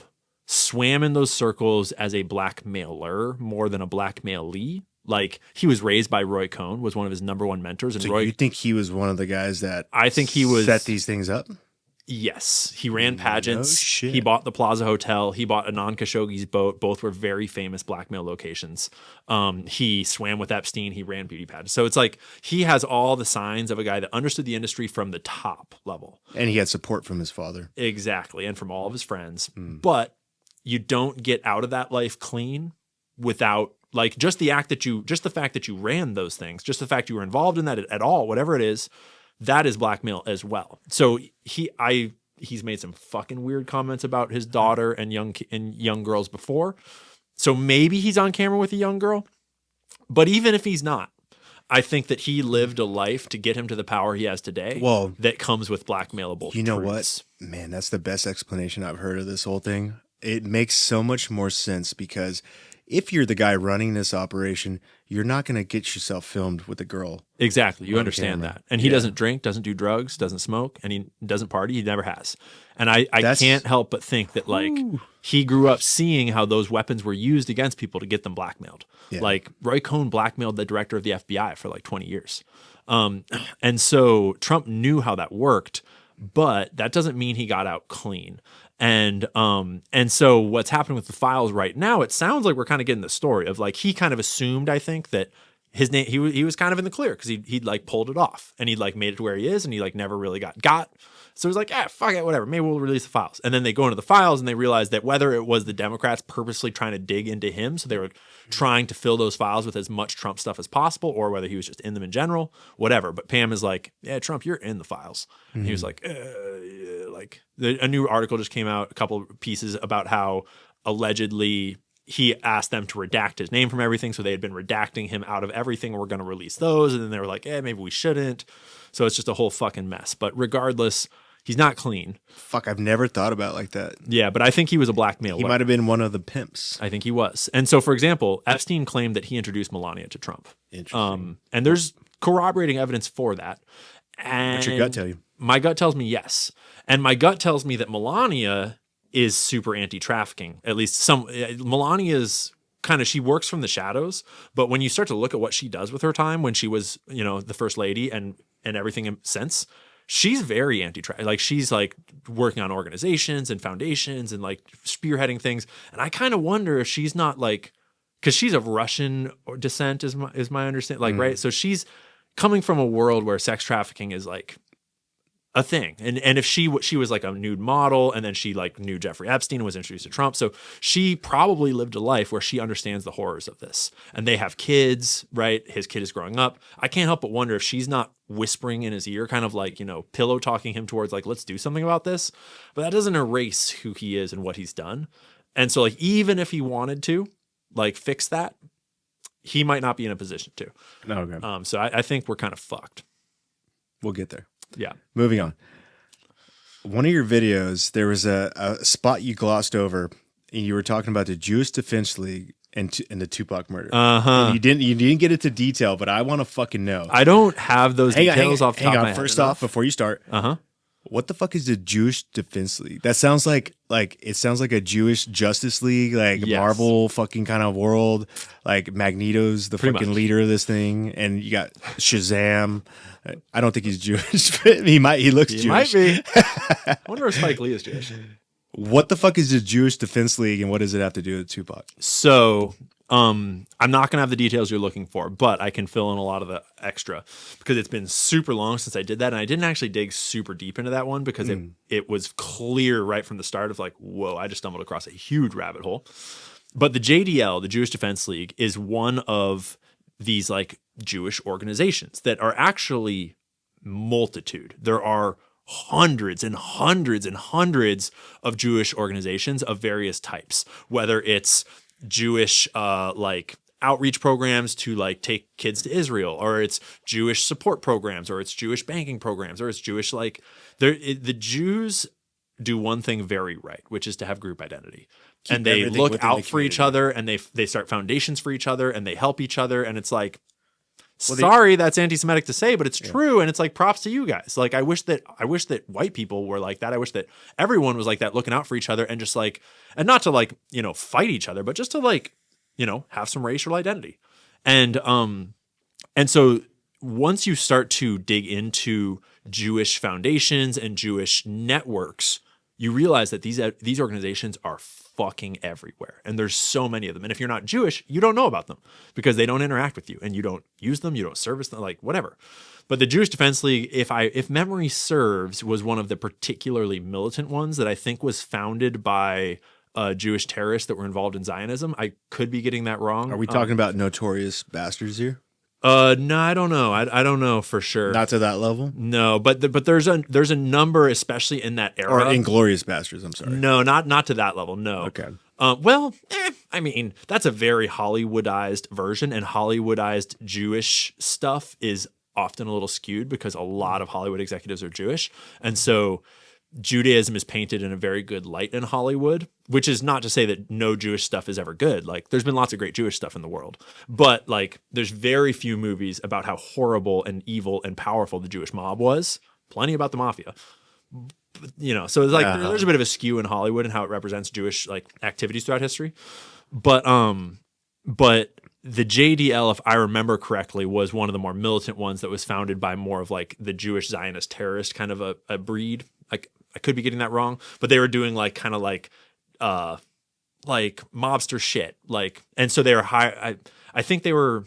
swam in those circles as a blackmailer more than a blackmailee. Like, he was raised by Roy Cohn, was one of his number one mentors. And so you think he was one of the guys that I think he was set these things up? Yes. He ran pageants. No shit. He bought the Plaza Hotel. He bought Anand Khashoggi's boat. Both were very famous blackmail locations. He swam with Epstein. He ran beauty pageants. So it's like he has all the signs of a guy that understood the industry from the top level. And he had support from his father. Exactly. And from all of his friends. But you don't get out of that life clean without, like, just the fact that you ran those things, just the fact you were involved in that at all, whatever it is, that is blackmail as well. So he's made some fucking weird comments about his daughter and young girls before. So maybe he's on camera with a young girl. But even if he's not, I think that he lived a life to get him to the power he has today. Well, that comes with blackmailable. You know truths. what? Man, that's the best explanation I've heard of this whole thing. It makes so much more sense because if you're the guy running this operation, you're not going to get yourself filmed with a girl. Exactly. You on understand camera. that. And he doesn't drink, doesn't do drugs, doesn't smoke, and he doesn't party. He never has. And I can't help but think that like he grew up seeing how those weapons were used against people to get them blackmailed. Yeah. Like Roy Cohn blackmailed the director of the FBI for like 20 years. And so Trump knew how that worked, but that doesn't mean he got out clean. And so what's happening with the files right now, it sounds like we're kind of getting the story of like, he kind of assumed, I think, that his name, he was kind of in the clear because he'd like pulled it off and he'd like made it to where he is and he like never really got. So he's like, fuck it, whatever. Maybe we'll release the files. And then they go into the files and they realize that whether it was the Democrats purposely trying to dig into him, so they were trying to fill those files with as much Trump stuff as possible, or whether he was just in them in general, whatever. But Pam is like, yeah, Trump, you're in the files. And he was like, a new article just came out, a couple of pieces about how allegedly he asked them to redact his name from everything. So they had been redacting him out of everything. We're going to release those. And then they were like, maybe we shouldn't. So it's just a whole fucking mess. But regardless, he's not clean. Fuck, I've never thought about it like that. Yeah, but I think he was a blackmailer. He might have been one of the pimps. I think he was. And so, for example, Epstein claimed that he introduced Melania to Trump. Interesting. And there's corroborating evidence for that. And What's your gut tell you? My gut tells me yes. And my gut tells me that Melania is super anti-trafficking. At least Melania's kind of, she works from the shadows, but when you start to look at what she does with her time when she was, the first lady and everything since, she's very anti-trafficking. Like she's like working on organizations and foundations and like spearheading things. And I kind of wonder if she's not like, because she's of Russian descent is my understanding. Like, right. So she's coming from a world where sex trafficking is like a thing. And if she was like a nude model and then she like knew Jeffrey Epstein and was introduced to Trump. So she probably lived a life where she understands the horrors of this. And they have kids, right? His kid is growing up. I can't help but wonder if she's not whispering in his ear, kind of like, pillow talking him towards like, let's do something about this. But that doesn't erase who he is and what he's done. And so like, even if he wanted to like fix that, he might not be in a position to. Okay. So I think we're kind of fucked. We'll get there. Yeah. Moving on. One of your videos, there was a spot you glossed over, and you were talking about the Jewish Defense League and the Tupac murder. And you didn't get into detail, but I want to fucking know. I don't have those details off the top of my head. First off, before you start, what the fuck is the Jewish Defense League? That sounds like it sounds like a Jewish Justice League, like Yes. Marvel fucking kind of world. Like Magneto's the Pretty fucking much. leader of this thing, and you got Shazam. I don't think he's Jewish, but he looks He Jewish. might be. I wonder if Spike Lee is Jewish. What the fuck is the Jewish Defense League, and what does it have to do with Tupac? So I'm not going to have the details you're looking for, but I can fill in a lot of the extra because it's been super long since I did that. And I didn't actually dig super deep into that one because it was clear right from the start of like, whoa, I just stumbled across a huge rabbit hole. But the JDL, the Jewish Defense League, is one of these like Jewish organizations that are actually multitude. There are hundreds and hundreds and hundreds of Jewish organizations of various types, whether it's Jewish like outreach programs to like take kids to Israel, or it's Jewish support programs, or it's Jewish banking programs, or it's Jewish like the Jews do one thing very right, which is to have group identity. And they look out for each other, and they start foundations for each other, and they help each other. And it's like, sorry, that's anti-Semitic to say, but it's true. And it's like, props to you guys. Like, I wish that white people were like that. I wish that everyone was like that, looking out for each other and just like, and not to like, fight each other, but just to like, have some racial identity. And so once you start to dig into Jewish foundations and Jewish networks, you realize that these organizations are fucking everywhere. And there's so many of them. And if you're not Jewish, you don't know about them because they don't interact with you and you don't use them, you don't service them, like whatever. But the Jewish Defense League, if memory serves, was one of the particularly militant ones that I think was founded by Jewish terrorists that were involved in Zionism. I could be getting that wrong. Are we talking about notorious bastards here? No, I don't know. I don't know for sure. Not to that level? No, but there's a number, especially in that era. Or Inglorious Bastards, I'm sorry. No, not to that level, no. Okay. I mean, that's a very Hollywoodized version, and Hollywoodized Jewish stuff is often a little skewed because a lot of Hollywood executives are Jewish. And so Judaism is painted in a very good light in Hollywood, which is not to say that no Jewish stuff is ever good. Like, there's been lots of great Jewish stuff in the world, but like, there's very few movies about how horrible and evil and powerful the Jewish mob was. Plenty about the mafia, you know. So it's like there's a bit of a skew in Hollywood and how it represents Jewish like activities throughout history. But the JDL, if I remember correctly, was one of the more militant ones that was founded by more of like the Jewish Zionist terrorist kind of a breed. Like, I could be getting that wrong, but they were doing like kind of like mobster shit. Like, and so they were high. I think they were,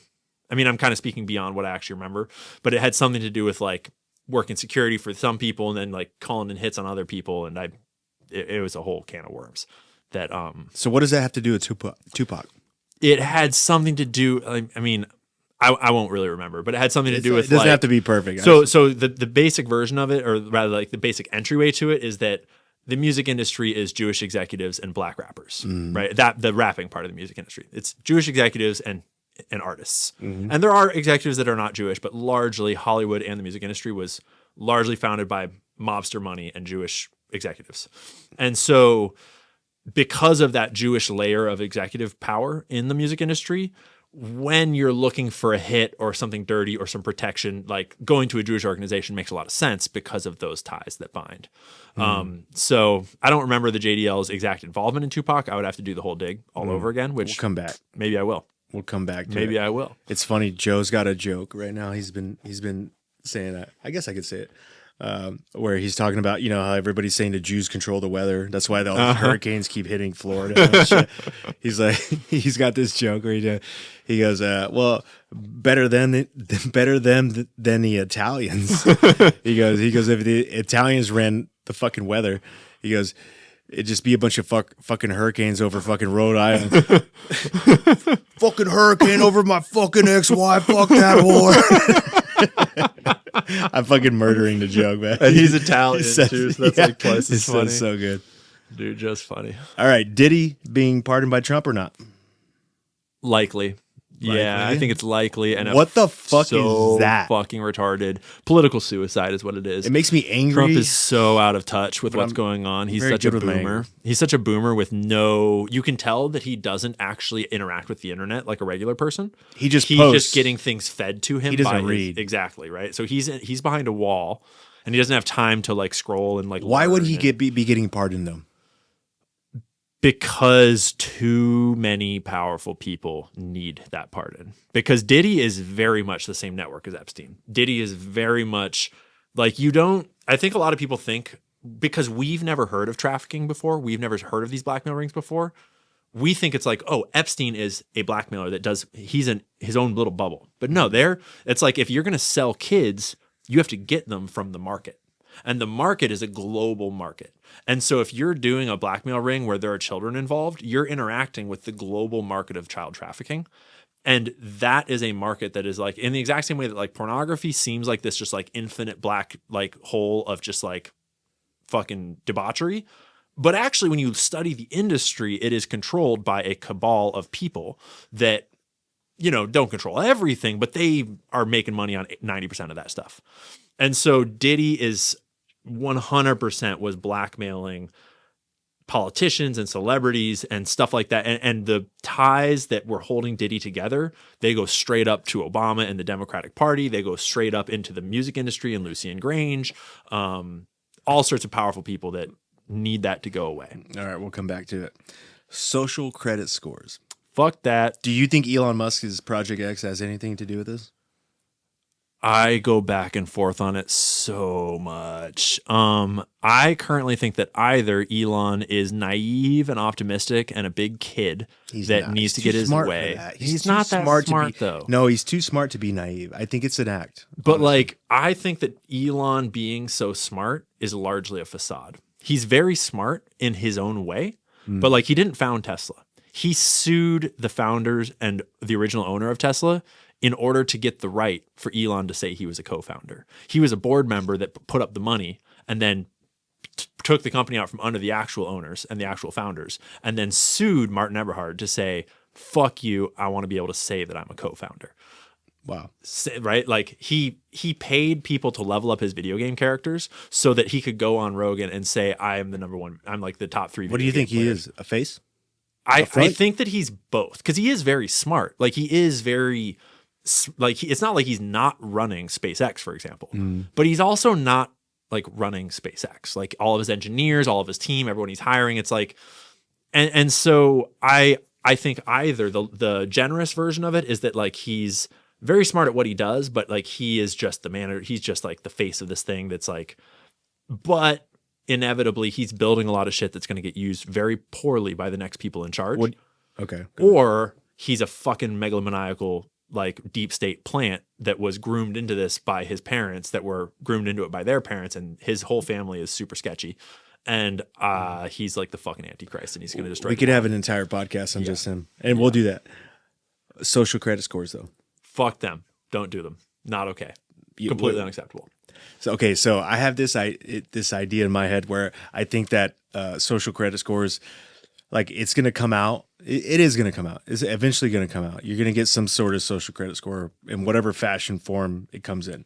I mean, I'm kind of speaking beyond what I actually remember, but it had something to do with like working security for some people and then like calling in hits on other people. And it was a whole can of worms that, So what does that have to do with Tupac? It had something to do, I mean, I won't really remember, but it had something to do with it doesn't like, have to be perfect. So the basic version of it, or rather like the basic entryway to it, is that the music industry is Jewish executives and black rappers, right? That the rapping part of the music industry, it's Jewish executives and artists. And there are executives that are not Jewish, but largely Hollywood and the music industry was largely founded by mobster money and Jewish executives. And so because of that Jewish layer of executive power in the music industry, when you're looking for a hit or something dirty or some protection, like going to a Jewish organization makes a lot of sense because of those ties that bind. So I don't remember the JDL's exact involvement in Tupac. I would have to do the whole dig all over again, which We'll come back. maybe I will. We'll come back to Maybe it. I will. It's funny. Joe's got a joke right now. He's been saying that. I guess I could say it. Where he's talking about, you know, how everybody's saying the Jews control the weather. That's why all the hurricanes keep hitting Florida. And shit. He's like, he's got this joke where he goes, well, better them than the Italians. he goes, if the Italians ran the fucking weather, he goes, it'd just be a bunch of fucking hurricanes over fucking Rhode Island. Fucking hurricane over my fucking ex-wife. Fuck that whore. I'm fucking murdering the joke, man. And he's Italian too, so that's like twice as funny. It's so good. Dude, just funny. All right, Diddy being pardoned by Trump or not? Likely. Yeah, I think it's likely. And what the fuck so is that? Fucking retarded. Political suicide is what it is. It makes me angry. Trump is so out of touch with what's going on. He's such a boomer. He's such a boomer with no. You can tell that he doesn't actually interact with the internet like a regular person. He's posts. Just getting things fed to him. He doesn't read. Exactly, right? So he's behind a wall, and he doesn't have time to like scroll and like. Why would he be getting pardoned though? Because too many powerful people need that pardon. Because Diddy is very much the same network as Epstein. Diddy is very much like I think a lot of people think, because we've never heard of trafficking before, we've never heard of these blackmail rings before, we think it's like, oh, Epstein is a blackmailer he's in his own little bubble. But no, it's like, if you're going to sell kids, you have to get them from the market. And the market is a global market. And so if you're doing a blackmail ring where there are children involved, you're interacting with the global market of child trafficking. And that is a market that is like, in the exact same way that like pornography seems like this just like infinite black like hole of just like fucking debauchery. But actually, when you study the industry, it is controlled by a cabal of people that, you know, don't control everything, but they are making money on 90% of that stuff. And so Diddy is 100% was blackmailing politicians and celebrities and stuff like that. And the ties that were holding Diddy together, they go straight up to Obama and the Democratic Party. They go straight up into the music industry and Lucien Grange, all sorts of powerful people that need that to go away. All right, we'll come back to it. Social credit scores. Fuck that. Do you think Elon Musk's Project X has anything to do with this? I go back and forth on it so much. I currently think that either Elon is naive and optimistic and a big kid needs to get his way. He's not that smart though. No, he's too smart to be naive. I think it's an act. But like, I think that Elon being so smart is largely a facade. He's very smart in his own way, but like, he didn't found Tesla. He sued the founders and the original owner of Tesla in order to get the right for Elon to say he was a co-founder. He was a board member that put up the money and then took the company out from under the actual owners and the actual founders, and then sued Martin Eberhard to say, fuck you, I want to be able to say that I'm a co-founder. Wow. Right? Like he paid people to level up his video game characters so that he could go on Rogan and say, I am the number one. I'm like the top 3. What do you think he is? A face? I think that he's both, because he is very smart. Like he is very like it's not like he's not running SpaceX, for example, but he's also not like running SpaceX. Like all of his engineers, all of his team, everyone he's hiring, it's like, and so I think either the generous version of it is that like he's very smart at what he does, but like he is just the manager. He's just like the face of this thing that's like, but inevitably he's building a lot of shit that's going to get used very poorly by the next people in charge. Okay. Or he's a fucking megalomaniacal, like deep state plant that was groomed into this by his parents that were groomed into it by their parents. And his whole family is super sketchy. And he's like the fucking Antichrist and he's going to destroy. We could have an entire podcast on just him, and we'll do that. Social credit scores though. Fuck them. Don't do them. Not okay. Completely unacceptable. So I have this idea in my head where I think that social credit scores, like it's going to come out. It is going to come out. It's eventually going to come out. You're going to get some sort of social credit score in whatever fashion form it comes in.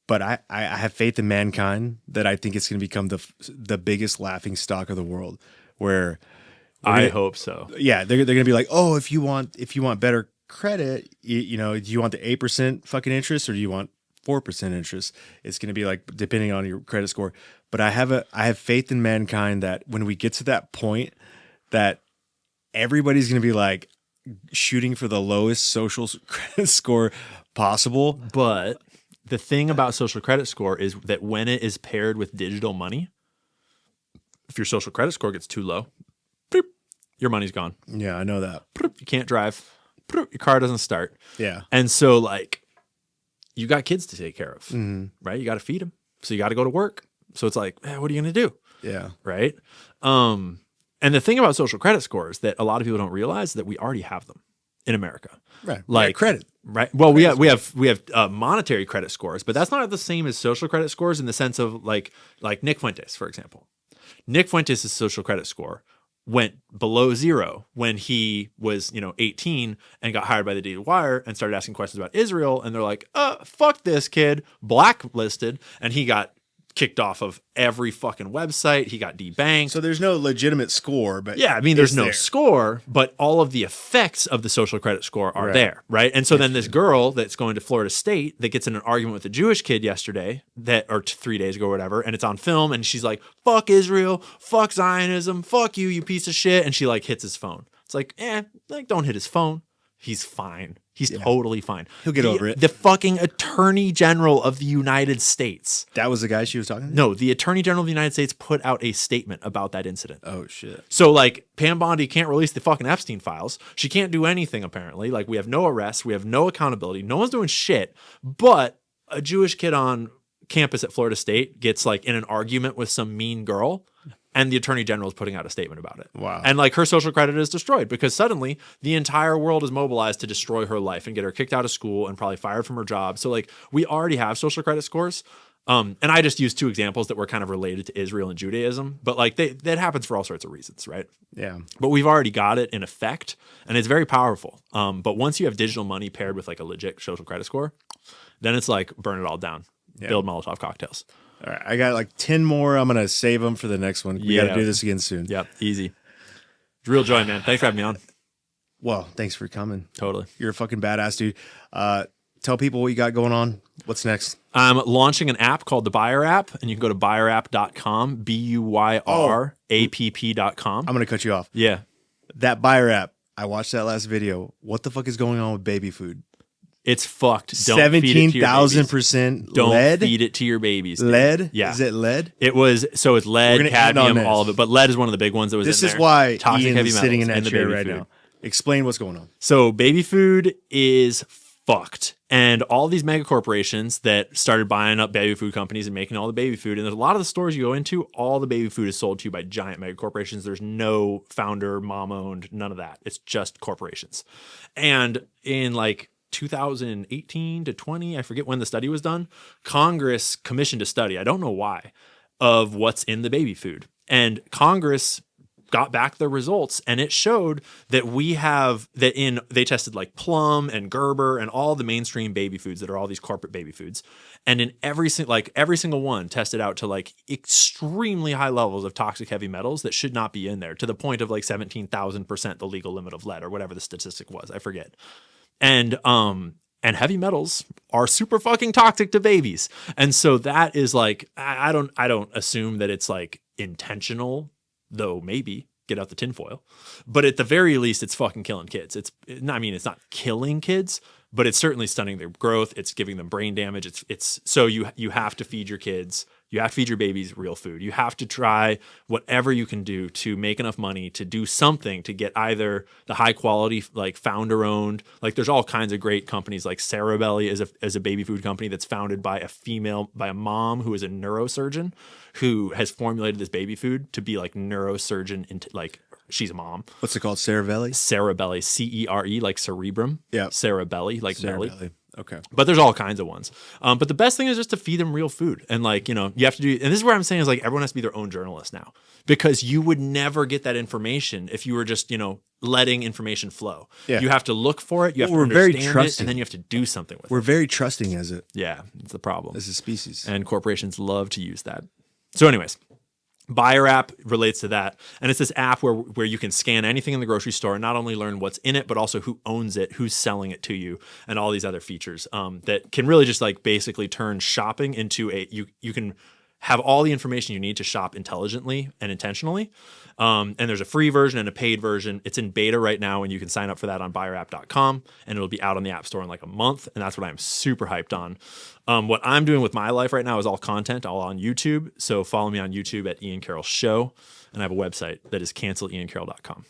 But I have faith in mankind that I think it's going to become the biggest laughing stock of the world. Where I hope so. Yeah, they're going to be like, oh, if you want better credit, you know, do you want the 8% fucking interest or do you want 4% interest? It's going to be like depending on your credit score. But I have faith in mankind that when we get to that point, that everybody's going to be like shooting for the lowest social credit score possible. But the thing about social credit score is that when it is paired with digital money, if your social credit score gets too low, boop, your money's gone. Yeah, I know that. Boop, you can't drive. Boop, your car doesn't start. Yeah. And so like you got kids to take care of, right? You got to feed them. So you got to go to work. So it's like, what are you going to do? Yeah. Right. And the thing about social credit scores that a lot of people don't realize is that we already have them in America. Right. Like credit. Right. Well, we have monetary credit scores, but that's not the same as social credit scores in the sense of like Nick Fuentes, for example. Nick Fuentes' social credit score went below 0 when he was, 18 and got hired by the Daily Wire and started asking questions about Israel. And they're like, fuck this kid, blacklisted. And he got kicked off of every fucking website. He got debanked. So there's no legitimate score, but yeah, I mean, there's no score, but all of the effects of the social credit score are there, right? And so then this girl that's going to Florida State that gets in an argument with a Jewish kid yesterday or 3 days ago or whatever, and it's on film, and she's like, fuck Israel, fuck Zionism, fuck you, you piece of shit, and she like hits his phone. It's like, don't hit his phone. He's fine. He's totally fine. He'll get over it. The fucking Attorney General of the United States. That was the guy she was talking to? No, the Attorney General of the United States put out a statement about that incident. Oh, shit. So, like, Pam Bondi can't release the fucking Epstein files. She can't do anything, apparently. Like, we have no arrests. We have no accountability. No one's doing shit. But a Jewish kid on campus at Florida State gets, like, in an argument with some mean girl, and the Attorney General is putting out a statement about it. Wow. And like her social credit is destroyed because suddenly the entire world is mobilized to destroy her life and get her kicked out of school and probably fired from her job. So like we already have social credit scores. And I just used 2 examples that were kind of related to Israel and Judaism, but like that happens for all sorts of reasons, right? Yeah. But we've already got it in effect and it's very powerful. But once you have digital money paired with like a legit social credit score, then it's like burn it all down, build Molotov cocktails. All right, I got like 10 more. I'm going to save them for the next one. We got to do this again soon. Yep, easy. It's real joy, man. Thanks for having me on. Well, thanks for coming. Totally. You're a fucking badass, dude. Tell people what you got going on. What's next? I'm launching an app called the Buyer App, and you can go to buyerapp.com, BUYRAPP.com. I'm going to cut you off. Yeah. That Buyer App, I watched that last video. What the fuck is going on with baby food? It's fucked. 17,000% Don't lead. feed it to your babies. Dude. Lead? Yeah. Is it lead? It was, so it's lead, cadmium, all of it. But lead is one of the big ones that was this in is there. why Toxic Ian heavy is metals sitting in that the chair baby right food. now. Explain what's going on. So baby food is fucked. And all these mega corporations that started buying up baby food companies and making all the baby food. And there's a lot of the stores you go into, all the baby food is sold to you by giant mega corporations. There's no founder, mom owned, none of that. It's just corporations. And in like 2018 to 20, I forget when the study was done, Congress commissioned a study, I don't know why, of what's in the baby food. And Congress got back the results, and it showed that they tested like Plum and Gerber and all the mainstream baby foods that are all these corporate baby foods. And in every single one tested out to like extremely high levels of toxic heavy metals that should not be in there, to the point of like 17,000%, the legal limit of lead, or whatever the statistic was. I forget. And heavy metals are super fucking toxic to babies. And so that is like, I don't assume that it's like intentional, though maybe. Get out the tinfoil. But at the very least, it's fucking killing kids. It's not killing kids, but it's certainly stunning their growth. It's giving them brain damage. It's so you have to feed your kids. You have to feed your babies real food. You have to try whatever you can do to make enough money to do something to get either the high quality, like founder owned, like there's all kinds of great companies, like Cerebelly is a baby food company that's founded by a mom who is a neurosurgeon who has formulated this baby food to be like neurosurgeon into like, she's a mom. What's it called? Cerebelly? Cerebelly, CERE, like cerebrum. Yeah. Cerebelly, like Cerebelly. belly. Okay. But there's all kinds of ones. But the best thing is just to feed them real food. And like, you have to do, and this is where I'm saying is like, everyone has to be their own journalist now, because you would never get that information if you were just, letting information flow. Yeah. You have to look for it. You have to understand it, and then you have to do something with it. We're very trusting as a problem. As a species. And corporations love to use that. So anyways, Buyer app relates to that. And it's this app where you can scan anything in the grocery store and not only learn what's in it, but also who owns it, who's selling it to you, and all these other features that can really just like basically turn shopping into you can have all the information you need to shop intelligently and intentionally. And there's a free version and a paid version. It's in beta right now, and you can sign up for that on buyerapp.com, and it'll be out on the App Store in like a month. And that's what I'm super hyped on. What I'm doing with my life right now is all content, all on YouTube. So follow me on YouTube at Ian Carroll Show. And I have a website that is canceliancarroll.com.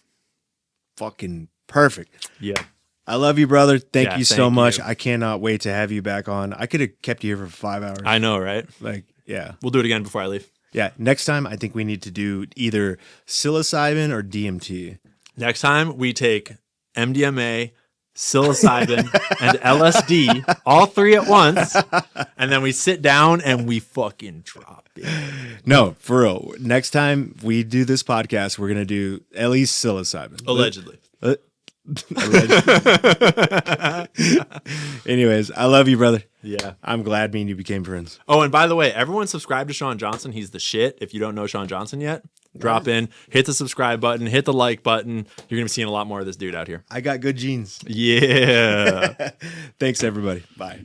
Fucking perfect. Yeah. I love you, brother. Thank you so much. I cannot wait to have you back on. I could have kept you here for 5 hours. I know, right? Like, yeah. We'll do it again before I leave. Yeah. Next time, I think we need to do either psilocybin or DMT. Next time, we take MDMA, psilocybin, and LSD, all three at once, and then we sit down and we fucking drop it. No, for real. Next time we do this podcast, we're going to do at least psilocybin. Allegedly. Anyways, I love you, brother. Yeah. I'm glad me and you became friends. Oh, and by the way, everyone subscribe to Shawn Johnson. He's the shit. If you don't know Shawn Johnson yet, drop in, hit the subscribe button, hit the like button. You're going to be seeing a lot more of this dude out here. I got good genes. Yeah. Thanks, everybody. Bye.